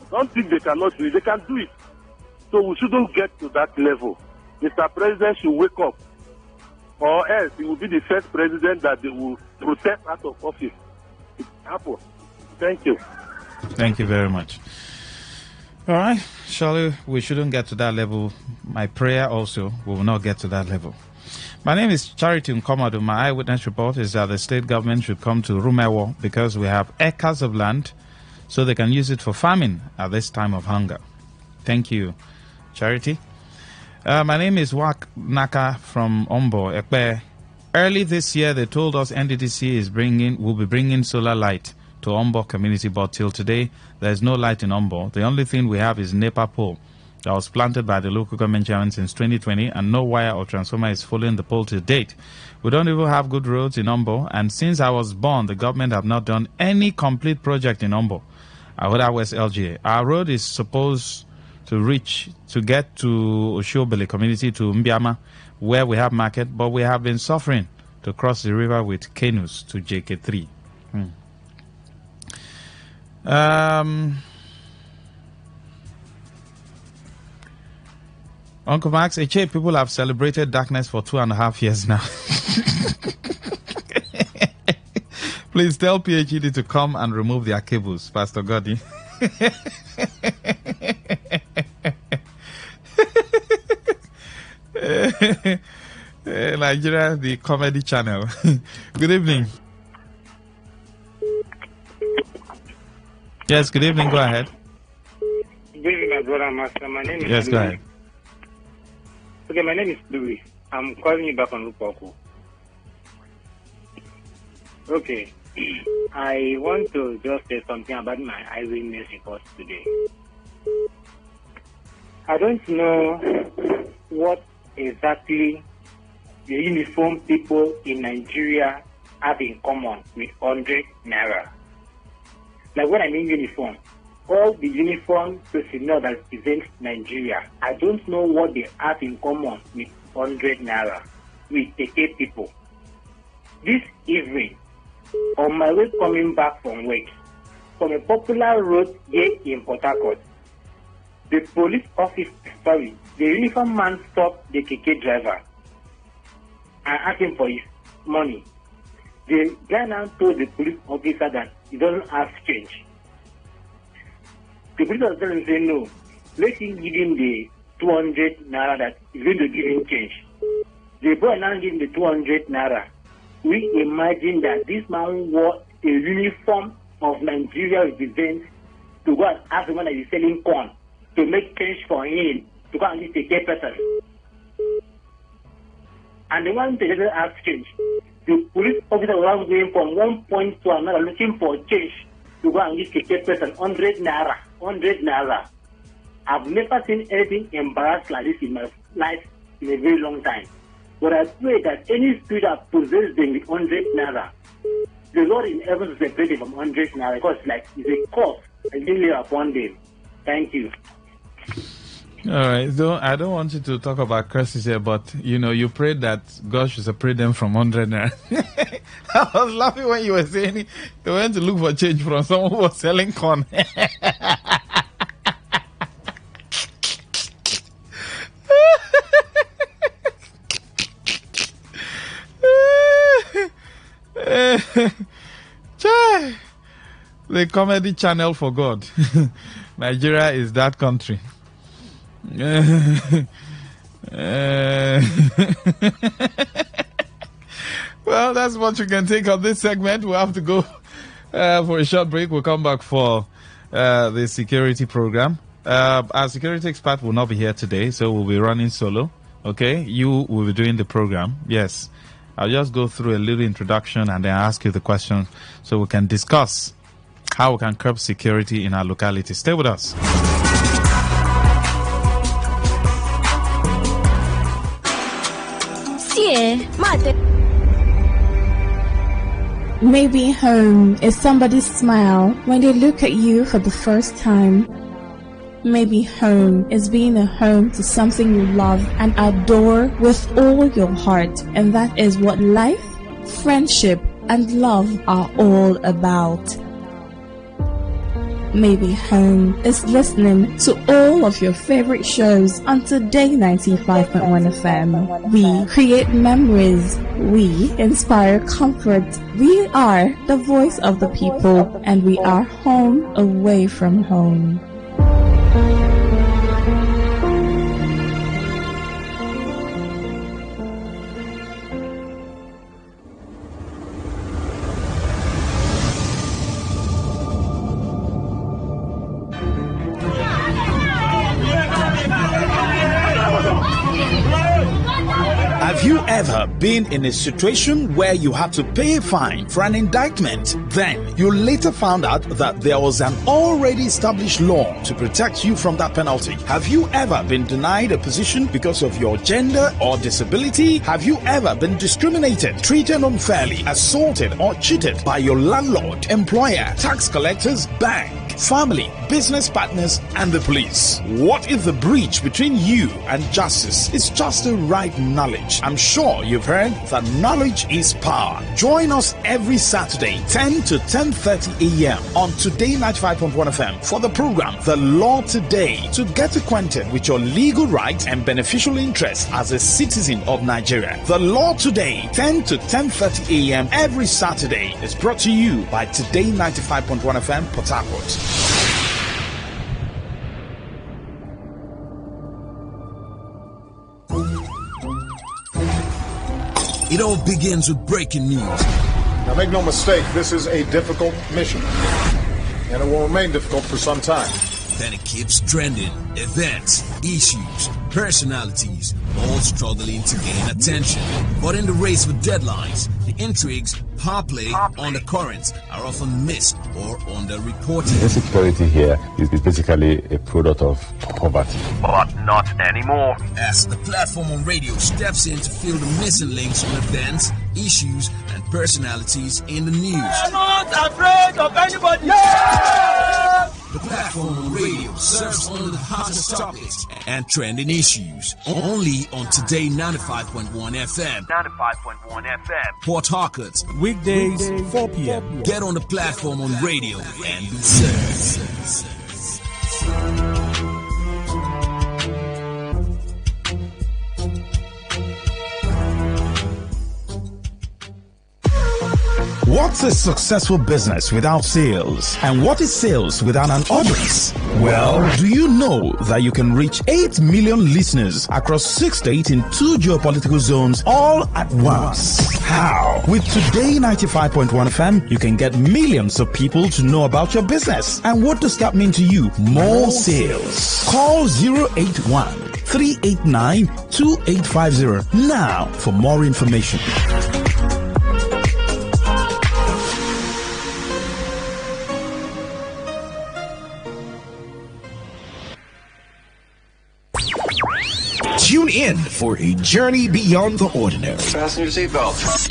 Speaker 13: Don't think they cannot do it. They can do it. So we shouldn't get to that level. Mr. President should wake up, or else he will be the first president that they will protest out of office. It happens. Thank you.
Speaker 6: Thank you very much. All right, surely we shouldn't get to that level. My prayer also, we will not get to that level. My name is Charity Nkomadu. My eyewitness report is that the state government should come to Rumewo because we have acres of land so they can use it for farming at this time of hunger. Thank you, Charity. My name is Wak Naka from Ombo, Ekpe. Early this year, they told us NDDC will be bringing solar light to Ombo community, but till today, there is no light in Ombo. The only thing we have is NEPA pole that was planted by the local government chairman since 2020, and no wire or transformer is following the pole to date. We don't even have good roads in Ombo, and since I was born, the government have not done any complete project in Ombo. Ahoda West LGA. Our road is supposed to get to Oshiobele community, to Mbiama, where we have market, but we have been suffering to cross the river with canoes to JK3. Uncle Max, people have celebrated darkness for 2.5 years now. Please tell PhD to come and remove their cables, Pastor Goddy. Nigeria, the comedy channel. Good evening. Yes, good evening. Go ahead.
Speaker 1: Good evening, my brother, master. My name is
Speaker 6: Yes,
Speaker 1: Louis.
Speaker 6: go ahead.
Speaker 1: Okay, my name is Louis. I'm calling you back on Lupaku. Okay. I want to just say something about my eyewitness report today. I don't know what exactly the uniform people in Nigeria have in common with 100 naira. Like when I mean uniform, all the uniform personnel that represent Nigeria, I don't know what they have in common with 100 naira, with AK people. This evening, on my way coming back from work, from a popular road here in Port Harcourt, the police officer, the uniform man stopped the KK driver
Speaker 18: and asked him for his money. The guy now told the police officer that he doesn't have change. The police officer said, no, let him give him the 200 naira that he's going to give him change. The boy now gave him the 200 naira. We imagine that this man wore a uniform of Nigeria represent to go and ask the man that is selling corn to make change for him to go and give a person. And the one that doesn't have change, the police officer was going from one point to another looking for change to go and give a person 100 naira. 100 naira. I've never seen anything embarrassed like this in my life in a very long time. But I pray that any spirit that possesses them with 100 naira, the Lord in heaven will separate them from 100 naira because it's a curse and didn't lay upon them. Thank you.
Speaker 6: All right. I don't want you to talk about curses here, but you prayed that God should separate them from 100 naira. I was laughing when you were saying they went to look for change from someone who was selling corn. The comedy channel for God. Nigeria is that country. Well, that's what you can take on this segment. We'll have to go for a short break. We'll come back for the security program. Our security expert will not be here today, so we'll be running solo. Okay, you will be doing the program. Yes, I'll just go through a little introduction and then ask you the question so we can discuss how we can curb security in our locality. Stay with us.
Speaker 15: Maybe home is somebody's smile when they look at you for the first time. Maybe home is being a home to something you love and adore with all your heart, and that is what life, friendship, and love are all about. Maybe home is listening to all of your favorite shows on Today 95.1 FM. We create memories. We inspire comfort. We are the voice of the people, and we are home away from home.
Speaker 14: Have you ever been in a situation where you had to pay a fine for an indictment? Then you later found out that there was an already established law to protect you from that penalty. Have you ever been denied a position because of your gender or disability? Have you ever been discriminated, treated unfairly, assaulted or cheated by your landlord, employer, tax collectors, bank, family, business partners, and the police? What if the breach between you and justice is just the right knowledge? I'm sure you've heard that knowledge is power. Join us every Saturday, 10 to 10:30 a.m. on Today 95.1 FM for the program The Law Today, to get acquainted with your legal rights and beneficial interests as a citizen of Nigeria. The Law Today, 10 to 10:30 a.m. every Saturday, is brought to you by Today 95.1 FM, Port Harcourt.
Speaker 8: It all begins with breaking news.
Speaker 16: Now make no mistake, this is a difficult mission, and it will remain difficult for some time.
Speaker 8: Then it keeps trending. Events, issues, personalities, all struggling to gain attention. But in the race with deadlines, the intrigues, power play, undercurrents are often missed or underreported.
Speaker 17: Insecurity here is basically a product of poverty.
Speaker 8: But not anymore. As the platform on radio steps in to fill the missing links on events, issues, and personalities in the news.
Speaker 24: I'm not afraid of anybody. Yeah!
Speaker 8: The platform on radio serves only the hottest topics and trending issues. Only on Today 95.1 FM. 95.1 FM. Port Harcourt.
Speaker 14: Weekdays, 4 p.m.
Speaker 8: Get on the platform on radio and be served.
Speaker 14: a successful business without sales? And what is sales without an audience? Well, do you know that you can reach 8 million listeners across 6 states in 2 geopolitical zones all at once? How? With Today 95.1 FM, you can get millions of people to know about your business. And what does that mean to you? More sales. Call 081-389-2850 now for more information.
Speaker 2: Tune in for a journey beyond the ordinary.
Speaker 19: Fasten your seatbelts.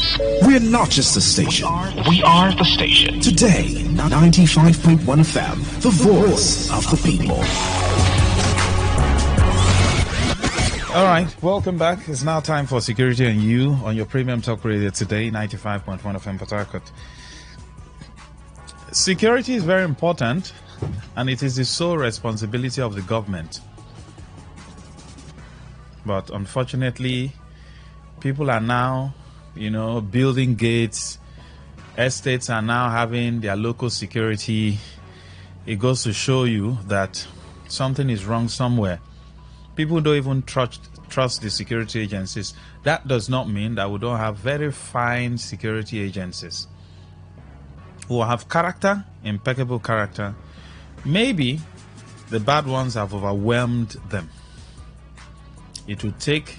Speaker 2: We're not just a station.
Speaker 19: We are the station.
Speaker 2: Today, 95.1 FM, the voice of the people.
Speaker 6: All right, welcome back. It's now time for Security and You on your premium talk radio today, 95.1 FM Port Harcourt. Security is very important, and it is the sole responsibility of the government. But unfortunately, people are now, building gates. Estates are now having their local security. It goes to show you that something is wrong somewhere. People don't even trust the security agencies. That does not mean that we don't have very fine security agencies who have character, impeccable character. Maybe the bad ones have overwhelmed them. It will take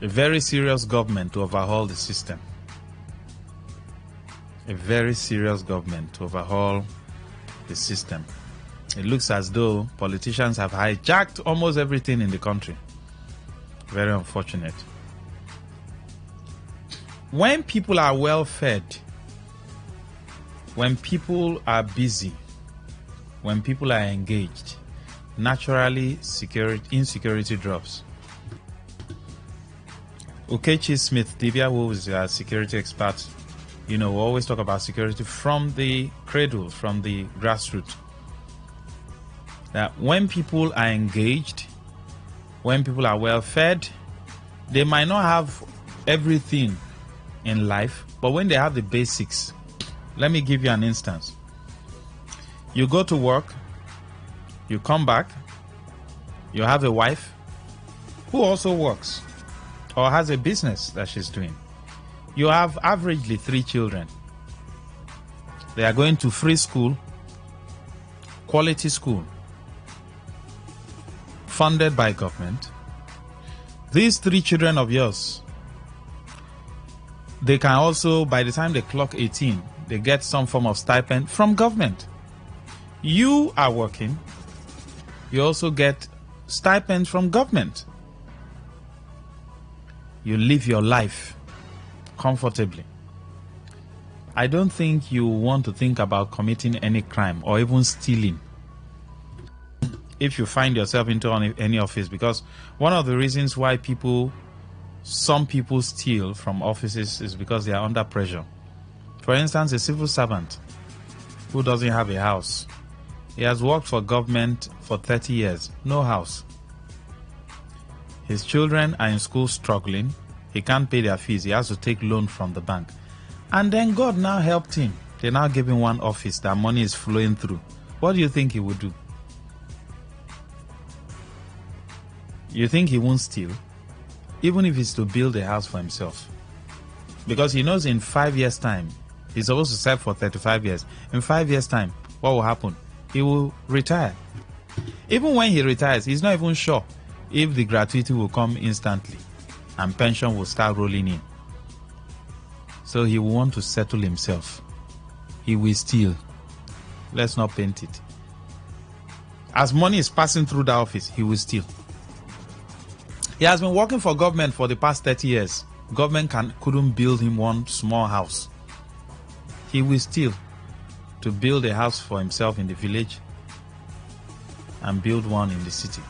Speaker 6: a very serious government to overhaul the system. A very serious government to overhaul the system. It looks as though politicians have hijacked almost everything in the country. Very unfortunate. When people are well fed, when people are busy, when people are engaged, naturally insecurity drops. Okechi Smith Divya, who is a security expert, we always talk about security from the cradle, from the grassroots. That when people are engaged, when people are well fed, they might not have everything in life, but when they have the basics, let me give you an instance. You go to work, you come back, you have a wife who also works or has a business that she's doing. You have averagely 3 children. They are going to free school, quality school, funded by government. These 3 children of yours, they can also, by the time they clock 18, they get some form of stipend from government. You are working, you also get stipends from government. You live your life comfortably. I don't think you want to think about committing any crime or even stealing if you find yourself into any office, because one of the reasons why some people steal from offices is because they are under pressure. For instance, a civil servant who doesn't have a house. He has worked for government for 30 years, no house. His children are in school struggling. He can't pay their fees. He has to take loan from the bank. And then God now helped him. They now give him one office that money is flowing through. What do you think he would do? You think he won't steal? Even if it's to build a house for himself. Because he knows in 5 years' time, he's supposed to serve for 35 years. In 5 years' time, what will happen? He will retire. Even when he retires, he's not even sure if the gratuity will come instantly and pension will start rolling in. So he will want to settle himself. He will steal. Let's not paint it. As money is passing through the office, he will steal. He has been working for government for the past 30 years. Government couldn't build him one small house. He will steal to build a house for himself in the village and build one in the city.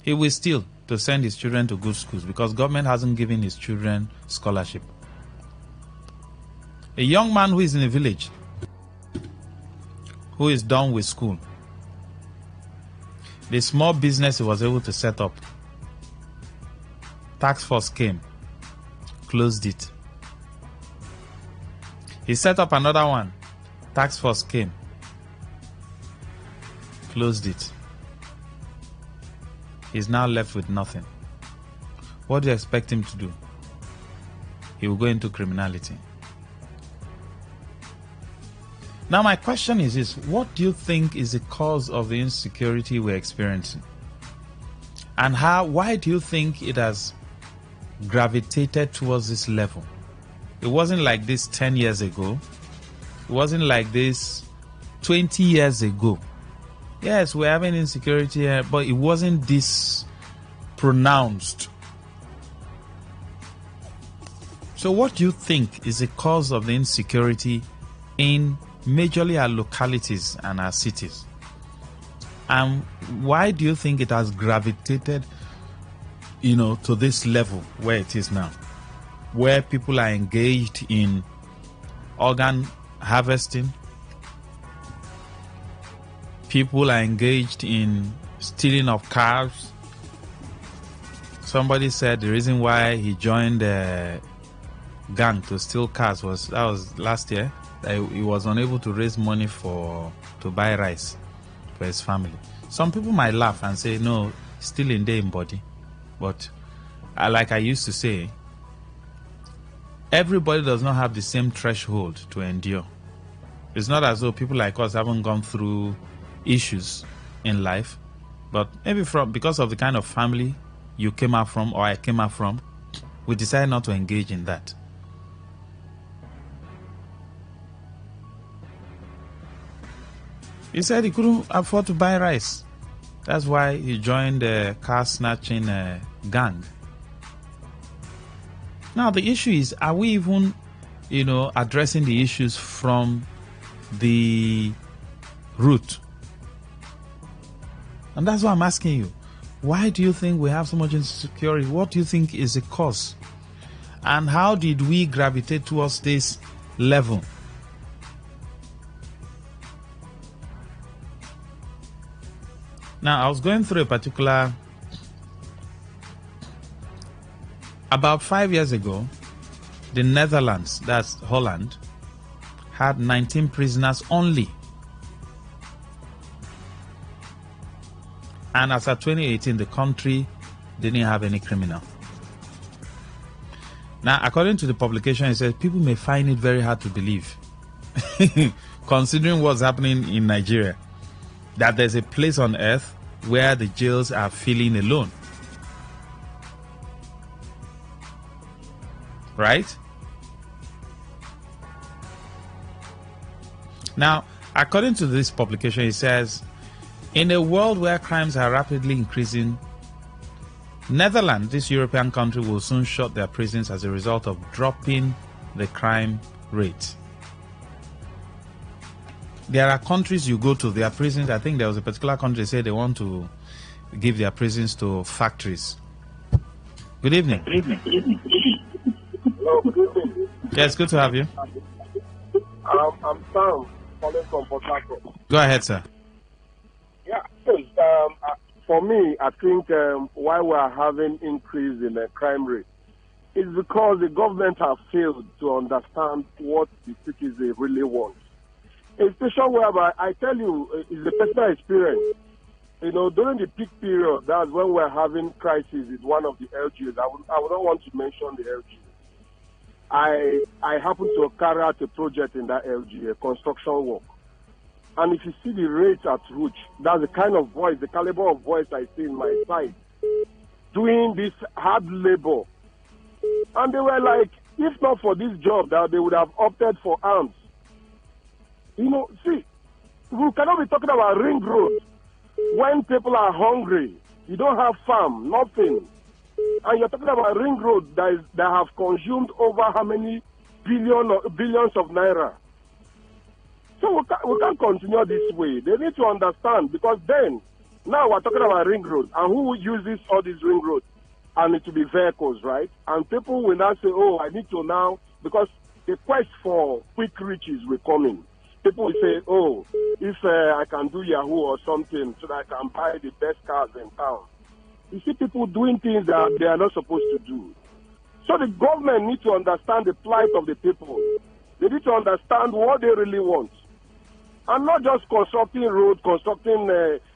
Speaker 6: He will steal to send his children to good schools because government hasn't given his children scholarship. A young man who is in a village, who is done with school, the small business he was able to set up, tax force came, closed it. He set up another one. Tax force came. Closed it. He's now left with nothing. What do you expect him to do? He will go into criminality. Now my question is this: what do you think is the cause of the insecurity we're experiencing? And why do you think it has gravitated towards this level? It wasn't like this 10 years ago. It wasn't like this 20 years ago. Yes, we're having insecurity here, but it wasn't this pronounced. So what do you think is the cause of the insecurity in majorly our localities and our cities? And why do you think it has gravitated, to this level where it is now, where people are engaged in organ harvesting, people are engaged in stealing of cars? Somebody said the reason why he joined the gang to steal cars was last year. He was unable to raise money to buy rice for his family. Some people might laugh and say, no, still in their body. But like I used to say, everybody does not have the same threshold to endure. It's not as though people like us haven't gone through issues in life, but maybe because of the kind of family you came out from or I came out from, we decided not to engage in that. He said he couldn't afford to buy rice. That's why he joined the car snatching gang. Now the issue is, are we even, addressing the issues from the root? And that's why I'm asking you. Why do you think we have so much insecurity? What do you think is the cause? And how did we gravitate towards this level? Now, I was going through a particular... About 5 years ago, the Netherlands, that's Holland, had 19 prisoners only. And as of 2018, the country didn't have any criminal. Now, according to the publication, it says people may find it very hard to believe, considering what's happening in Nigeria, that there's a place on earth where the jails are feeling alone. Right? Now, according to this publication, it says, in a world where crimes are rapidly increasing, Netherlands, this European country, will soon shut their prisons as a result of dropping the crime rate. There are countries you go to, their prisons, I think there was a particular country say they want to give their prisons to factories. Good evening.
Speaker 10: Good evening. Hello, good evening.
Speaker 6: Yes, good to have you.
Speaker 10: I'm Sam, calling from Port Harcourt.
Speaker 6: Go ahead, sir.
Speaker 10: Yeah, for me, I think why we are having increase in the crime rate is because the government have failed to understand what the citizens really want. A situation whereby, I tell you, it's a personal experience. During the peak period, that's when we're having crisis with one of the LGUs. I would not want to mention the LGU. I happen to carry out a project in that LGU, a construction work. And if you see the rates at which, that's the kind of voice, the caliber of voice I see in my side, doing this hard labor. And they were like, if not for this job, that they would have opted for arms. See, we cannot be talking about ring road when people are hungry. You don't have farm, nothing. And you're talking about ring road that have consumed over how many billions of naira. So we can't continue this way. They need to understand, because then, now we're talking about ring road, and who uses all these ring roads? And it will be vehicles, right? And people will now say, oh, I need to now, because the quest for quick riches will come in. People will say, oh, if I can do Yahoo or something so that I can buy the best cars in town. You see people doing things that they are not supposed to do. So the government needs to understand the plight of the people.
Speaker 5: They need to understand what they really want. And not just constructing roads, constructing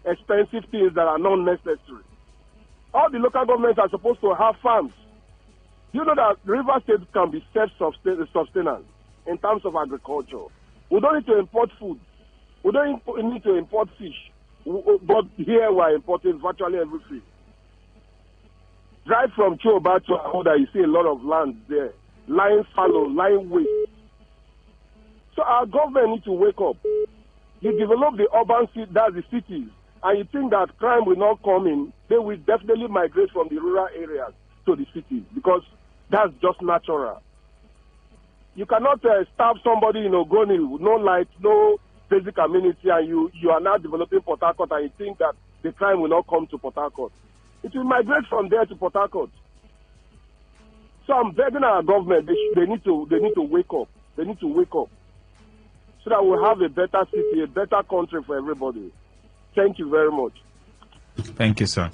Speaker 5: expensive things that are not necessary. All the local governments are supposed to have farms. You know that River State can be self-sustainant in terms of agriculture. We don't need to import food. We don't need to import fish. But here we are importing virtually everything. Drive from Choba to Ahoda, you see a lot of land there. Lying fallow, lying waste. So our government needs to wake up. You develop the urban cities, that's the cities, and you think that crime will not come in, they will definitely migrate from the rural areas to the cities because that's just natural. You cannot stab somebody in Ogoni with no light, no basic amenity, and you are now developing Port Harcourt and you think that the crime will not come to Port Harcourt. It will migrate from there to Port Harcourt. So I'm begging our government, they need to wake up. They need to wake up so that we'll have a better city, a better country for everybody. Thank you very much.
Speaker 6: Thank you, sir.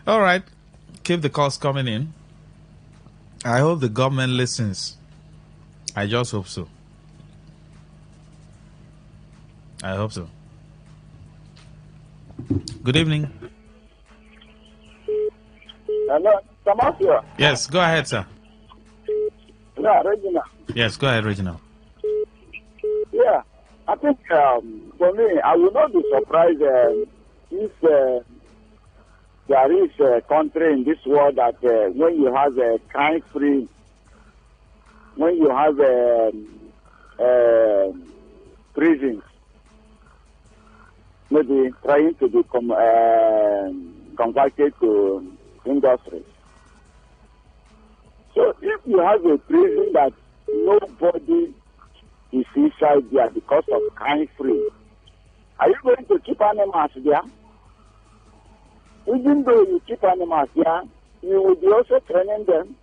Speaker 6: All right. Keep the calls coming in. I hope the government listens. I just hope so. I hope so. Good evening.
Speaker 10: Hello, Tamasio.
Speaker 6: Yes, go ahead, sir.
Speaker 10: Yeah, Regina.
Speaker 6: Yes, go ahead, Reginald.
Speaker 10: Yeah, I think for me, I will not be surprised if there is a country in this world that when you have a crime-free, when you have prisons, maybe trying to become converted to industries. So if you have a prison that nobody is inside there because of crime-free, are you going to keep animals there? Even though you keep animals there, you will be also training them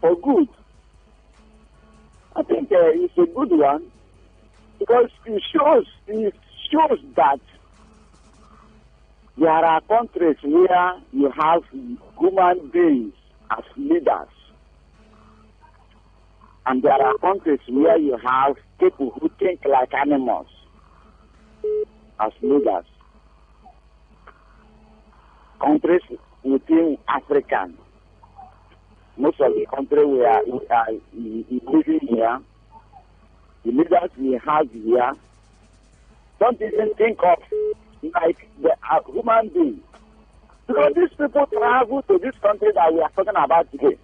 Speaker 10: for good. I think it's a good one because it shows that there are countries where you have human beings as leaders. And there are countries where you have people who think like animals as leaders. Countries within Africa, most of the countries we are living here, the leaders we have here, don't even think of like the human beings. Because these people travel to this country that we are talking about today.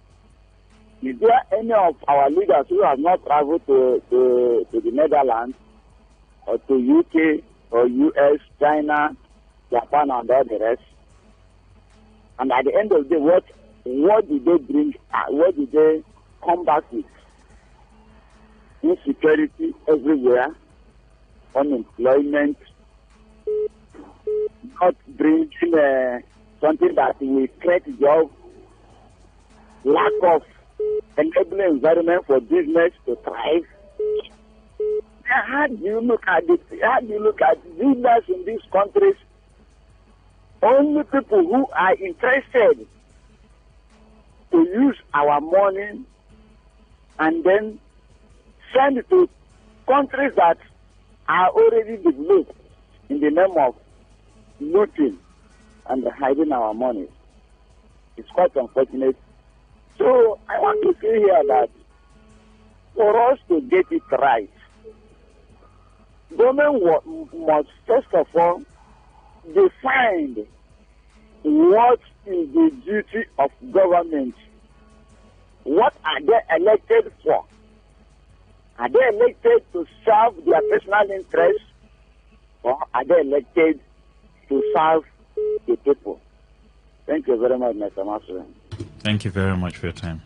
Speaker 10: Is there any of our leaders who have not traveled to the Netherlands or to UK or US, China, Japan, and all the rest? And at the end of the day, what did they bring? What did they come back with? Insecurity everywhere, unemployment, not bringing something that will create jobs, lack of enabling environment for business to thrive. How do you look at it? How do you look at leaders in these countries? Only people who are interested to use our money and then send it to countries that are already developed in the name of looting and hiding our money. It's quite unfortunate. So I want to say here that for us to get it right, government must first of all define what is the duty of government. What are they elected for? Are they elected to serve their personal interests, or are they elected to serve the people? Thank you very much, Mr. Master.
Speaker 6: Thank you very much for your time.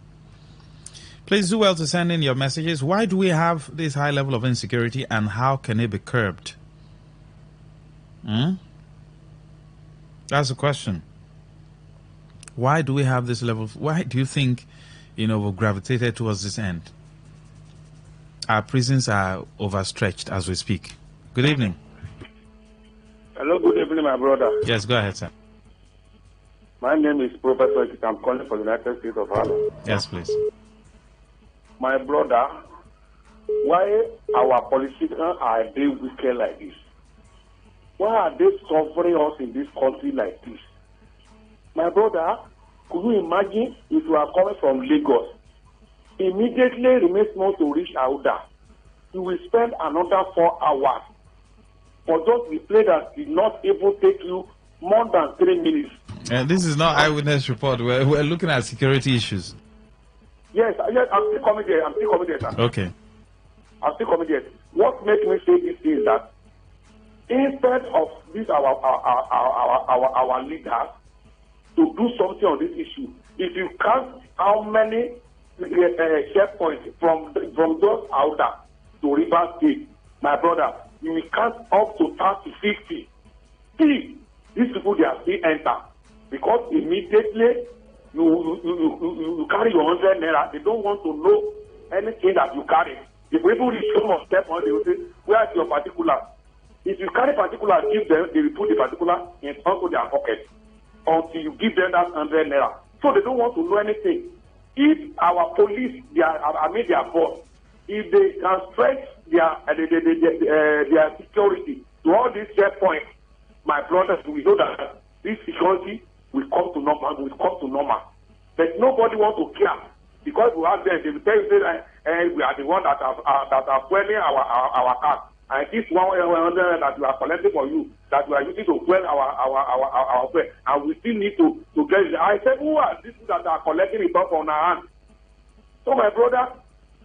Speaker 6: Please do well to send in your messages. Why do we have this high level of insecurity and how can it be curbed? That's the question. Why do we have this level? Why do you think, we've gravitated towards this end? Our prisons are overstretched as we speak. Good evening.
Speaker 13: Hello, good evening, my brother.
Speaker 6: Yes, go ahead, sir.
Speaker 13: My name is Professor. I'm calling from the United States of Ireland.
Speaker 6: Yes, please.
Speaker 5: My brother, why our politicians are they wicked like this? Why are they suffering us in this country like this? My brother, could you imagine if you are coming from Lagos, immediately remain small to reach Auda, you will spend another 4 hours for just the plane that did not even take you more than 3 minutes.
Speaker 6: This is not eyewitness report. We're looking at security issues.
Speaker 5: Yes, I'm still coming there. Sir.
Speaker 6: Okay.
Speaker 5: I'm still coming there. What makes me say this is that instead of this our leaders to do something on this issue, if you count how many checkpoints from those Auda to River State, my brother, you will count up to 30, 50. See, these people, they are still enter. Because immediately you carry your 100 naira, they don't want to know anything that you carry. If people reach so much step on, they will say, where is your particular? If you carry particular, give them, they will put the particular into their pocket until you give them that 100 naira. So they don't want to know anything. If our police, their boss, if they can stretch their security to all these checkpoints, my brothers, we know that this security will come to normal. But nobody wants to care because we have them. They will tell you that we are the one that are fueling our cars. And this 100 that we are collecting for you, that we are using to fuel our fuel, and we still need to get it. I said, who are these people that are collecting it up on our hands? So my brother,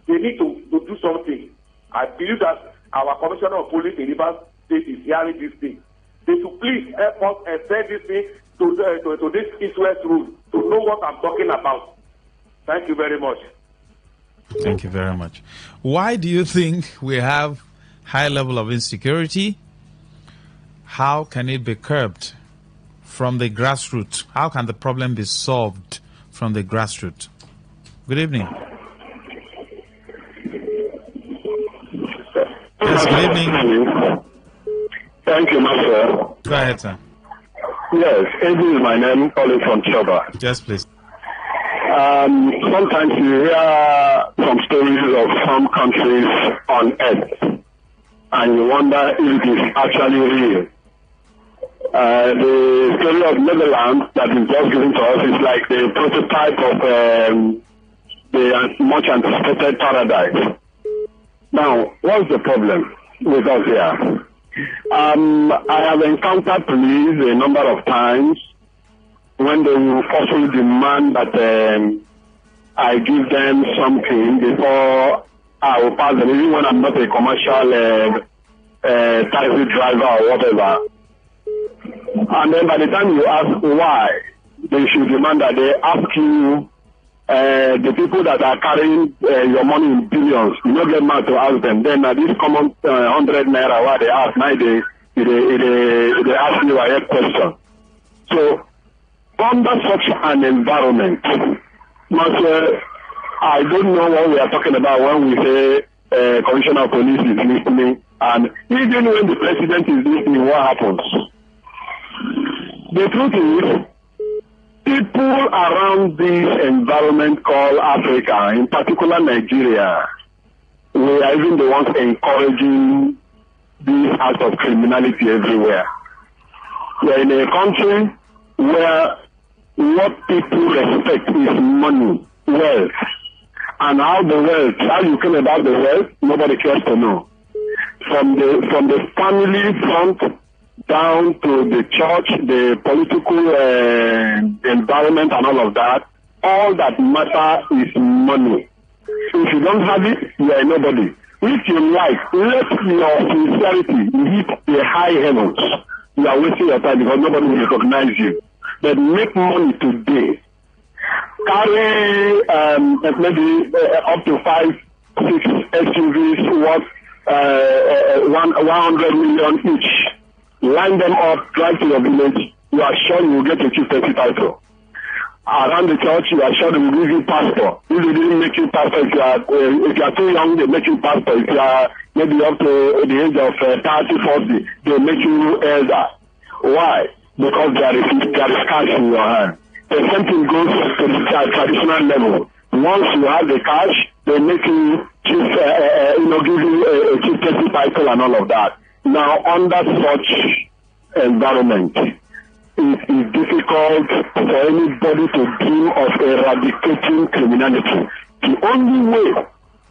Speaker 5: they need to do something. I believe that our commissioner of police in Rivers State is hearing this thing. They should please help us extend this thing to this East-West route to know what I'm talking about. Thank you very much.
Speaker 6: Thank you very much. Why do you think we have high level of insecurity? How can it be curbed from the grassroots? How can the problem be solved from the grassroots? Good evening. Yes, good evening.
Speaker 7: Thank you, Master.
Speaker 6: Go ahead, sir.
Speaker 7: Yes, Eddie is my name, calling from Choba.
Speaker 6: Yes, please.
Speaker 7: Sometimes you hear some stories of some countries on earth, and you wonder if it is actually real. The story of Netherlands that is just given to us is like the prototype of the much anticipated paradise. Now, what's the problem with us here? I have encountered police a number of times when they will forcefully demand that I give them something before I will pass them, even when I'm not a commercial taxi driver or whatever. And then by the time you ask why, they should demand that they ask you, the people that are carrying your money in billions, you don't get mad to ask them. Then this common 100 naira, what they ask, now they ask you a question. So, under such an environment, I don't know what we are talking about when we say Commissioner of Police is listening, and even when the President is listening, what happens? The truth is, people around this environment called Africa, in particular Nigeria, we are even the ones encouraging these acts of criminality everywhere. We are in a country where what people respect is money, wealth, and how you came about the wealth, nobody cares to know. From the family front down to the church, the political environment and all of that, all that matter is money. If you don't have it, you are nobody. If you like, let your sincerity hit the high heavens. You are wasting your time because nobody will recognize you. But make money today. Carry maybe up to 5, 6 SUVs worth 100 million each. Line them up, drive to your village. You are sure you will get a chieftaincy title. Around the church, you are sure they will give you pastor. If they didn't make you pastor, if you are too young, they make you pastor. If you are maybe up to the age of 30, 40, they make you elder. Why? Because there is cash in your hand. The same thing goes to the traditional level. Once you have the cash, they make you chief, give you a chief justice title and all of that. Now, under such environment, it is difficult for anybody to dream of eradicating criminality. The only way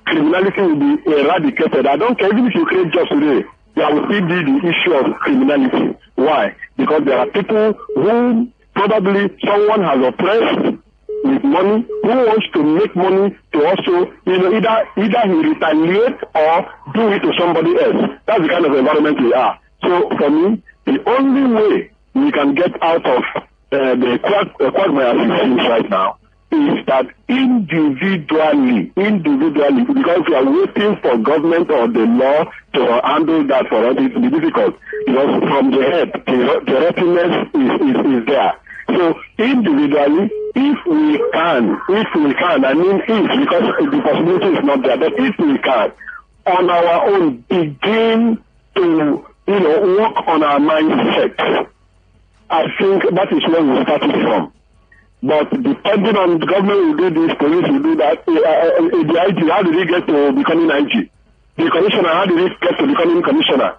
Speaker 7: criminality will be eradicated, I don't care, even if you create jobs today, there will still be the issue of criminality. Why? Because there are people who probably someone has oppressed with money, who wants to make money to also, either he retaliate or do it to somebody else. That's the kind of environment we are. So for me, the only way we can get out of the quagmire systems right now is that individually, because we are waiting for government or the law to handle that for us, it will be difficult. Because from the head, the readiness is there. So individually, if we can, I mean if, because the possibility is not there, but if we can, on our own, begin to, work on our mindset, I think that is where we started from. But depending on the government will do this, police will do that. The IG, how did he get to becoming IG? The commissioner, how did he get to becoming commissioner?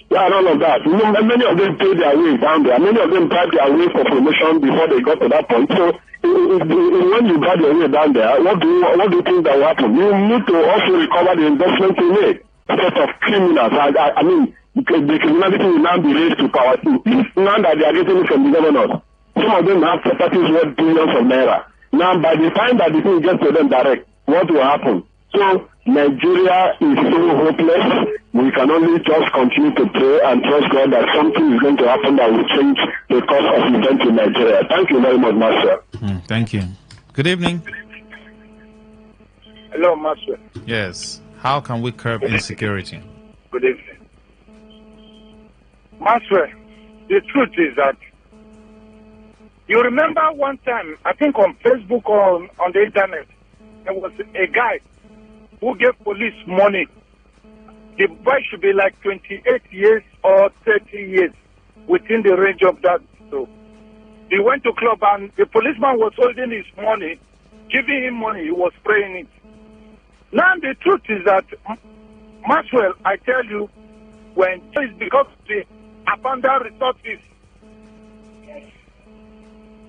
Speaker 7: Yeah, and all of that. Many of them paid their way down there. Many of them paid their way for promotion before they got to that point. So when you got your way down there, what do you think that will happen? You need to also recover the investment you made. A set of criminals. I mean, the criminality will now be raised to power too. If now that they are getting it from the governors, some of them have properties worth billions of naira. Now, by the time that the thing gets to them direct, what will happen? So, Nigeria is so hopeless. We can only just continue to pray and trust God that something is going to happen that will change the course of events in Nigeria. Thank you very much, Master.
Speaker 6: Thank you. Good evening.
Speaker 20: Hello, Master.
Speaker 6: Yes. How can we curb insecurity?
Speaker 20: Good evening. Master, the truth is that you remember one time, I think on Facebook or on the internet, there was a guy who gave police money. The boy should be like 28 years or 30 years within the range of that. So he went to club and the policeman was holding his money, giving him money. He was spraying it. Now the truth is that, Maxwell, I tell you, when it's because of the abundant resources,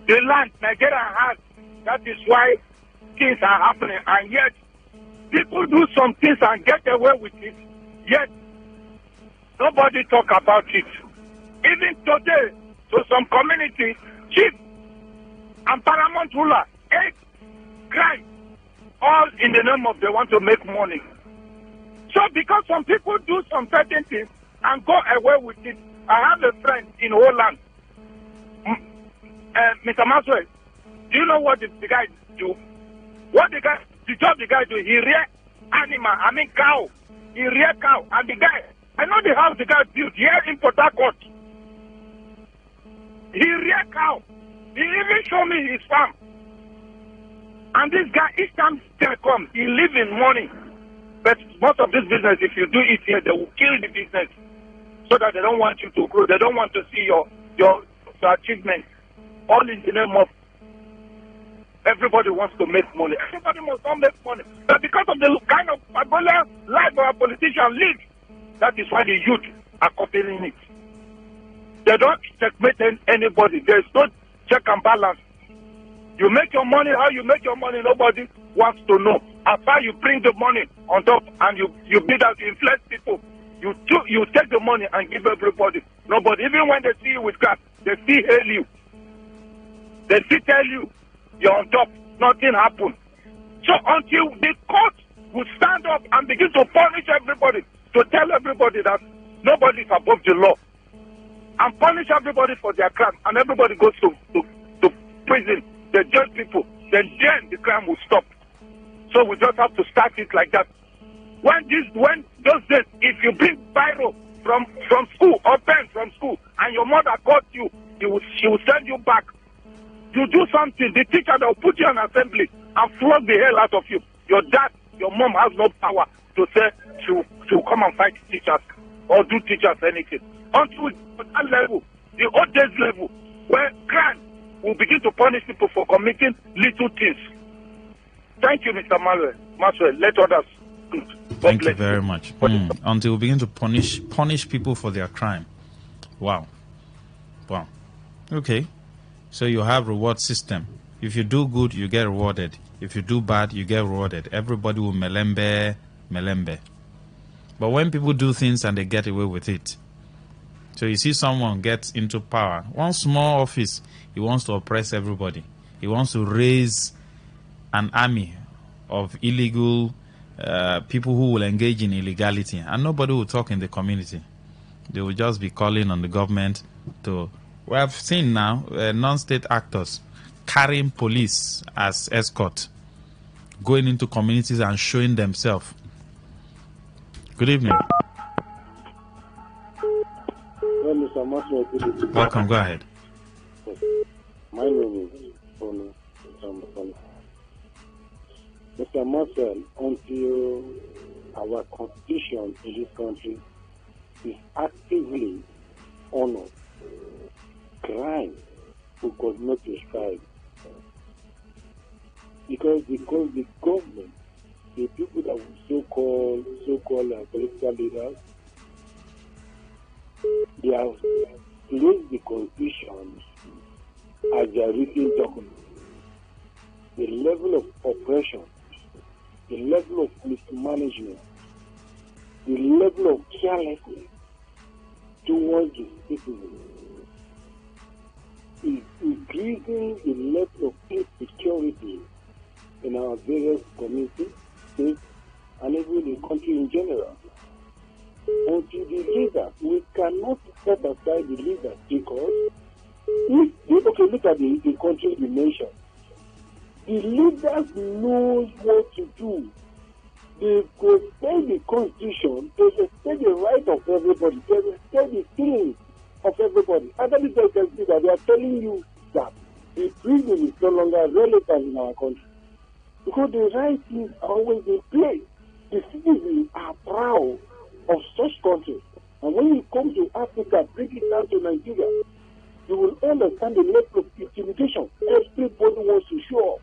Speaker 20: the land Nigeria has, that is why things are happening, and yet people do some things and get away with it, yet nobody talk about it. Even today, to some community, chief and paramount ruler, 8 crime, all in the name of they want to make money. So because some people do some certain things and go away with it, I have a friend in Holland, Mr. Maxwell, do you know what the guy do? The job the guy do, he rear animal, cow. He rear cow. And the guy, I know the house the guy built here in Port Harcourt. He rear cow. He even show me his farm. And this guy, each time they come, he live in money. But most of this business, if you do it here, they will kill the business. So that they don't want you to grow. They don't want to see your achievement. All in the name of everybody wants to make money. Everybody must not make money. But because of the kind of life our politicians live, that is why the youth are copying it. They don't checkmate anybody. There's no check and balance. You make your money, how you make your money, nobody wants to know. After you bring the money on top and you bid out, you influence people, you take the money and give everybody. Nobody, even when they see you with cash, they still hail you. They still tell you you're on top, nothing happened. So until the court will stand up and begin to punish everybody, to tell everybody that nobody is above the law, and punish everybody for their crime, and everybody goes to prison, they judge people, then the crime will stop. So we just have to start it like that. When those days, if you bring biro from school or pen from school, and your mother caught you, she will send you back. You do something, the teacher that will put you in assembly and flog the hell out of you. Your dad, your mom has no power to say to come and fight teachers or do teachers anything. Until that level, the old days level, where crime will begin to punish people for committing little things. Thank you, Mr. Maxwell. Let others.
Speaker 6: Thank you very much. Until we begin to punish people for their crime. Wow. Okay. So you have reward system. If you do good, you get rewarded. If you do bad, you get rewarded. Everybody will melembe. But when people do things and they get away with it, so you see someone gets into power, one small office, he wants to oppress everybody. He wants to raise an army of illegal people who will engage in illegality, and nobody will talk in the community. They will just be calling on the government to... We have seen now non-state actors carrying police as escort, going into communities and showing themselves. Good evening.
Speaker 5: Well, Mr. Maxwell, good evening.
Speaker 6: Welcome, go ahead.
Speaker 5: My name is Ono. Mr. Maxwell, until our constitution in this country is actively honored, crime will continue to strive. Because the government, the people that were so-called political leaders, they have placed the constitution as their written document. The level of oppression, the level of mismanagement, the level of carelessness towards the citizens is increasing the level of insecurity in our various communities, states, and even the country in general. Until the leader, we cannot set aside the leader because look at the country we mentioned. The leaders know what to do. They respect the constitution, they respect the right of everybody, they respect the feelings of everybody. And that is why you can see that they are telling you that the prison is no longer relevant in our country. Because the right things are always in place. The citizens are proud of such countries. And when you come to Africa, bring it down to Nigeria, you will understand the level of intimidation. Everybody wants to show up.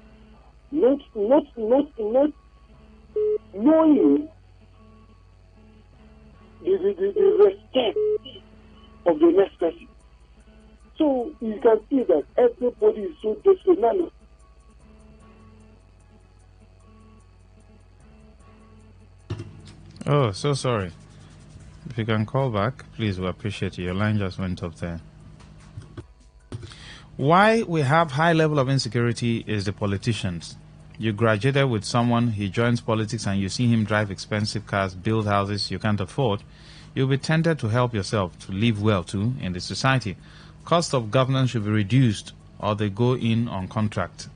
Speaker 5: Not knowing the respect of the next person. So you can see that everybody is so desperate now.
Speaker 6: Oh, so sorry. If you can call back, please, we appreciate you. Your line just went up there. Why we have high level of insecurity is the politicians. You graduated with someone, he joins politics, and you see him drive expensive cars, build houses you can't afford. You'll be tempted to help yourself to live well too in the society. Cost of governance should be reduced, or they go in on contract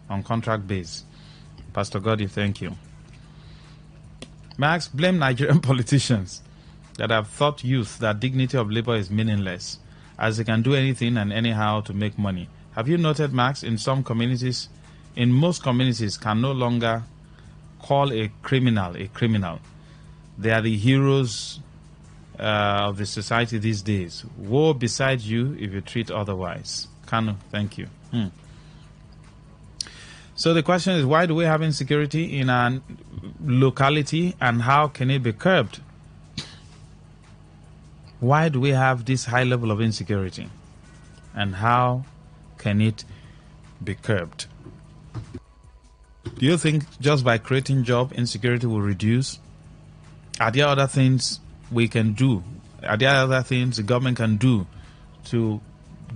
Speaker 6: base. Pastor Gordy, thank you. Max, blame Nigerian politicians that have taught youth that dignity of labor is meaningless, as they can do anything and anyhow to make money. Have you noted, Max, in most communities can no longer call a criminal a criminal. They are the heroes of the society these days. Woe beside you if you treat otherwise. Kanu, thank you. So the question is, why do we have insecurity in our locality and how can it be curbed? Why do we have this high level of insecurity and how can it be curbed? Do you think just by creating job, insecurity will reduce? Are there other things we can do? Are there other things the government can do to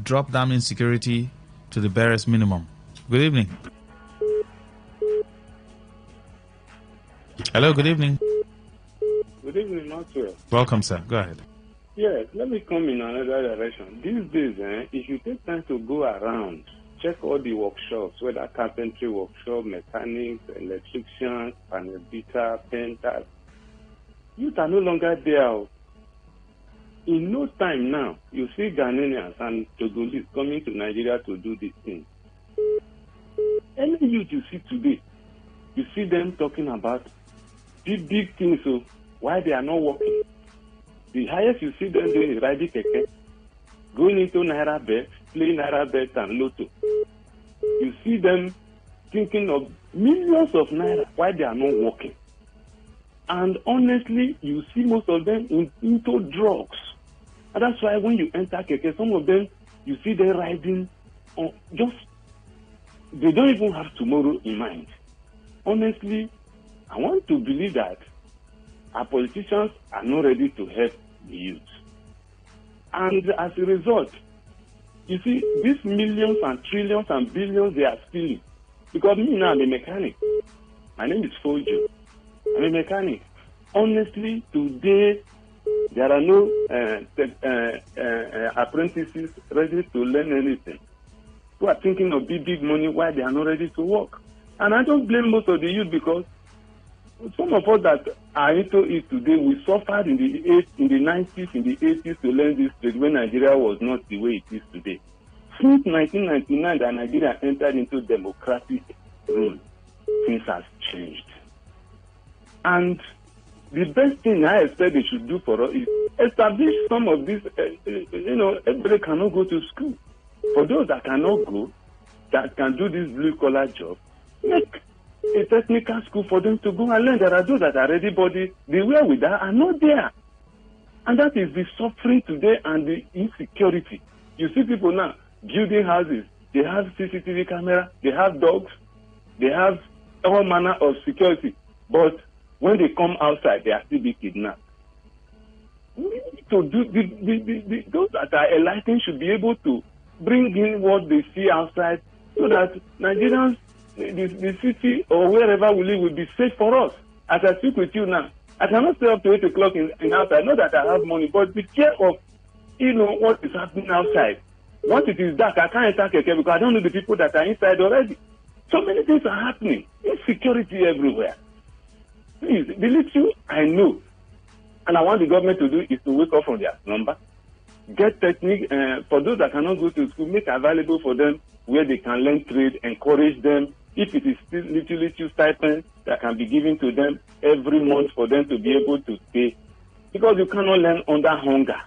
Speaker 6: drop down insecurity to the barest minimum? Good evening. Hello, good evening.
Speaker 3: Good evening, Maxwell.
Speaker 6: Welcome, sir. Go ahead.
Speaker 3: Yes, let me come in another direction. These days, if you take time to go around, check all the workshops, whether carpentry workshop, mechanics, electricians, panel beater, painters, youth are no longer there. In no time now, you see Ghanaians and Togolese coming to Nigeria to do this thing. Any youth you see today, you see them talking about big things, so why they are not working. The highest you see them doing is riding keke, going into Naira bet, playing Naira bet and Lotto. You see them thinking of millions of naira while they are not working. And honestly, you see most of them into drugs. And that's why when you enter Keke, some of them, you see them riding on they don't even have tomorrow in mind. Honestly, I want to believe that our politicians are not ready to help the youth. And as a result, you see, these millions and trillions and billions they are stealing. Because me now, I'm a mechanic. My name is Fojo. I'm a mechanic. Honestly, today, there are no apprentices ready to learn anything. Who are thinking of big money while they are not ready to work. And I don't blame most of the youth because some of us that are into it today, we suffered in the 90s, in the 80s to learn this trade when Nigeria was not the way it is today. Since 1999 that Nigeria entered into democratic rule, things has changed. And the best thing I expect they should do for us is establish some of these, everybody cannot go to school. For those that cannot go, that can do this blue-collar job, make a technical school for them to go and learn. There are those that are ready, but the wherewithal are not there. And that is the suffering today and the insecurity. You see people now building houses. They have CCTV camera. They have dogs. They have all manner of security. But when they come outside, they are still being kidnapped. We need to do those that are enlightened should be able to bring in what they see outside so that Nigerians, the city or wherever we live will be safe for us. As I speak with you now, I cannot stay up to 8 o'clock in outside. Not that I have money, but the care of, what is happening outside. Once it is dark, I can't enter Keke because I don't know the people that are inside already. So many things are happening. Insecurity everywhere. Please, the little I know, and I want the government to do is to wake up from their slumber, get technique, for those that cannot go to school, make available for them where they can learn trade, encourage them. If it is still little stipend that can be given to them every month for them to be able to stay, because you cannot learn under hunger.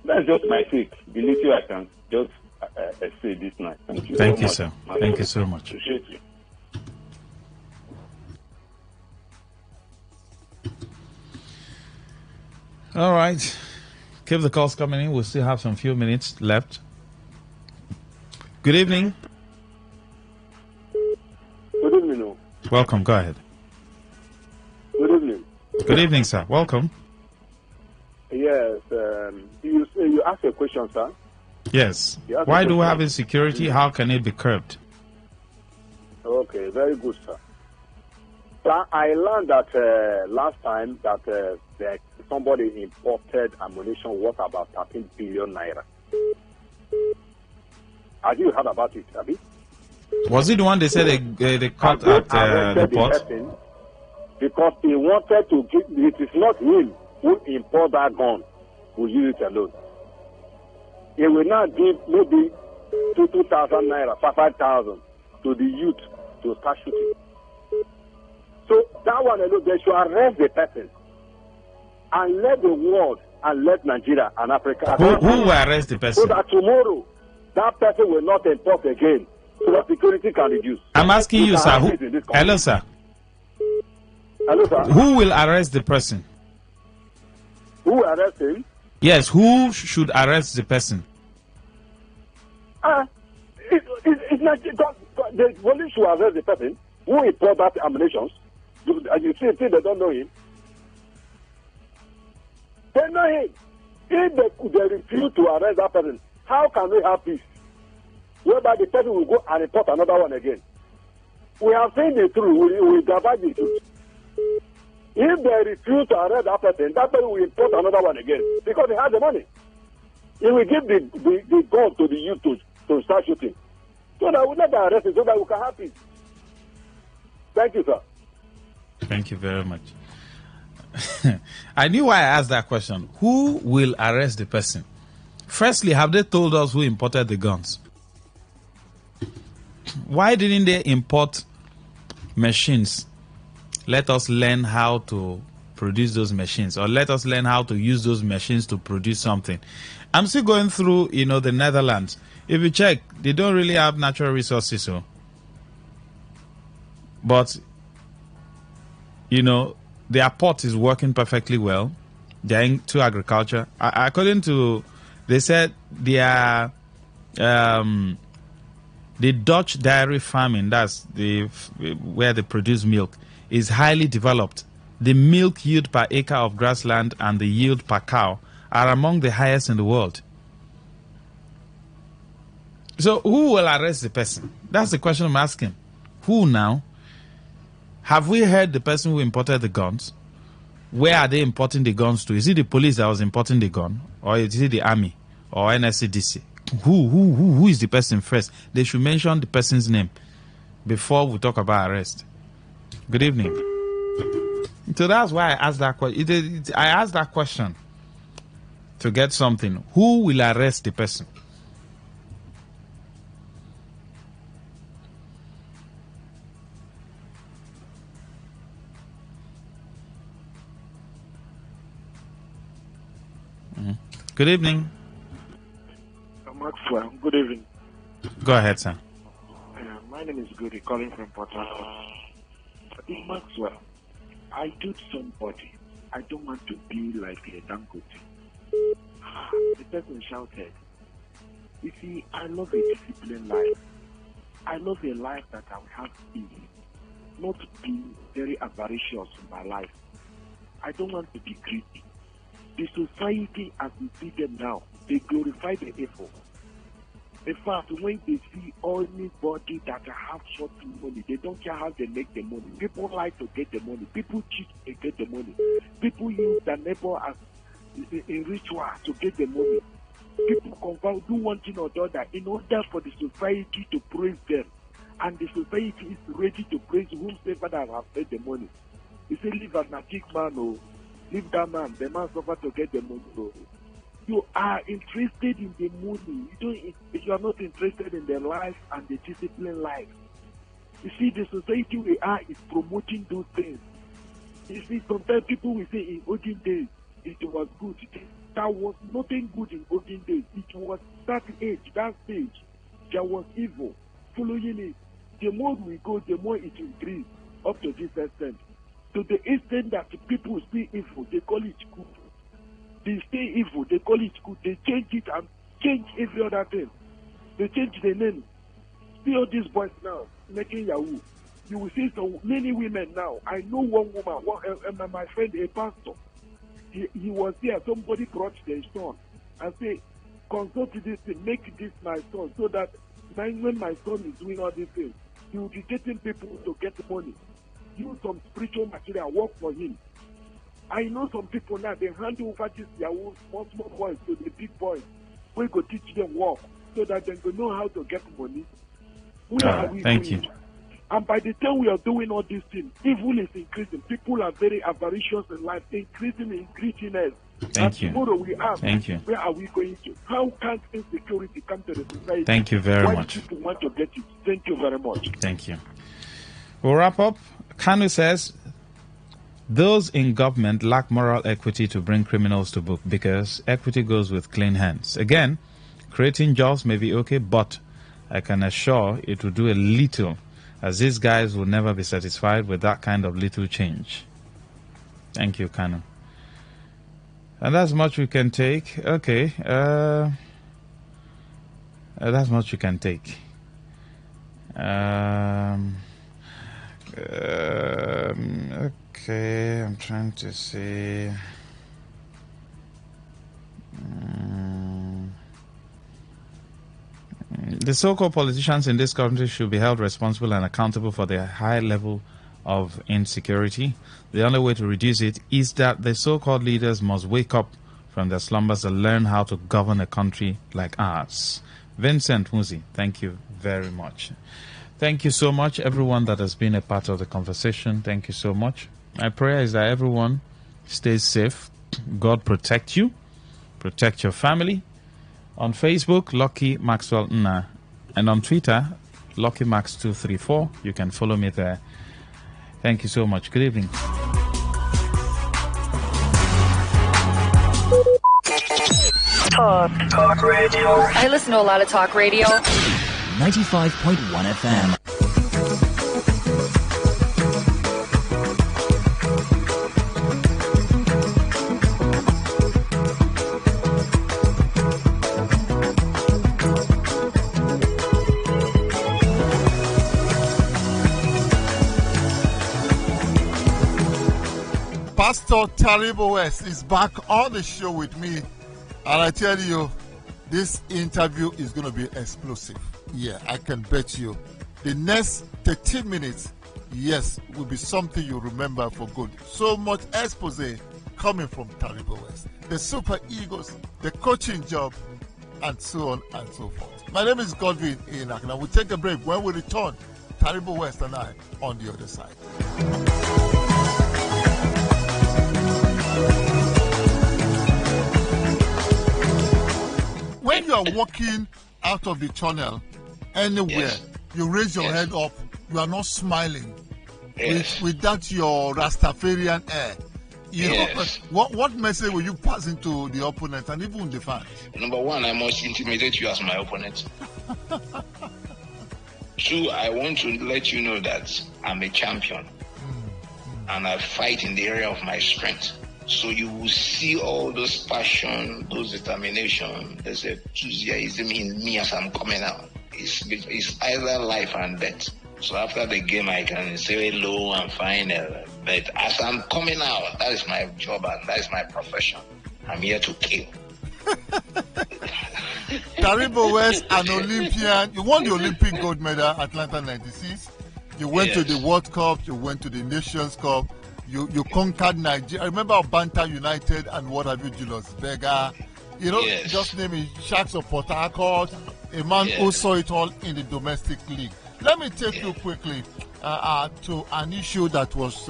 Speaker 3: That's just my take. The little I can just say this night. Thank you.
Speaker 6: Thank you, sir. Thank you so much.
Speaker 3: Appreciate you.
Speaker 6: All right. Keep the calls coming in. We'll still have some few minutes left. Good evening.
Speaker 5: Good evening.
Speaker 6: Welcome. Go ahead.
Speaker 5: Good evening.
Speaker 6: Good evening, sir. Welcome.
Speaker 5: Yes. You asked a question, sir.
Speaker 6: Yes. Why do we have insecurity? How can it be curbed?
Speaker 5: Okay. Very good, sir. Sir, I learned that last time that somebody imported ammunition worth about 13 billion naira. Have you heard about it, Abi?
Speaker 6: Was it the one they said they caught at the port?
Speaker 5: Because he wanted to give, it is not him who import that gun, who use it alone. He will now give maybe 2,000 naira, 5,000 to the youth to start shooting. So that one alone, they should arrest the person and let the world and let Nigeria and Africa.
Speaker 6: Who will arrest the person?
Speaker 5: So that tomorrow, that person will not import again, so that security can reduce.
Speaker 6: I'm asking you, sir. Hello, sir.
Speaker 5: Hello, sir.
Speaker 6: Who will arrest the person?
Speaker 5: Who will arrest him?
Speaker 6: Yes, who should arrest the person?
Speaker 5: It's not the police should arrest the person who import that ammunition. As you see, they don't know him. They know him. If they refuse to arrest that person, how can we have peace? Whereby the person will go and import another one again. We have seen the truth. We divide the truth. If they refuse to arrest that person will import another one again because they have the money. He will give the gun to the youth to start shooting. So that we let them arrest him so that we can have peace. Thank you, sir.
Speaker 6: Thank you very much. I knew why I asked that question. Who will arrest the person? Firstly, have they told us who imported the guns? Why didn't they import machines? Let us learn how to produce those machines, or let us learn how to use those machines to produce something. I'm still going through, the Netherlands. If you check, they don't really have natural resources, but their port is working perfectly well. They're into agriculture. According to, they said their the Dutch dairy farming, that's where they produce milk, is highly developed. The milk yield per acre of grassland and the yield per cow are among the highest in the world. So who will arrest the person? That's the question I'm asking. Who now? Have we heard the person who imported the guns? Where are they importing the guns to? Is it the police that was importing the gun? Or is it the army? Or NSCDC? Who is the person first? They should mention the person's name before we talk about arrest. Good evening. So that's why I asked that question. I asked that question to get something. Who will arrest the person? Good evening.
Speaker 11: Maxwell, good evening.
Speaker 6: Go ahead, sir.
Speaker 11: My name is Goody, calling from Port Harcourt. Maxwell, I told somebody I don't want to be like a Dangote. The person shouted, you see, I love a disciplined life. I love a life that I will have peace, not be very avaricious in my life. I don't want to be greedy. The society as we see them now, they glorify the evil. In fact, when they see anybody that have short money, they don't care how they make the money. People like to get the money. People cheat to get the money. People use their neighbor as a ritual to get the money. People confound, do one thing or the other in order for the society to praise them. And the society is ready to praise whomsoever that have paid the money. You say, leave an antique man, or leave that man, the man suffer to get the money. So you are interested in the money. You are not interested in the life and the disciplined life. You see, the society we are is promoting those things. You see, sometimes people will say in olden days, it was good. There was nothing good in olden days. It was that age, that stage, there was evil. Following it, the more we go, the more it increases up to this extent. To the extent that people see evil, they call it good. They say evil, they call it good. They change it and change every other thing. They change the name. See all these boys now making Yahoo. You will see so many women now. I know one woman, my friend, a pastor. He was here. Somebody brought their son and say, consult this thing, make this my son, so that when my son is doing all these things, he will be getting people to get money. Use some spiritual material, work for him. I know some people now, they hand over this Yahoo small boys to the big boys. We go teach them work so that they will know how to get money.
Speaker 6: Thank you.
Speaker 11: And by the time we are doing all these things, evil is increasing. People are very avaricious in life, increasing in greediness.
Speaker 6: Thank you.
Speaker 11: Tomorrow we ask,
Speaker 6: Thank you.
Speaker 11: where are we going to? How can insecurity come to the society?
Speaker 6: Thank you very
Speaker 11: Why
Speaker 6: much.
Speaker 11: do people want to get it? Thank you very much.
Speaker 6: Thank you. We'll wrap up. Kanu says, those in government lack moral equity to bring criminals to book because equity goes with clean hands. Again, creating jobs may be okay, but I can assure it will do a little, as these guys will never be satisfied with that kind of little change. Thank you, Kanu. And that's much we can take. Okay. That's much we can take. Okay, I'm trying to see. The so-called politicians in this country should be held responsible and accountable for their high level of insecurity. The only way to reduce it is that the so-called leaders must wake up from their slumbers and learn how to govern a country like ours. Vincent Muzi, thank you very much. Thank you so much, everyone that has been a part of the conversation. Thank you so much. My prayer is that everyone stays safe. God protect you. Protect your family. On Facebook, Lucky Maxwell Nna. And on Twitter, LuckyMax234. You can follow me there. Thank you so much. Good evening.
Speaker 19: Talk radio.
Speaker 12: I listen to a lot of talk radio.
Speaker 19: 95.1 FM.
Speaker 21: Pastor Taribo West is back on the show with me, and I tell you, this interview is going to be explosive. Yeah, I can bet you. The next 13 minutes, yes, will be something you remember for good. So much expose coming from Taribo West. The Super Eagles, the coaching job, and so on and so forth. My name is Godwin Enoch, and we'll take a break. When we return, Taribo West and I on the other side. When you are walking out of the tunnel anywhere, you raise your head up, you are not smiling. With that your Rastafarian air. You know, what message will you pass into the opponent and even the fans?
Speaker 22: Number one, I must intimidate you as my opponent. Two, I want to let you know that I'm a champion and I fight in the area of my strength. So you will see all those passion, those determination, there's enthusiasm in me as I'm coming out. It's either life and death. So after the game, I can say hello and fine. But as I'm coming out, that is my job and that is my profession. I'm here to kill.
Speaker 21: Taribo West, an Olympian. You won the Olympic gold medal, Atlanta 96. You went to the World Cup. You went to the Nations Cup. You conquered Nigeria. I remember Banta United and what have you, Julius Berger. You know, just name it, Sharks of Port Harcourt, a man who saw it all in the domestic league. Let me take you quickly to an issue that was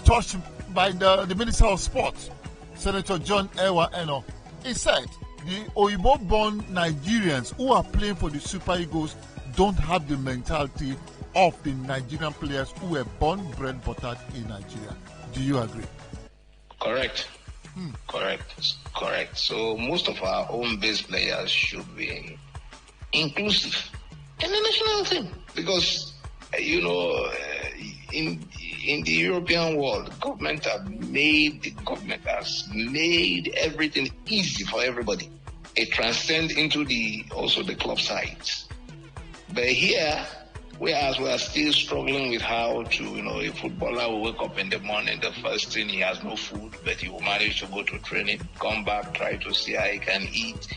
Speaker 21: touched by the Minister of Sports, Senator John Ewa Eno. He said the Oyibo-born Nigerians who are playing for the Super Eagles don't have the mentality of the Nigerian players who were born, bred, buttered in Nigeria. Do you agree?
Speaker 22: Correct. Correct. So most of our home-based players should be inclusive in the national team because, you know, in the European world, government has made everything easy for everybody. It transcends into the club sides. But here, whereas we are still struggling with how to, you know, a footballer will wake up in the morning, the first thing he has no food, but he will manage to go to training, come back, try to see how he can eat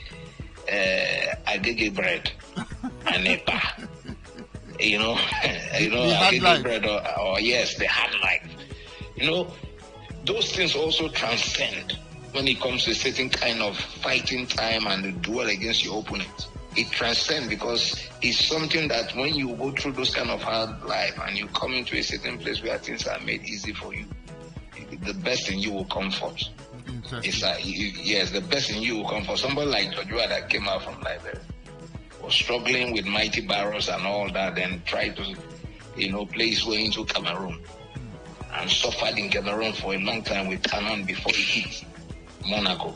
Speaker 22: agege bread and a bar. You know, agege bread or yes, the hard life. You know, those things also transcend when it comes to a certain kind of fighting time and the duel against your opponent. It transcends because it's something that when you go through those kind of hard life and you come into a certain place where things are made easy for you, the best in you will come forth. Yes, the best in you will come forth. Somebody like Joshua that came out from Liberia was struggling with mighty barrows and all that, then tried to, you know, play his way into Cameroon and suffered in Cameroon for a long time with Canon before he hit Monaco.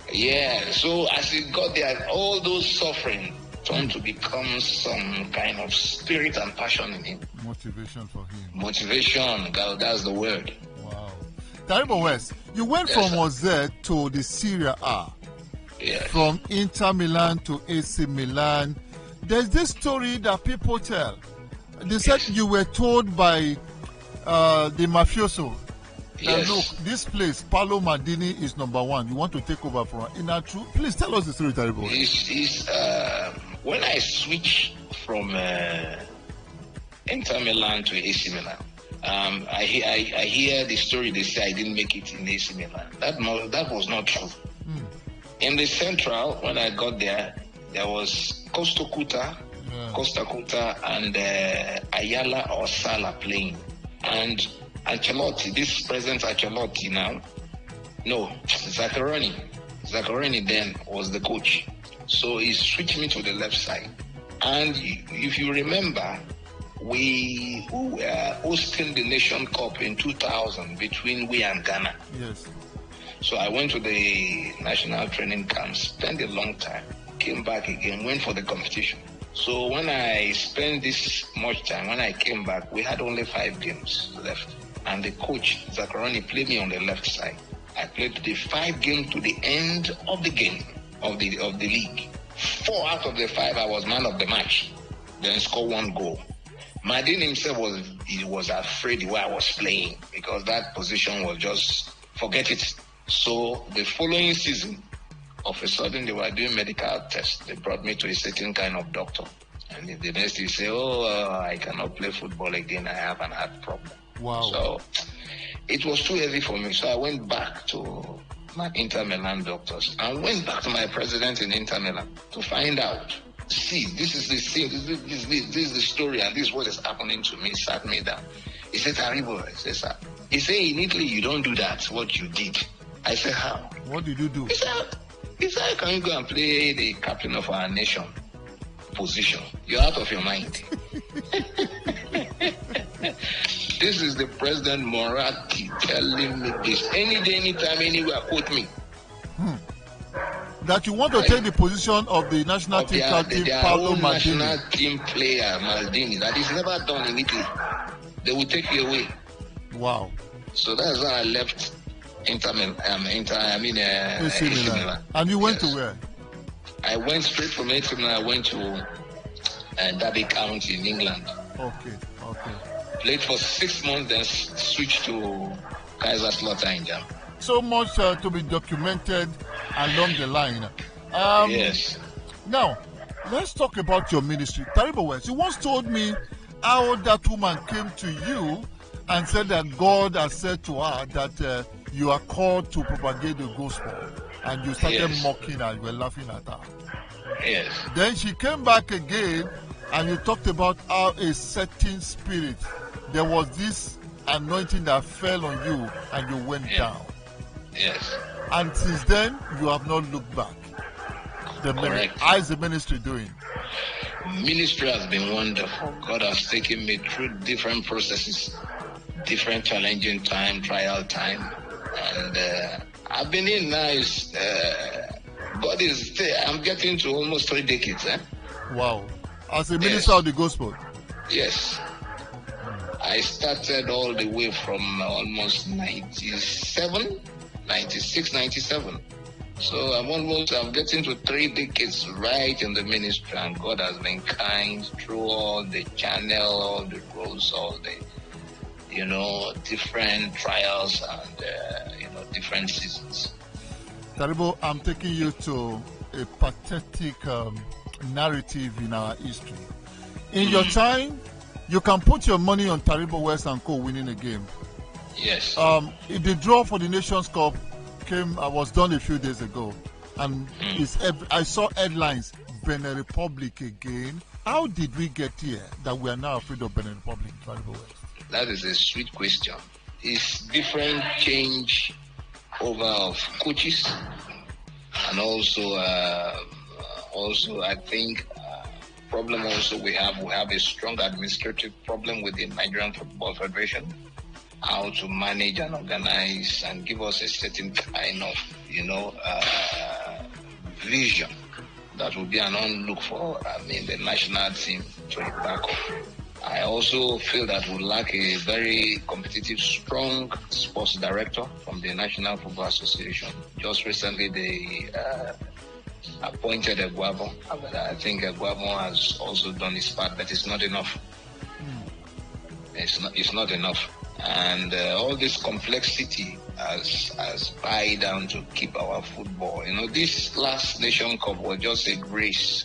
Speaker 22: Yeah, so as he got there, all those suffering turned to become some kind of spirit and passion in him.
Speaker 21: Motivation for him.
Speaker 22: Motivation, that's the word.
Speaker 21: Wow. Taribo West, you went from Oz to the Serie A.
Speaker 22: Yes.
Speaker 21: From Inter Milan to AC Milan. There's this story that people tell. They said you were told by the mafioso, look, this place, Paolo Maldini is number one. You want to take over from in that true? Please tell us the story, Taribo.
Speaker 22: When I switched from Inter Milan to AC Milan, I hear the story. They say I didn't make it in AC Milan. That was not true. In the Central, when I got there, there was Costa Curta, and Ayala or Sala playing, and Ancelotti, this present Ancelotti now, no, Zaccaroni then was the coach. So he switched me to the left side. And if you remember, we were hosting the Nation Cup in 2000 between we and Ghana.
Speaker 21: Yes.
Speaker 22: So I went to the national training camp, spent a long time, came back again, went for the competition. So when I spent this much time, when I came back, we had only 5 games left. And the coach, Zakaroni, played me on the left side. I played the 5 games to the end of the game, of the league. 4 out of the 5, I was man of the match. Then scored 1 goal. Madin himself was afraid the way I was playing, because that position was just, forget it. So the following season, of a sudden they were doing medical tests. They brought me to a certain kind of doctor. And the next day say, I cannot play football again. I have an heart problem.
Speaker 21: Wow.
Speaker 22: So it was too heavy for me. So I went back to my Inter Milan doctors and went back to my president in Inter Milan to find out. See, this is the thing, this is the story, and this is what is happening to me. He sat me down. He said, Taribo, I said, sir. He said, in Italy, you don't do that, what you did. I said, how?
Speaker 21: What did you do?
Speaker 22: He said, can you go and play the captain of our nation position? You're out of your mind. This is the President Moratti telling me this. Any day, anytime, anywhere, quote me.
Speaker 21: That you want to take the position of the national team captain, Paolo Maldini.
Speaker 22: National team player, Maldini, that is never done in Italy. They will take you away.
Speaker 21: Wow.
Speaker 22: So that's why I left AC Milan.
Speaker 21: And you went to where?
Speaker 22: I went straight from AC Milan. I went to Derby County in England.
Speaker 21: Okay.
Speaker 22: Played for 6 months, then switched to Kaiserslautern in Germany.
Speaker 21: So much to be documented along the line.
Speaker 22: Yes.
Speaker 21: Now, let's talk about your ministry. Taribo West, you once told me how that woman came to you and said that God has said to her that you are called to propagate the gospel. And you started mocking her, you were laughing at her.
Speaker 22: Yes.
Speaker 21: Then she came back again and you talked about how a certain spirit, there was this anointing that fell on you and you went down.
Speaker 22: Yes.
Speaker 21: And since then, you have not looked back.
Speaker 22: Correct.
Speaker 21: How is the ministry doing?
Speaker 22: Ministry has been wonderful. God has taken me through different processes, different challenging trial time. And I've been in now, God is, I'm getting to almost 3 decades.
Speaker 21: Wow. As a minister of the gospel?
Speaker 22: Yes. I started all the way from almost 96, 97. So I'm getting to 3 decades right in the ministry, and God has been kind through all the channel, all the roads, all the, different trials and, different seasons.
Speaker 21: Taribo, I'm taking you to a pathetic narrative in our history. In your time, you can put your money on Taribo West and Co. winning a game.
Speaker 22: Yes.
Speaker 21: The draw for the Nations Cup was done a few days ago, and I saw headlines: Benin Republic again. How did we get here that we are now afraid of Benin Republic? Taribo West?
Speaker 22: That is a sweet question. It's different change over of coaches, and also I think problem also we have a strong administrative problem with the Nigerian Football Federation, how to manage and organize and give us a certain kind of vision that will be an on-look for the national team to the back up. I also feel that we lack a very competitive, strong sports director from the National Football Association. Just recently, they appointed Eguavon. I think Eguavon has also done his part, but it's not enough. It's not enough. And all this complexity has tied down to keep our football. This last Nation Cup was just a grace.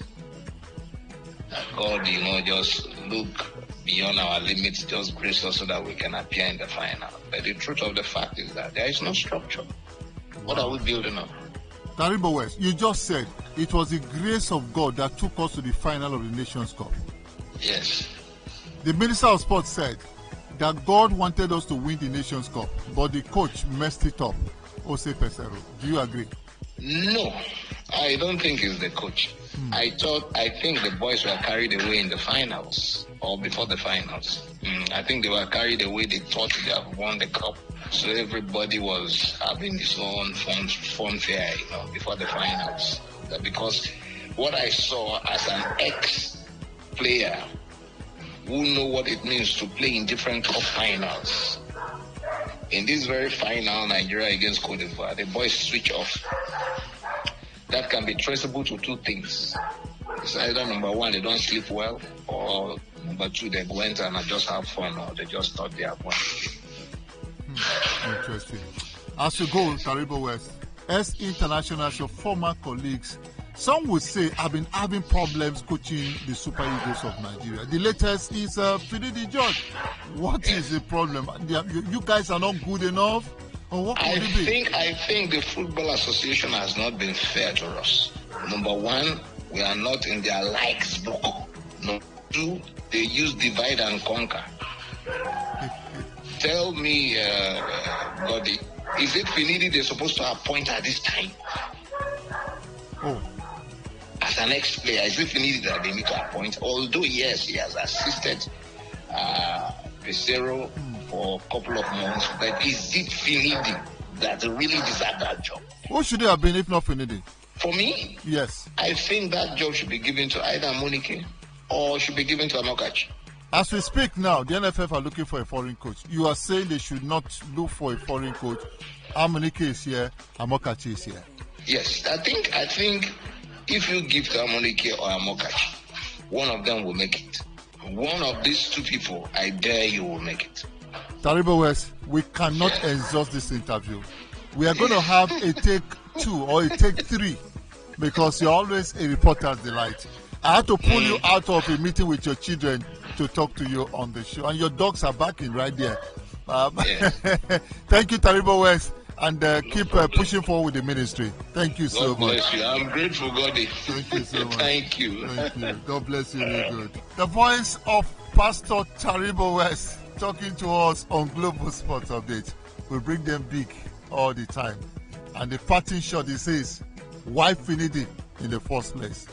Speaker 22: God, just look beyond our limits, just grace us so that we can appear in the final. But the truth of the fact is that there is no structure. What are we building on?
Speaker 21: Taribo West, you just said it was the grace of God that took us to the final of the Nations Cup.
Speaker 22: Yes.
Speaker 21: The Minister of Sports said that God wanted us to win the Nations Cup, but the coach messed it up. Jose Pesero, do you agree?
Speaker 22: No, I don't think it's the coach. I think the boys were carried away in the finals or before the finals. I think they were carried away. They thought they have won the cup. So everybody was having his own fanfare, before the finals. Because what I saw as an ex-player who know what it means to play in different cup finals. In this very final, Nigeria against Cote d'Ivoire, the boys switch off. That can be traceable to two things. It's either number one, they don't sleep well, or number two, they went and just have fun, or they just thought they have won.
Speaker 21: Interesting. As you go, Taribo West, as internationals, your former colleagues, some would say have been having problems coaching the Super Eagles of Nigeria. The latest is Finidi George. What is the problem? You guys are not good enough? Or what could it be?
Speaker 22: I think the Football Association has not been fair to us. Number one, we are not in their likes book. Number two, they use divide and conquer. Tell me, Goddy, is it Finidi they're supposed to appoint at this time?
Speaker 21: Oh.
Speaker 22: As an ex-player, is it Finidi that they need to appoint? Although, yes, he has assisted Pesero for a couple of months, but is it Finidi that really deserves that job?
Speaker 21: Who should it have been if not Finidi?
Speaker 22: For me?
Speaker 21: Yes.
Speaker 22: I think that job should be given to either Monike or should be given to Amokachi.
Speaker 21: As we speak now, the NFF are looking for a foreign coach. You are saying they should not look for a foreign coach. Amonike is here, Amokachi is here.
Speaker 22: Yes, I think if you give to Amonike or Amokachi, one of them will make it. One of these two people, I dare you, will make it.
Speaker 21: Taribo West, we cannot exhaust this interview. We are going to have a take 2 or a take 3 because you're always a reporter's delight. I had to pull you out of a meeting with your children to talk to you on the show, and your dogs are backing right there. Thank you, Taribo West, and keep pushing forward with the ministry. Thank you so much.
Speaker 22: God bless you. I'm grateful, Goddy.
Speaker 21: Thank you so much.
Speaker 22: Thank you.
Speaker 21: Thank you. God bless you. Really good. The voice of Pastor Taribo West talking to us on Global Sports Update. We bring them big all the time. And the parting shot, he says, why Finidi in the first place?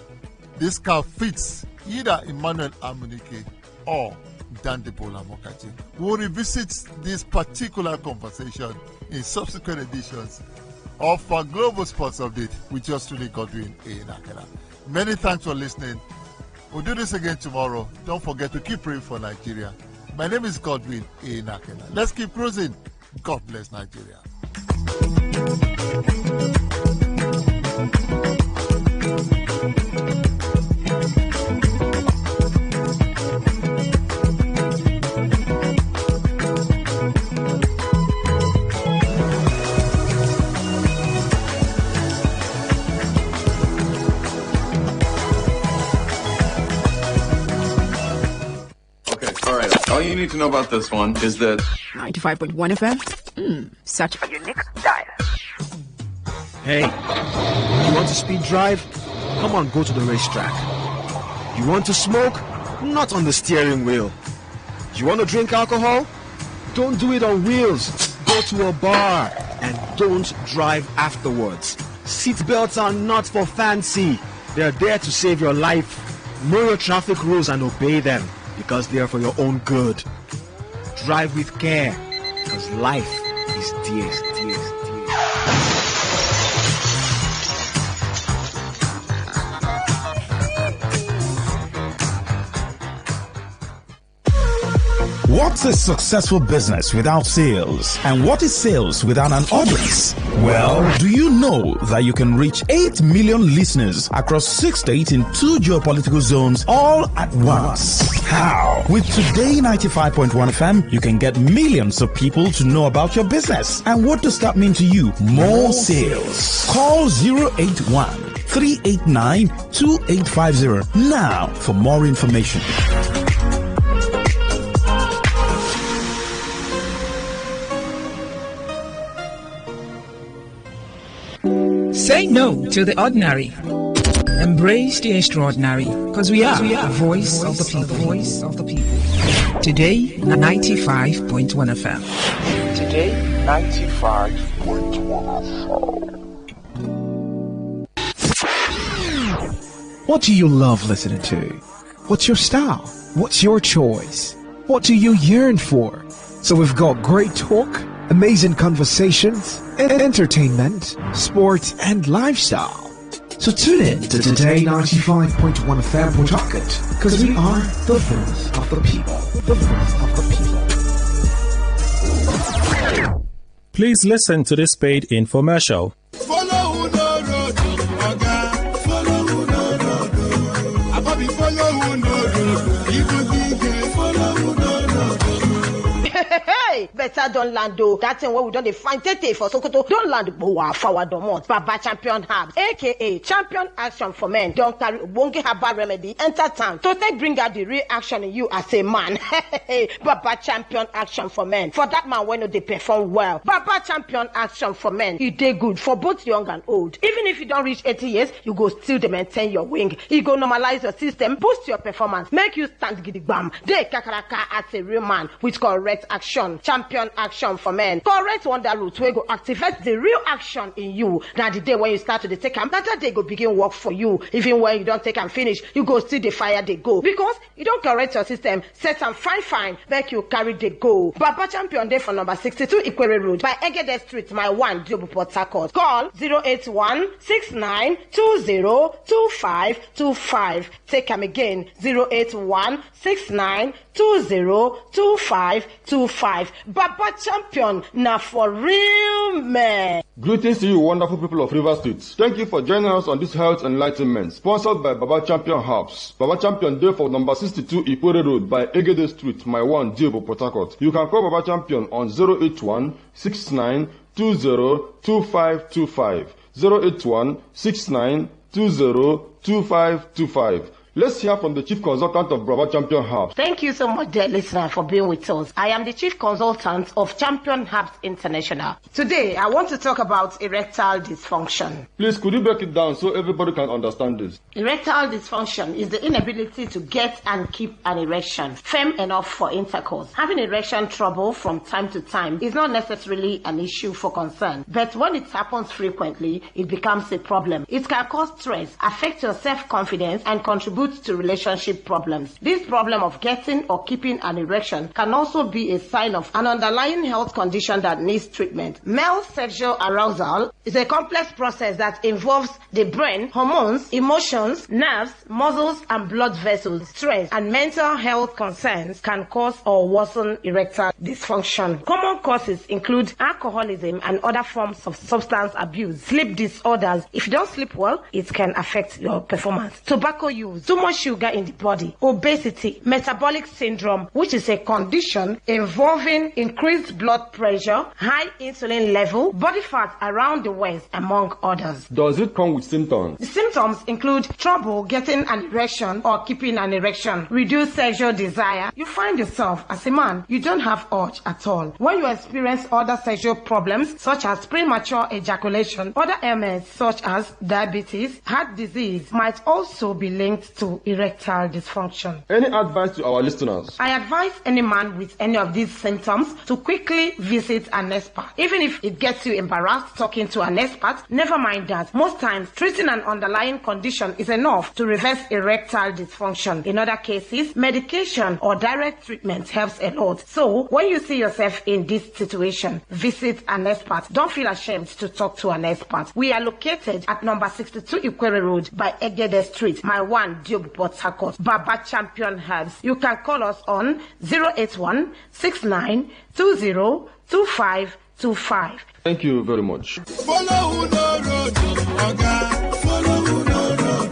Speaker 21: This car fits either Emmanuel Amunike or Dandebola Mokati. We'll revisit this particular conversation in subsequent editions of our Global Sports Update with yours truly, Godwin A. Nakela. Many thanks for listening. We'll do this again tomorrow. Don't forget to keep praying for Nigeria. My name is Godwin A. Nakela. Let's keep cruising. God bless Nigeria.
Speaker 1: All you need to know about this one is that
Speaker 4: 95.1 FM? Such a unique style.
Speaker 9: Hey, you want to speed drive? Come on, go to the racetrack. You want to smoke? Not on the steering wheel. You want to drink alcohol? Don't do it on wheels. Go to a bar and don't drive afterwards. Seatbelts are not for fancy. They're there to save your life. Know your traffic rules and obey them, because they are for your own good. Drive with care, because life is dear.
Speaker 2: What's a successful business without sales? And what is sales without an audience? Well, do you know that you can reach 8 million listeners across 6 states in 2 geopolitical zones all at once? How? With Today 95.1 FM, you can get millions of people to know about your business. And what does that mean to you? More sales. Call 081-389-2850 now for more information.
Speaker 23: Say no to the ordinary. Embrace the extraordinary, because we are the voice of the people. Today, 95.1 FM.
Speaker 25: Today, 95.1 FM.
Speaker 9: What do you love listening to? What's your style? What's your choice? What do you yearn for? So we've got great talk, amazing conversations, entertainment, sports, and lifestyle. So tune in to Today 95.1 FM Port Harcourt, because we are the voice of the people. The voice of the people.
Speaker 15: Please listen to this paid infomercial.
Speaker 16: Hey, better don't land though. That thing where we don't find tete for Sokoto. Don't land boa forward domot. Baba Champion Herbs, aka Champion Action for Men. Don't carry wonky herbal remedy. Enter town to take bring out the real action in you as a man. Hey, Baba Champion Action for Men. For that man when they perform well. Baba Champion Action for Men. You dey good for both young and old. Even if you don't reach 80 years, you go still maintain your wing. You go normalize your system, boost your performance, make you stand gidigbam. Dey kakaraka as a real man with correct action. Champion Action for Men. Correct wonder root where go activate the real action in you. Now the day when you start to take them, that day go begin work for you. Even when you don't take and finish, you go see the fire they go. Because you don't correct your system, set and fine, make you carry the go. Baba Champion Day for number 62 Ikwere Road by Egede Street, my one Jobu Port Harcourt. Call 081-6920-2525. Take them again, 081-6920-2525. Baba Champion, now for real man.
Speaker 17: Greetings to you, wonderful people of River State. Thank you for joining us on this health enlightenment, sponsored by Baba Champion Herbs. Baba Champion Day for number 62 Ikwere Road by Egede Street, my one Jobu Port Harcourt. You can call Baba Champion on 081-6920-2525. 081-6920-2525. Let's hear from the Chief Consultant of Baba Champion Herbs.
Speaker 16: Thank you so much, dear listener, for being with us. I am the Chief Consultant of Champion Herbs International. Today, I want to talk about erectile dysfunction.
Speaker 17: Please, could you break it down so everybody can understand this?
Speaker 16: Erectile dysfunction is the inability to get and keep an erection firm enough for intercourse. Having erection trouble from time to time is not necessarily an issue for concern, but when it happens frequently, it becomes a problem. It can cause stress, affect your self-confidence, and contribute to relationship problems. This problem of getting or keeping an erection can also be a sign of an underlying health condition that needs treatment. Male sexual arousal is a complex process that involves the brain, hormones, emotions, nerves, muscles, and blood vessels. Stress and mental health concerns can cause or worsen erectile dysfunction. Common causes include alcoholism and other forms of substance abuse, sleep disorders. If you don't sleep well, it can affect your performance. Tobacco use, too much sugar in the body, obesity, metabolic syndrome, which is a condition involving increased blood pressure, high insulin level, body fat around the waist, among others.
Speaker 17: Does it come with symptoms?
Speaker 16: The symptoms include trouble getting an erection or keeping an erection, reduced sexual desire. You find yourself as a man, you don't have urge at all. When you experience other sexual problems such as premature ejaculation, other ailments such as diabetes, heart disease might also be linked to erectile dysfunction.
Speaker 17: Any advice to our listeners?
Speaker 16: I advise any man with any of these symptoms to quickly visit an expert. Even if it gets you embarrassed talking to an expert, never mind that. Most times, treating an underlying condition is enough to reverse erectile dysfunction. In other cases, medication or direct treatment helps a lot. So, when you see yourself in this situation, visit an expert. Don't feel ashamed to talk to an expert. We are located at number 62 Ikwere Road by Egede Street, my one Jobu Port Harcourt. Baba Champion Herbs. You can call us on 081-6920-2525.
Speaker 17: Thank you very much.
Speaker 24: Follow the road, Oga. Follow the road.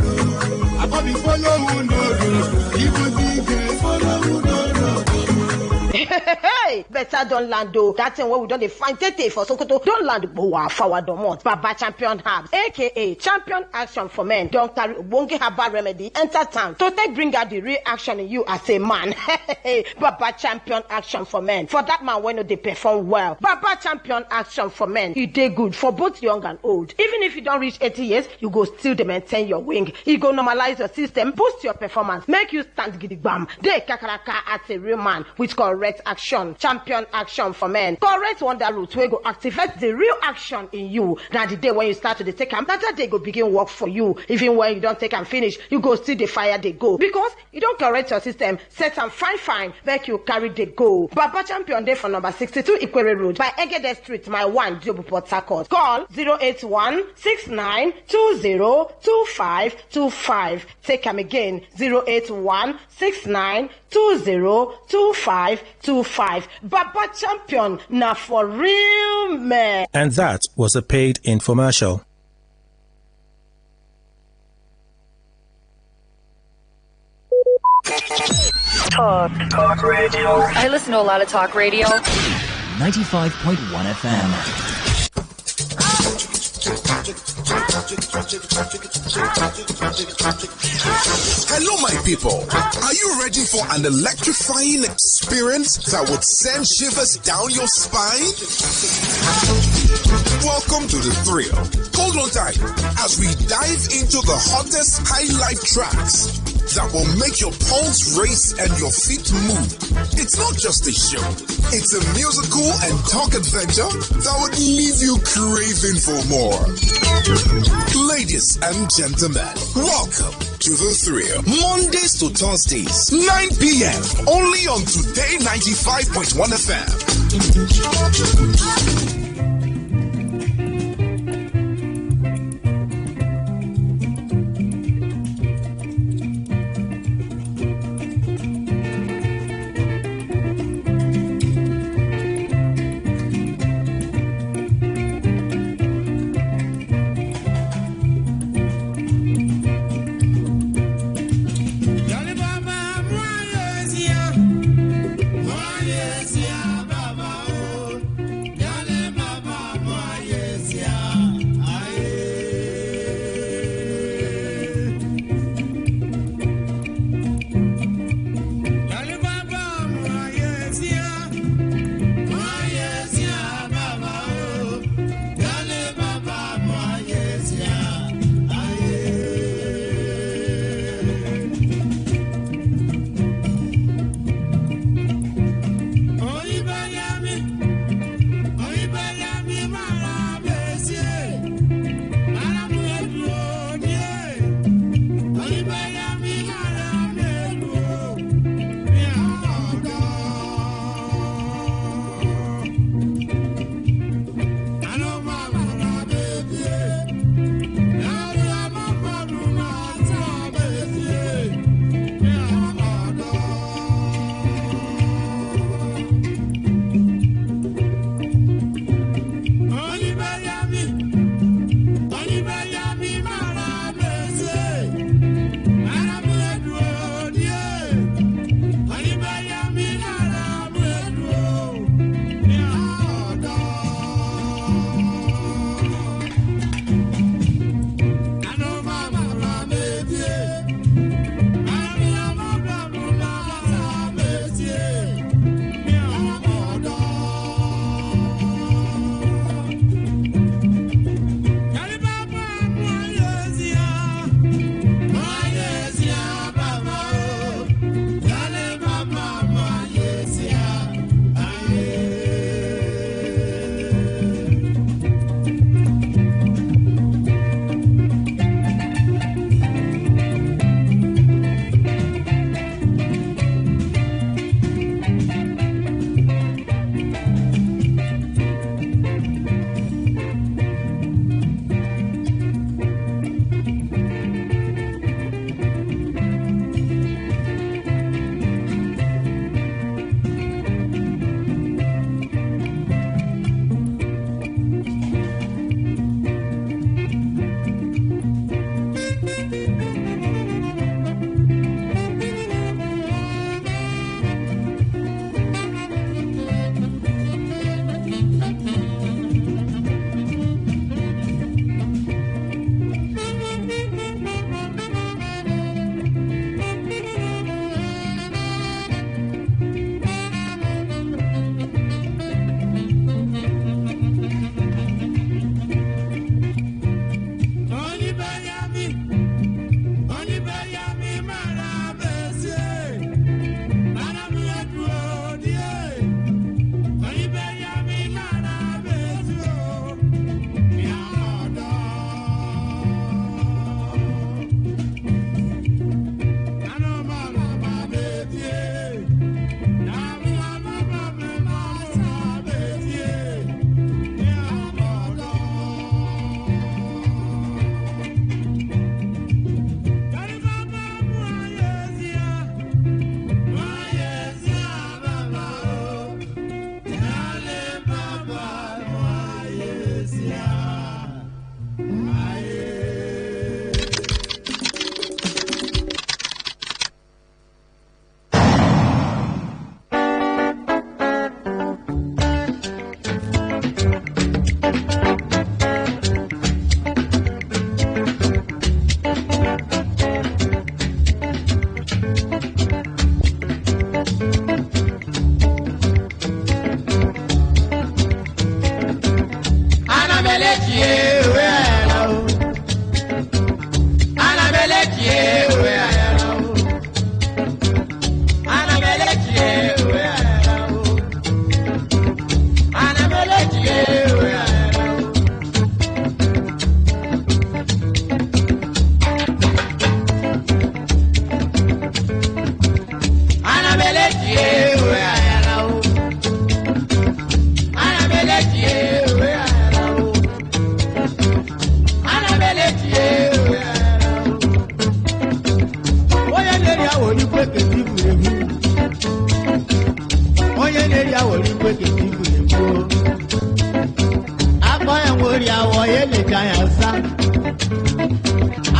Speaker 24: I follow the road. Even follow the road.
Speaker 16: Hey, better don't land though. That thing where we don't find tete for Sokoto. Don't land boa forward domot. Baba Champion Herbs, aka Champion Action for Men. Don't carry wonky herbal remedy. Enter town to take bring out the real action in you as a man. Baba Champion Action for Men. For that man when they perform well. Baba Champion Action for Men. You dey good for both young and old. Even if you don't reach 80 years, you go still maintain your wing. You go normalize your system, boost your performance, make you stand gidigbam. Dey kakaraka as a real man with correct action. action, champion action for men. Correct wonder root wey go activate the real action in you. Now the day when you start to dey take am, that day go begin work for you. Even when you don't take am finish, you go still the fire they go. Because you don't correct your system, set am fine, make you carry the go. Baba champion day for number 62 Ikwere Road by Egede Street, my one Jobu Port Harcourt. Call 081-6920-2525. Take am again, 081-6920-2525. Baba champion, now for real man.
Speaker 15: And that was a paid infomercial.
Speaker 12: Talk radio. I listen to a lot of talk radio.
Speaker 19: 95.1 FM.
Speaker 8: Hello, my people. Are you ready for an electrifying experience that would send shivers down your spine? Welcome to the thrill. Hold on tight as we dive into the hottest high-life tracks that will make your pulse race and your feet move. It's not just a show. It's a musical and talk adventure that would leave you craving for more. Ladies and gentlemen, welcome to the thrill. Mondays to Thursdays, 9 p.m. Only on Today 95.1 FM.
Speaker 24: Baba, oh,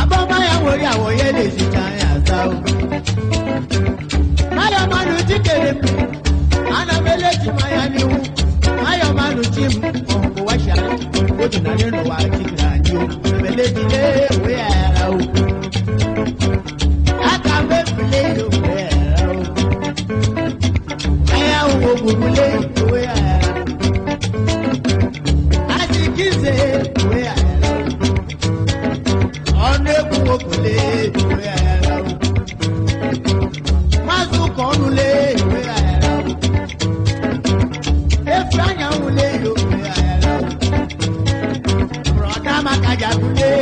Speaker 10: Aboma ya wori awo yele sitanya sao. Maya manu tikere. Ana mele timaya niu. Maya manu tim onko washa. Oji na neno wa tikranyo. Mele dile we arao. Aka me fule we arao. Aya wo bubule we arao. Asikize we arao. Oneku okule we arao. Mazu konule we arao. Efranya ule yo we arao. Brother makajagule.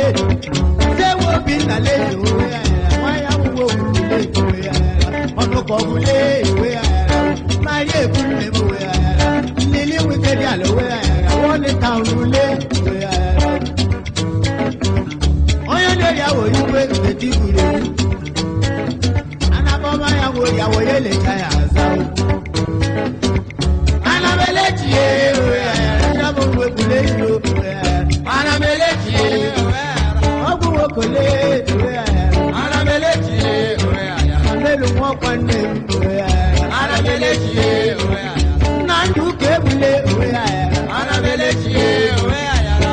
Speaker 10: Sewo binale yo we arao. Waya wo okule we arao. Onokogule we arao. Maye kule we arao. Lili wikedi alo we arao. One town ule we arao. Yawo yuwe eti gure anaboma yawo yele kaya zao anabelechi we nabo we kule yo anabelechi we ogu wo kule we anabelechi we anelu mo kwanne we anabelechi we nandu kebule we anabelechi we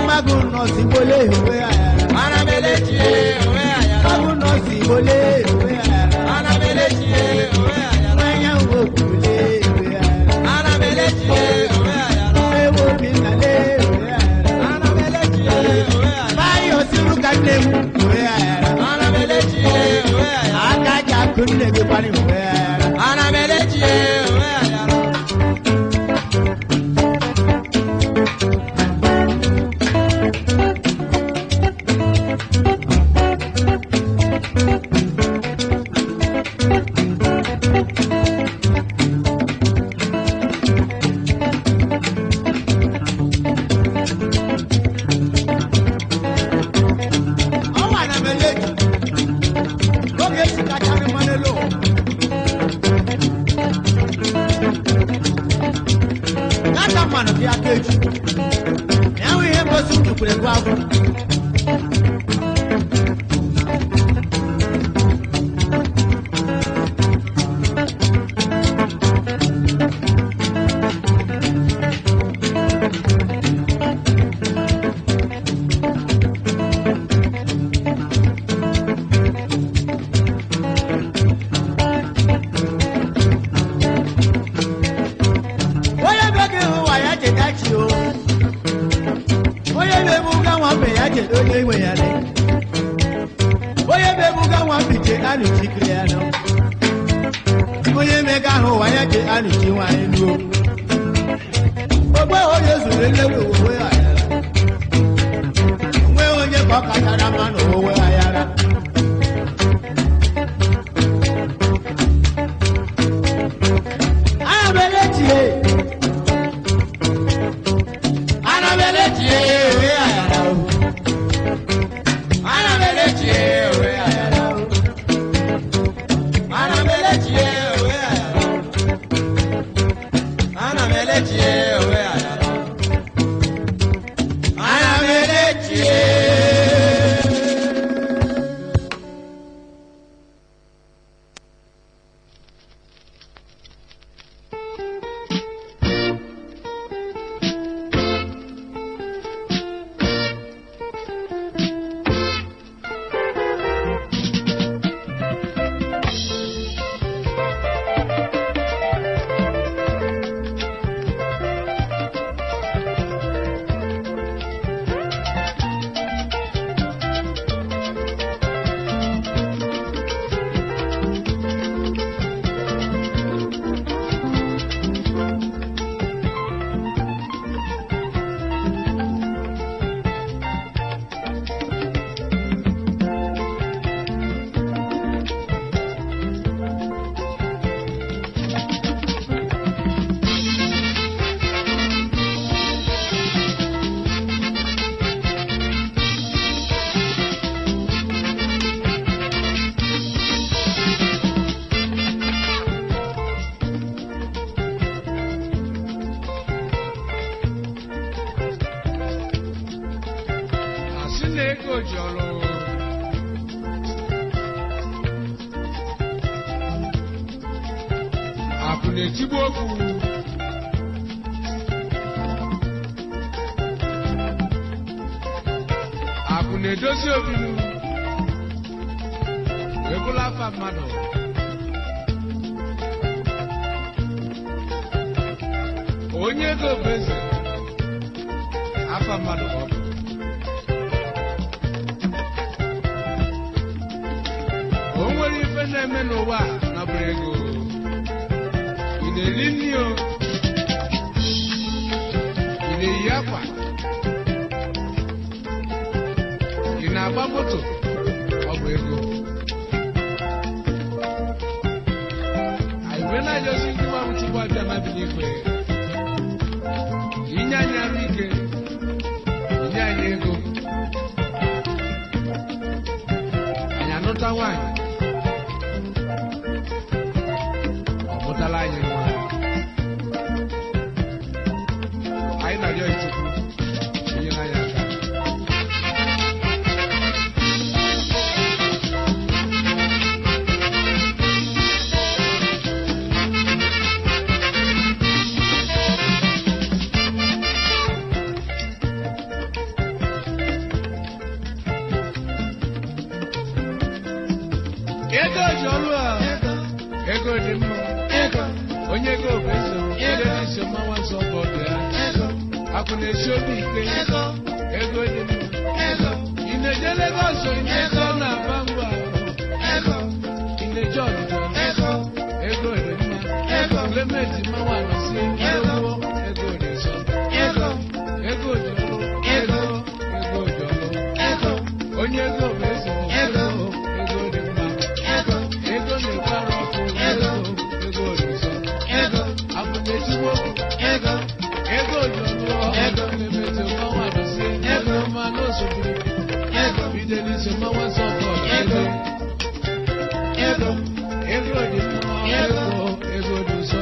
Speaker 10: magu no sibole we anabelechi we magu no sibole we anabelechi we manya wo kule we anabelechi we ewo binale we anabelechi we bayo siru kanem we anabelechi we akaja kunne ge bani we anabelechi we now we have to put a
Speaker 7: Chiboku. Akune dosi obinu. Ebola fa mado. Onye go bese. Afa mado ko. Onwere ife na-eme n'ụwa na brego. Inelinio. Ineyapa. Inagba moto. Ọbụ ego. Aiwe na Josi ndị wa mchukwu abịa na bilikwe. Inye anyị arụ ike. Inye anyị ego. Anyị anụta nwanyị. Ọ mụtala anyị nwa. Anyị na-arịọ Chukwu inyere anyị aka. Ego ji ọrụ a. Ego dị mma. Onye ego bụ eze. Ego dị isi mmanwa nsọ bụ ọdụ ya. Akụ na-esi obi ike. Ego dị mma. Ị na-eje Lagos, ị na-eje na-aba ngwa. Ị na-eje ọdịda. Ego dị mma. Clement mmanwa nọsi ego. Ego dị nsọ. Ego ji ọrụ. Ego ji ọrụ. Onye ego bụ eze. Ego dị mma. Ego na-ekwara ọkụ. Ego dị nsọ. Akụ na-etiwe okwu. Ego ji ọrụ. Clement mmanwa nọsi ego ma n'osogbu. Fidelis mmanwa nsọ bụ ọdụ. Ego dị mma. Ego dị nsọ.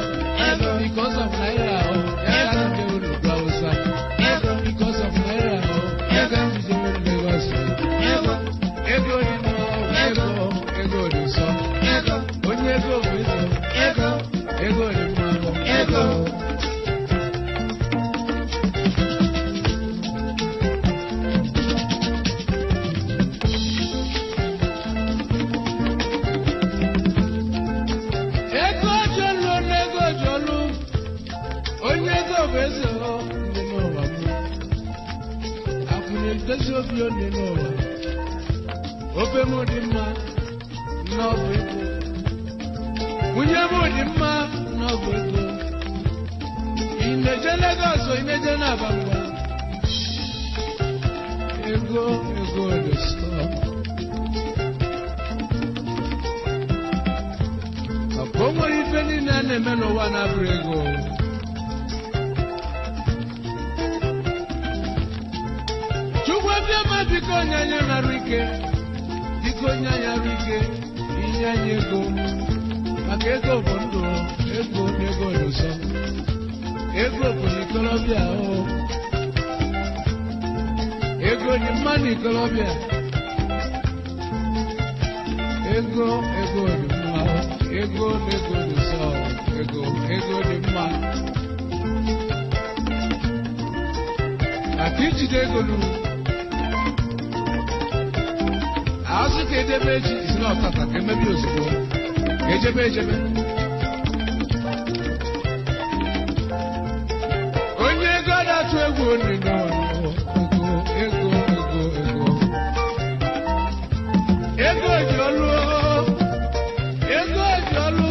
Speaker 7: Because of Naira, I can't do the browser. Because of Naira, I can't do the Lagos. Ego dị mma. Ego dị nsọ. Onye ego bụ eze. Ego dị mma. Onye ego bụ eze ndị n'ụwa m. Akụ na-edozi obi onye n'ụwa. Obe m dị mma n'ọbụ ego. Nwunye m dị mma n'ọbụ ego. Ị na-eje Lagos, ị na-eje n'Abangwa. Ego dị nsọ. Ọ bụ o nwere ife niile a na-eme n'ụwa na-abụrụ ego. Biko onye anyị arụ ike. Biko onye anyị arụ ike. Inye anyị ego. Maka ego bụ ndụ. Ego dị nsọ. Ego bụ n'ikolobịa. Ego dị mma n'ikolobịa. Ego dị mma. Ego dị nsọ. Ego dị mma. Maka ijide ego n'uru. Azụ ka edebe eji isi n'ọtata ka emebi ozugbo. Ejebe. Onye ego na-atụ egwu onye n'ụwa. Ego ji ọrụ. Ego ji ọrụ.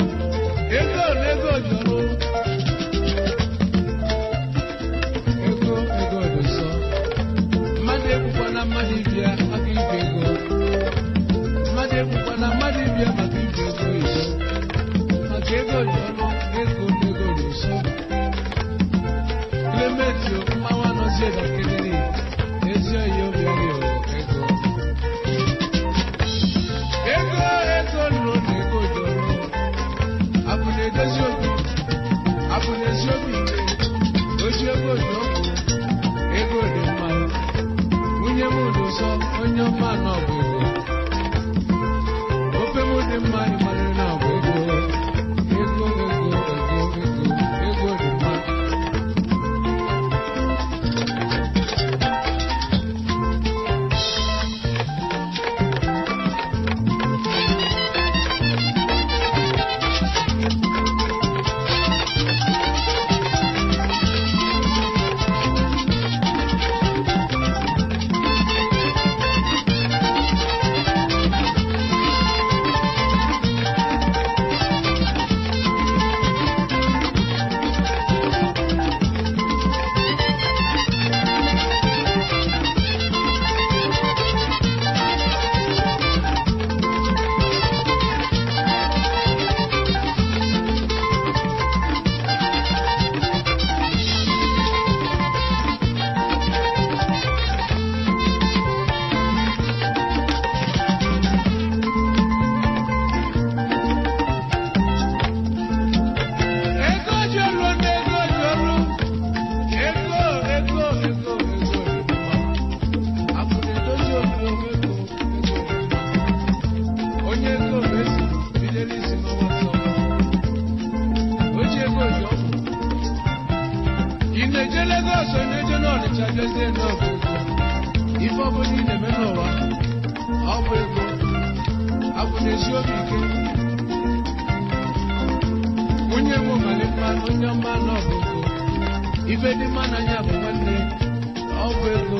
Speaker 7: Ego ji ọrụ. Ego dị nsọ. Mmadụ ekwukwa na mmadụ ibia maka ibe ego. Mmadụ ekwukwa na mmadụ ibia maka ibe ego izo. Maka ego dị ọrụ. Ego dị nsọ. Clement mmanwa nọzie na kele. na-edozi n'ọbụ ego ife ọbụla ị na-eme n'ụwa ọ bụ ego agwụ na-esi obi ike onye nwe mali mma onye ọma n'ọbụ ego ife dị mma n'anya bụ nwanne ọ bụ ego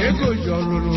Speaker 7: ego ji ọrụrụ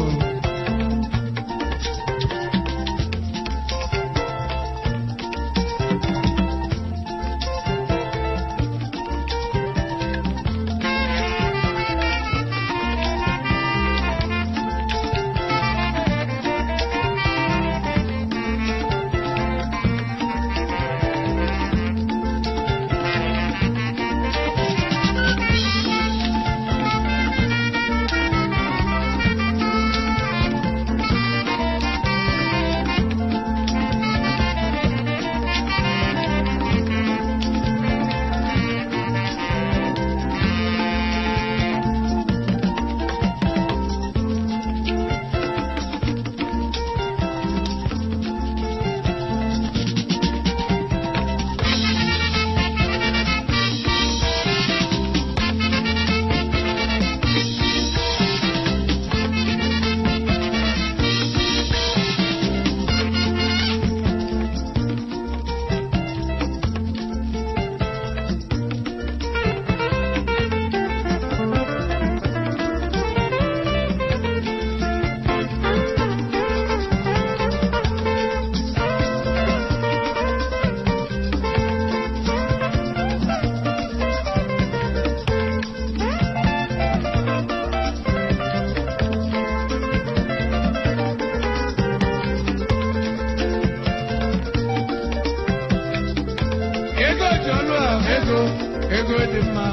Speaker 7: ego dị mma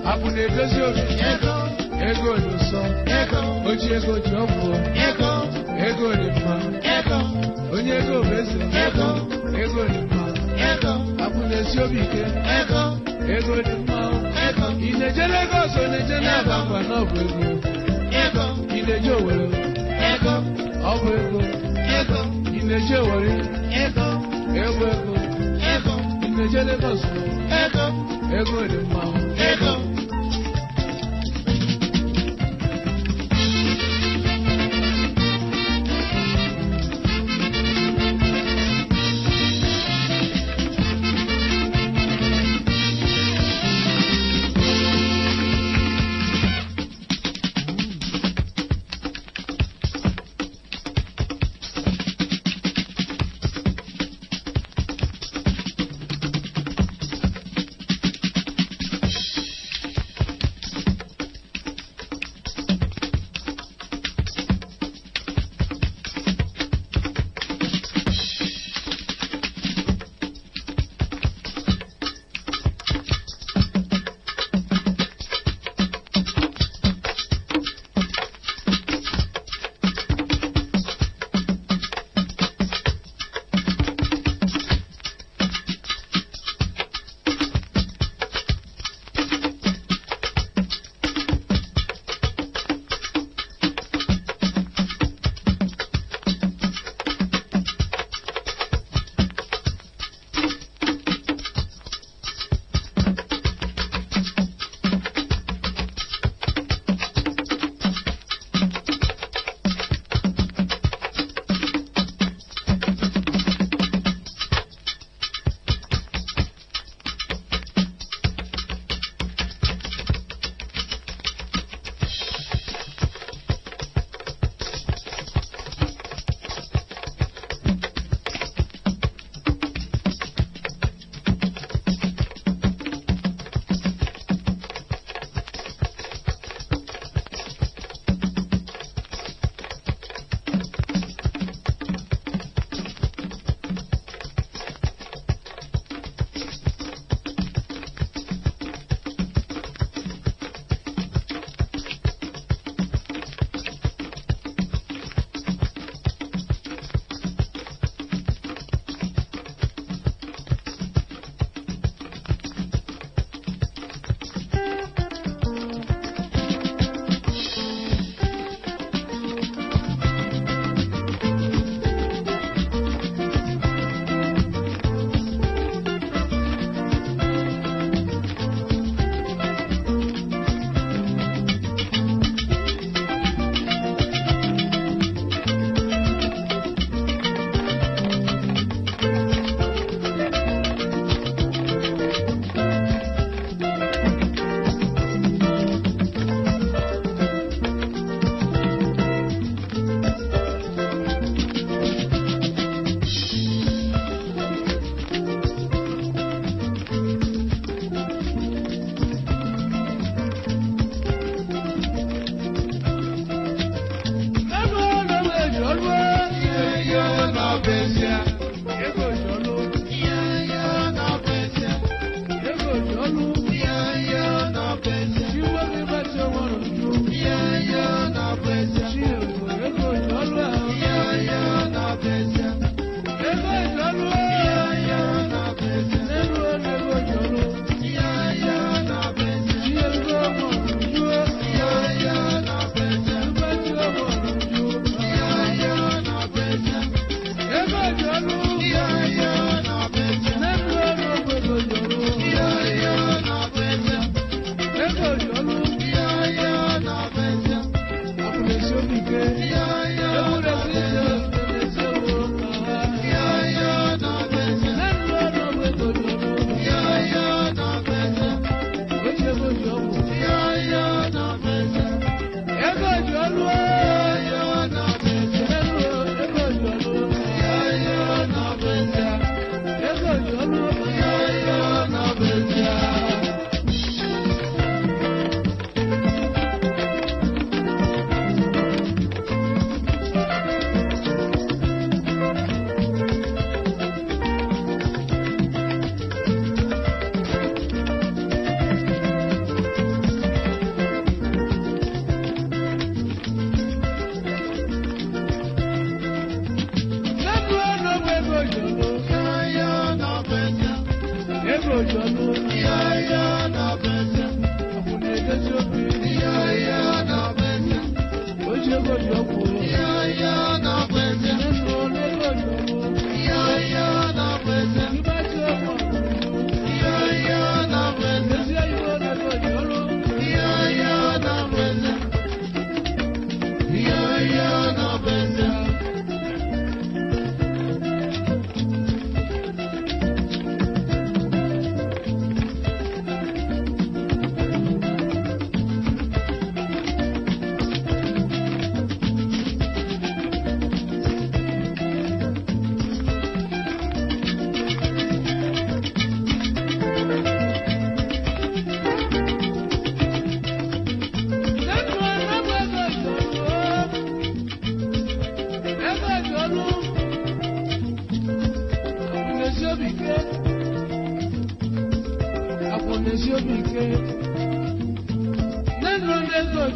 Speaker 7: hapụ na-edozi obi ego dị nsọ oji ego ji ọgwụ ego dị mma onye ego bụ eze ego dị mma hapụ na-esi obi ike ego dị mma ị na-eje Lagos na-eje n'aba ngwa n'ọbụ ego ị na-eje Owerri ọ bụ ego ị na-eje Owerri ego ị na-eje Lagos ego dị mma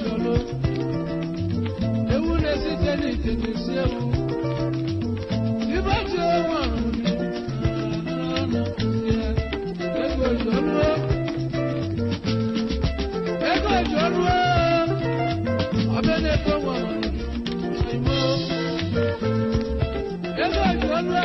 Speaker 7: jolo. Ewu nesi teni teni sewu. Iba jowa. Ego jolo. Ego jolo. Abene kowa. Ego jolo.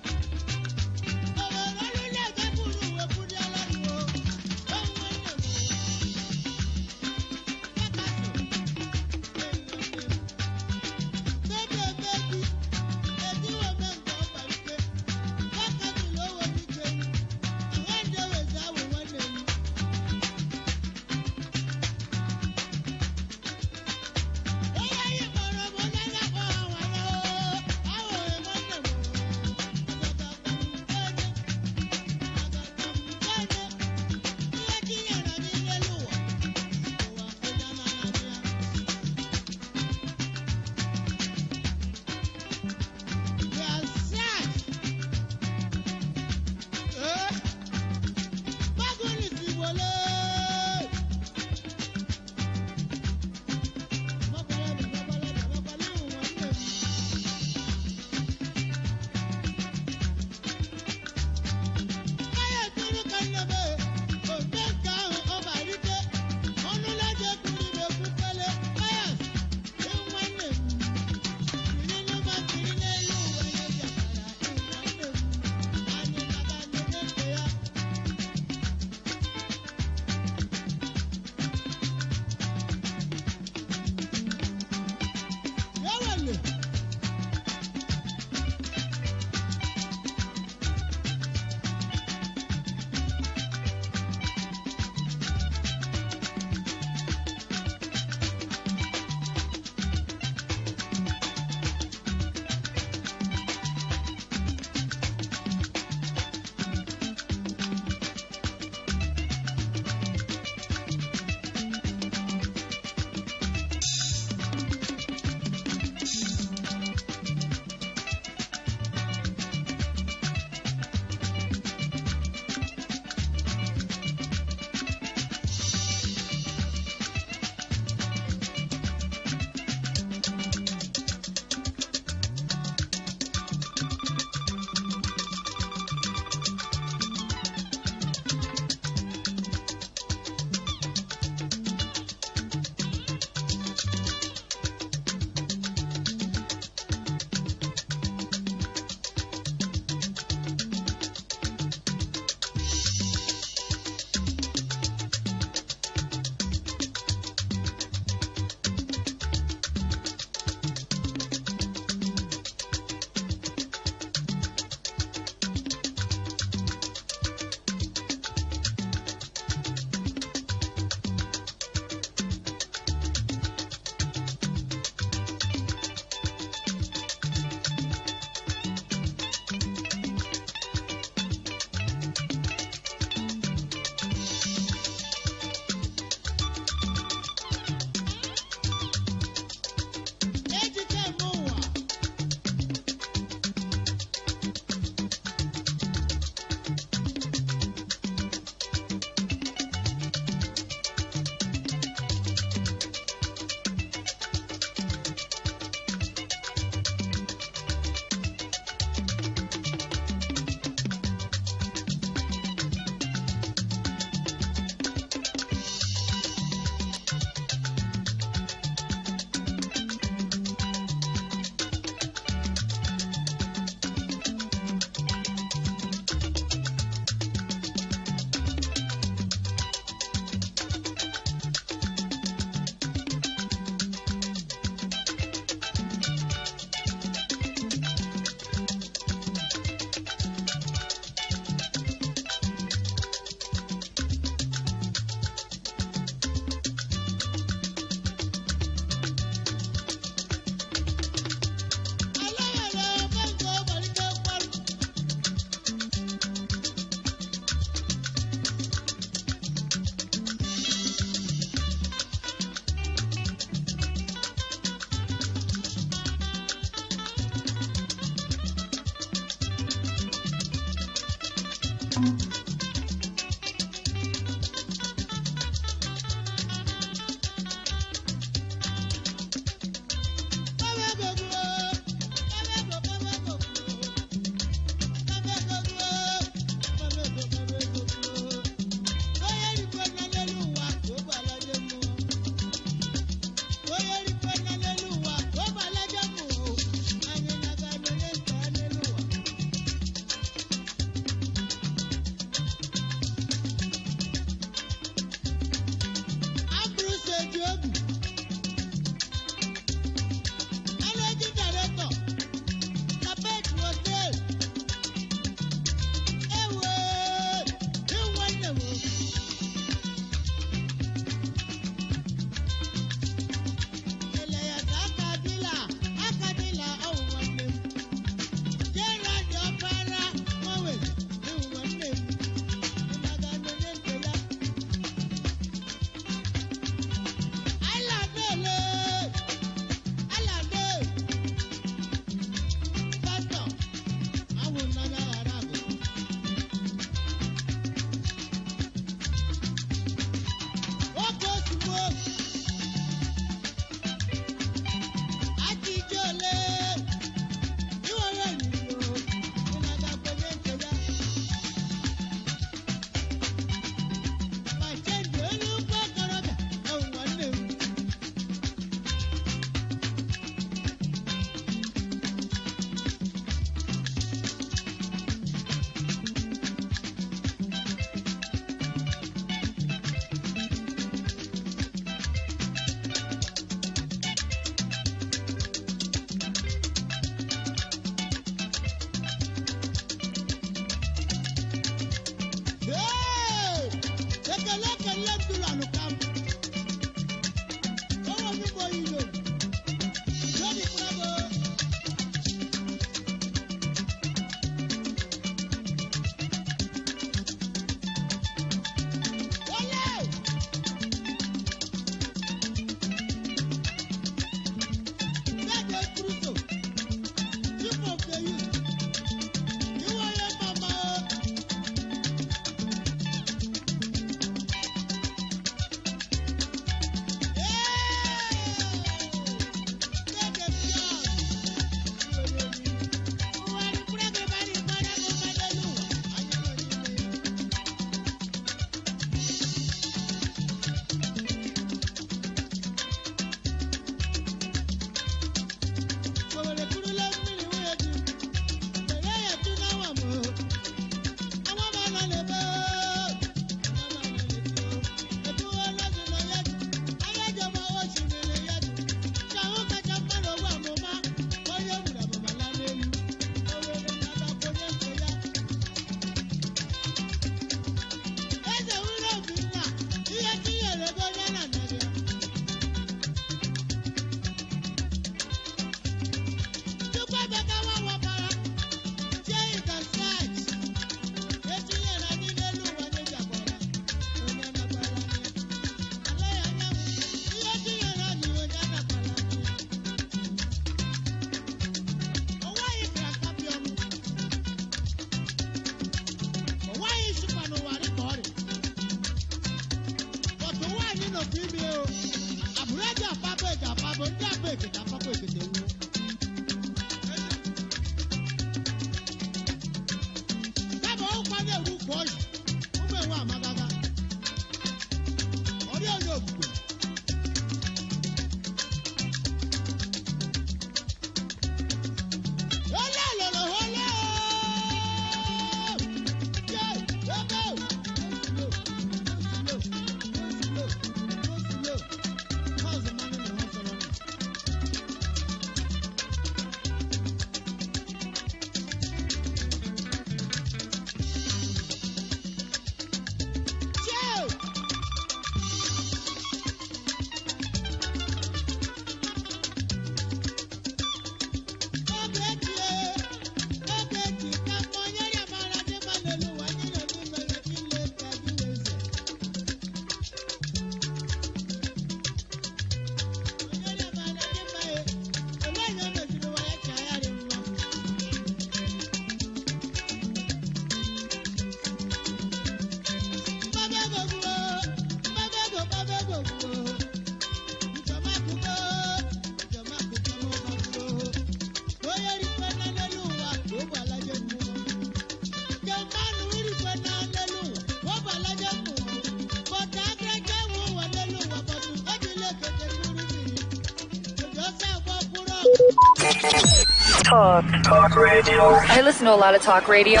Speaker 12: Talk radio. I listen to a lot of talk radio.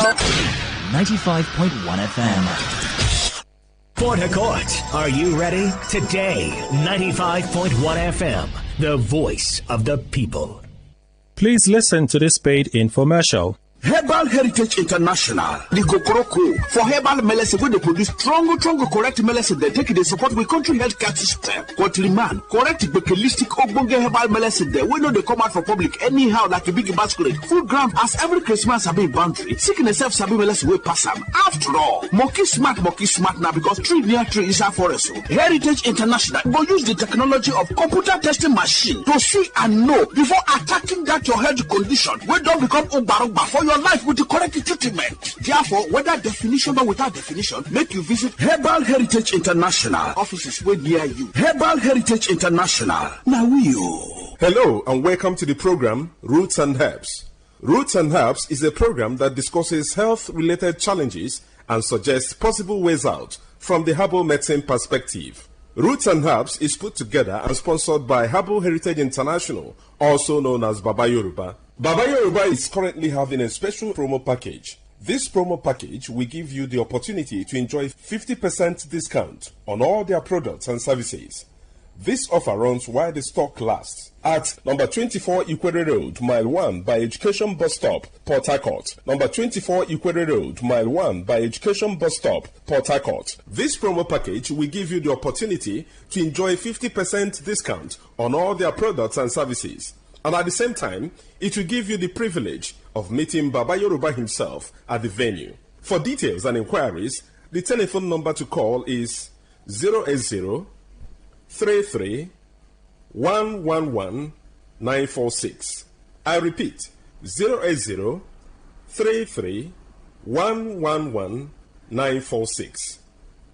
Speaker 19: 95.1 FM.
Speaker 13: Port Harcourt, are you ready? Today, 95.1 FM, the voice of the people.
Speaker 15: Please listen to this paid infomercial.
Speaker 14: Herbal Heritage International, the Gokoroko, for herbal medicine where they produce strong, correct medicine they take it, they support with country health care system. Countryman, correct bakelistic ogbonge herbal medicine there, we know they come out for public anyhow like a big basket. Full gram as every Christmas have been boundary. Sickness self sabi medicine will pass them. After all, monkey smart now because tree near tree is a forest. Heritage International will use the technology of computer testing machine to see and know before attacking that your health condition. We don't become Ubaruba for your life with the correct treatment. Therefore, whether definition or without definition, make you visit Herbal Heritage International. Offices way near you. Herbal Heritage International. Now
Speaker 18: Hello and welcome to the program Roots and Herbs. Roots and Herbs is a program that discusses health-related challenges and suggests possible ways out from the herbal medicine perspective. Roots and Herbs is put together and sponsored by Herbal Heritage International, also known as Baba Yoruba. Baba Yoruba is currently having a special promo package. This promo package will give you the opportunity to enjoy 50% discount on all their products and services. This offer runs while the stock lasts at number 24 Ikwere Road, Mile 1 by Education Bus Stop, Port Harcourt. Number 24 Ikwere Road, Mile 1 by Education Bus Stop, Port Harcourt. This promo package will give you the opportunity to enjoy 50% discount on all their products and services. And at the same time, it will give you the privilege of meeting Baba Yoruba himself at the venue. For details and inquiries, the telephone number to call is 080 33 111 946. I repeat, 080 33 111 946.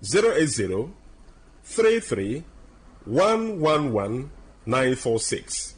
Speaker 18: 080 33 111 946.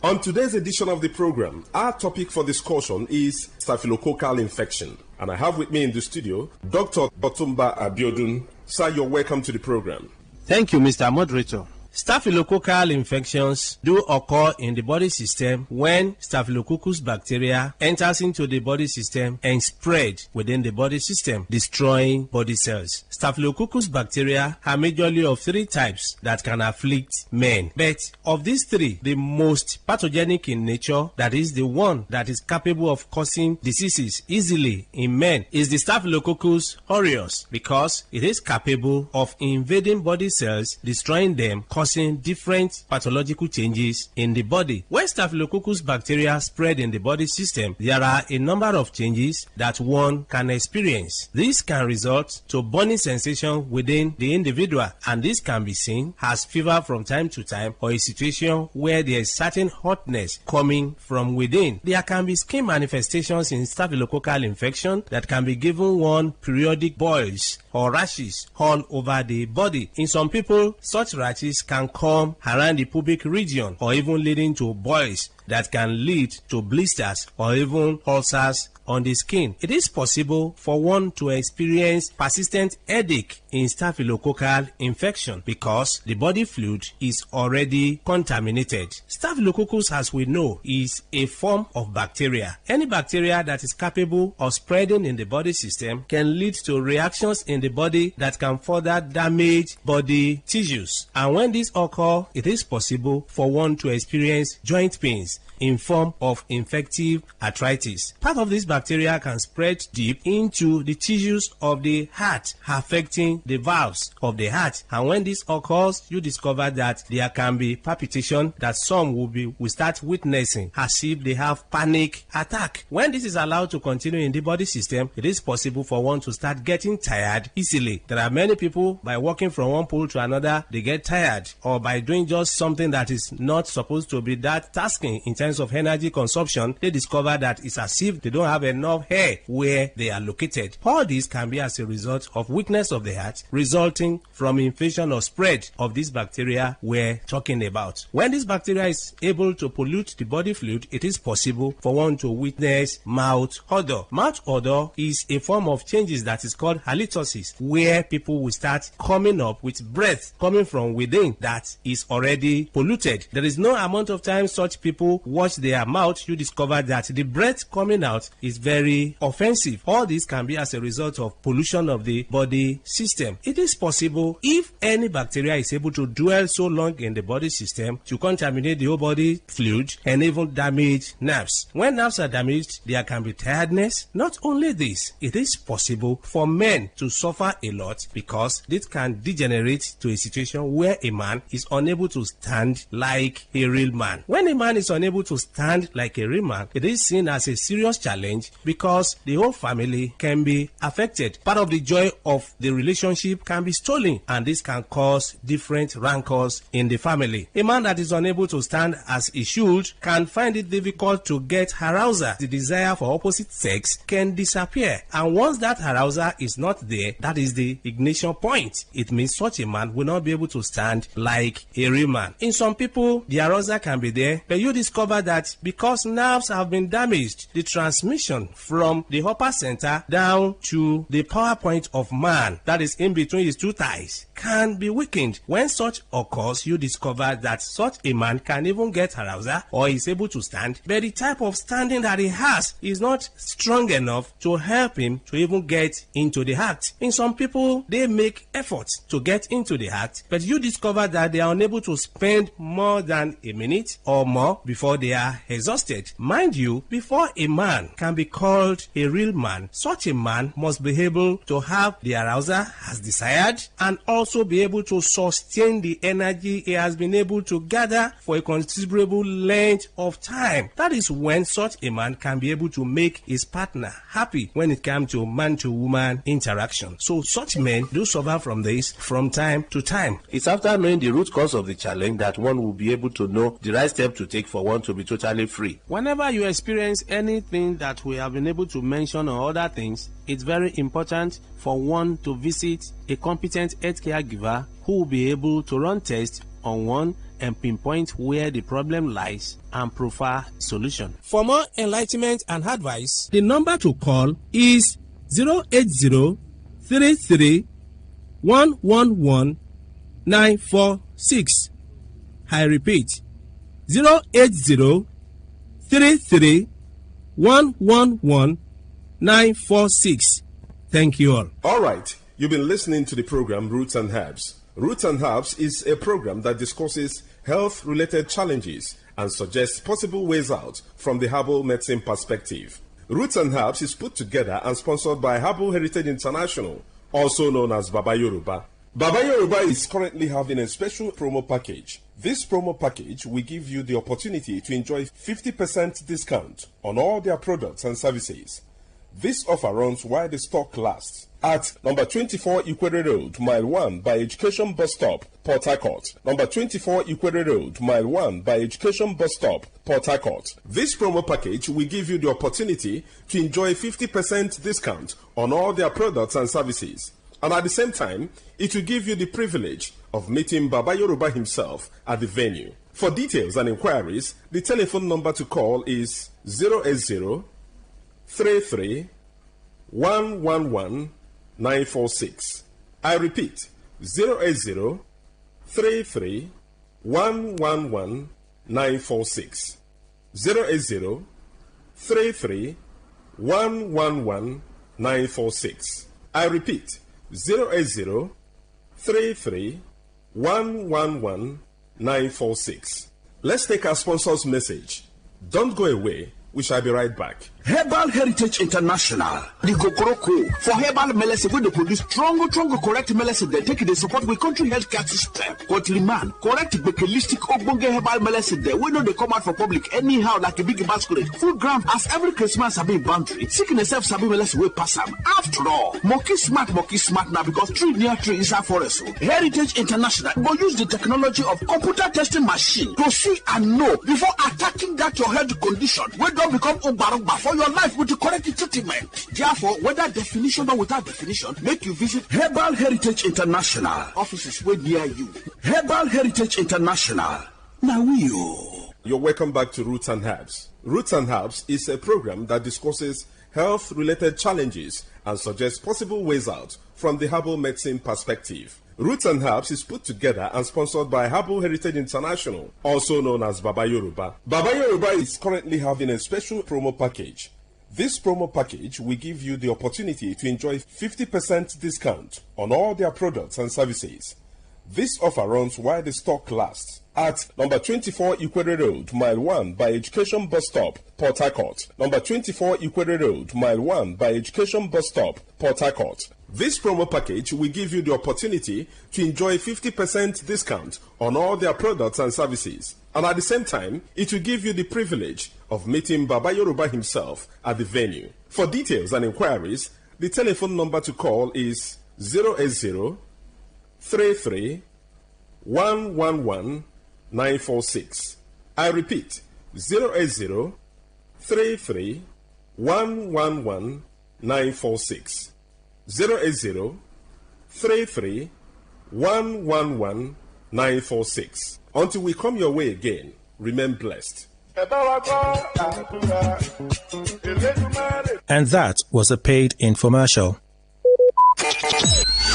Speaker 18: On today's edition of the program, our topic for discussion is staphylococcal infection. And I have with me in the studio, Dr. Otumba Abiodun. Sir, you're welcome to the program.
Speaker 20: Thank you, Mr. Moderator. Staphylococcal infections do occur in the body system when Staphylococcus bacteria enters into the body system and spread within the body system, destroying body cells. Staphylococcus bacteria are majorly of three types that can afflict men. But of these three, the most pathogenic in nature, that is the one that is capable of causing diseases easily in men, is the Staphylococcus aureus, because it is capable of invading body cells, destroying them, causing different pathological changes in the body. When Staphylococcus bacteria spread in the body system, there are a number of changes that one can experience. This can result to burning sensation within the individual, and this can be seen as fever from time to time, or a situation where there is certain hotness coming from within. There can be skin manifestations in staphylococcal infection that can be given one periodic boils or rashes all over the body. In some people, such rashes can come around the pubic region or even leading to boils that can lead to blisters or even ulcers on the skin. It is possible for one to experience persistent headache in staphylococcal infection because the body fluid is already contaminated. Staphylococcus, as we know, is a form of bacteria. Any bacteria that is capable of spreading in the body system can lead to reactions in the body that can further damage body tissues. And when this occurs, it is possible for one to experience joint pains in form of infective arthritis. Part of this bacteria can spread deep into the tissues of the heart, affecting the valves of the heart. And when this occurs, you discover that there can be palpitation that some will start witnessing as if they have panic attack. When this is allowed to continue in the body system, it is possible for one to start getting tired easily. There are many people, by walking from one pole to another, they get tired, or by doing just something that is not supposed to be that tasking in terms of energy consumption, they discover that it's as if they don't have enough hair where they are located. All this can be as a result of weakness of the heart resulting from infection or spread of this bacteria we're talking about. When this bacteria is able to pollute the body fluid, it is possible for one to witness mouth odor. Mouth odor is a form of changes that is called halitosis, where people will start coming up with breath coming from within that is already polluted. There is no amount of time such people wash their mouth, you discover that the breath coming out is very offensive. All this can be as a result of pollution of the body system. It is possible, if any bacteria is able to dwell so long in the body system, to contaminate the whole body fluid and even damage nerves. When nerves are damaged, there can be tiredness. Not only this, it is possible for men to suffer a lot because this can degenerate to a situation where a man is unable to stand like a real man. When a man is unable to stand like a real man, it is seen as a serious challenge because the whole family can be affected. Part of the joy of the relationship can be stolen, and this can cause different rancors in the family. A man that is unable to stand as he should can find it difficult to get arousal. The desire for opposite sex can disappear, and once that arousal is not there, that is the ignition point. It means such a man will not be able to stand like a real man. In some people, the arousal can be there, but you discover that because nerves have been damaged, the transmission from the upper center down to the power point of man, that is in between his two thighs, can be weakened. When such occurs, you discover that such a man can even get arousal or is able to stand, but the type of standing that he has is not strong enough to help him to even get into the act. In some people, they make efforts to get into the act, but you discover that they are unable to spend more than a minute or more before they are exhausted. Mind you, before a man can be called a real man, such a man must be able to have the arousal as desired and also be able to sustain the energy he has been able to gather for a considerable length of time. That is when such a man can be able to make his partner happy when it comes to man-to-woman interaction. So such men do suffer from this from time to time. It's after knowing the root cause of the challenge that one will be able to know the right step to take for one to be totally free. Whenever you experience anything that we have been able to mention or other things, it's very important for one to visit a competent health caregiver who will be able to run tests on one and pinpoint where the problem lies and prefer solution. For more enlightenment and advice, the number to call is 080-33-111-946. I repeat, 080-33-111-946. Thank you all.
Speaker 18: All right, you've been listening to the program Roots and Herbs. Roots and Herbs is a program that discusses health-related challenges and suggests possible ways out from the herbal medicine perspective. Roots and Herbs is put together and sponsored by Herbal Heritage International, also known as Baba Yoruba. Baba Yoruba is currently having a special promo package. This promo package will give you the opportunity to enjoy 50% discount on all their products and services. This offer runs while the stock lasts at number 24 Ikwere Road, Mile 1 by Education Bus Stop, Port Harcourt. Number 24 Ikwere Road, Mile 1 by Education Bus Stop, Port Harcourt. This promo package will give you the opportunity to enjoy 50% discount on all their products and services. And at the same time, it will give you the privilege of meeting Baba Yoruba himself at the venue. For details and inquiries, the telephone number to call is 080-33-111-946. I repeat, 080-33-111-946. 080-33-111-946. I repeat, 080-33-111-946. Let's take our sponsor's message. Don't go away. We shall be right back.
Speaker 14: Herbal Heritage International, the Gokoroko, for herbal medicine, when they produce strong, correct medicine, they take it, they support with country health care system. Country man, correct, bakelistic, ogbonge herbal medicine, they we know they come out for public anyhow, like a big basket. Food gram, as every Christmas have been boundary. Sickness self sabi medicine will pass them. After all, monkey smart now because tree near tree is our forest. Heritage International will use the technology of computer testing machine to see and know before attacking that your health condition. We don't become umbarumba for your life with the correct treatment. Therefore, whether definition or without definition, make you visit Herbal Heritage International offices way near you. Herbal Heritage International. Now
Speaker 18: You're welcome back to Roots and Herbs. Roots and Herbs is a program that discusses health-related challenges and suggests possible ways out from the herbal medicine perspective. Roots and Herbs is put together and sponsored by Herbal Heritage International, also known as Baba Yoruba. Baba Yoruba is currently having a special promo package. This promo package will give you the opportunity to enjoy 50% discount on all their products and services. This offer runs while the stock lasts at number 24 Ikwere Road, Mile 1 by Education Bus Stop, Port Harcourt. Number 24 Ikwere Road, Mile 1 by Education Bus Stop, Port Harcourt. This promo package will give you the opportunity to enjoy 50% discount on all their products and services. And at the same time, it will give you the privilege of meeting Baba Yoruba himself at the venue. For details and inquiries, the telephone number to call is 080 33 111 946. I repeat, 080 33 111 946. 080 33 111 946. Until we come your way again, remain blessed.
Speaker 15: And that was a paid infomercial.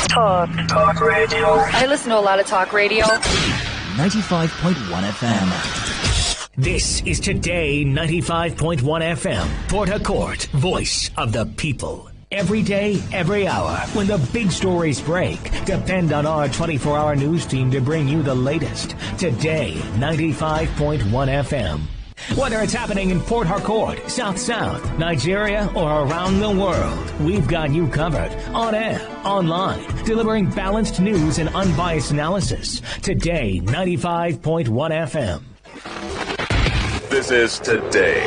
Speaker 12: Talk radio. I listen to a lot of talk radio.
Speaker 19: 95.1 FM.
Speaker 13: This is Today 95.1 FM, Port Harcourt, voice of the people. Every day, every hour, when the big stories break, depend on our 24-hour news team to bring you the latest. Today 95.1 FM. Whether it's happening in Port Harcourt, South, Nigeria, or around the world, we've got you covered. On air, online, delivering balanced news and unbiased analysis. Today 95.1 FM.
Speaker 3: This is Today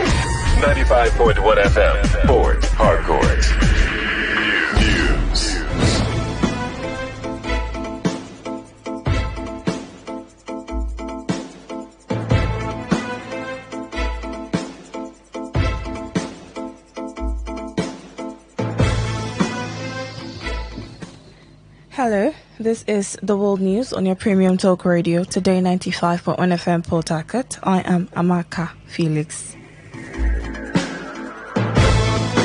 Speaker 3: 95.1 FM, Port Harcourt. News.
Speaker 5: Hello, this is the World News on your premium talk radio, Today 95.1 FM Port Harcourt. I am Amaka Felix.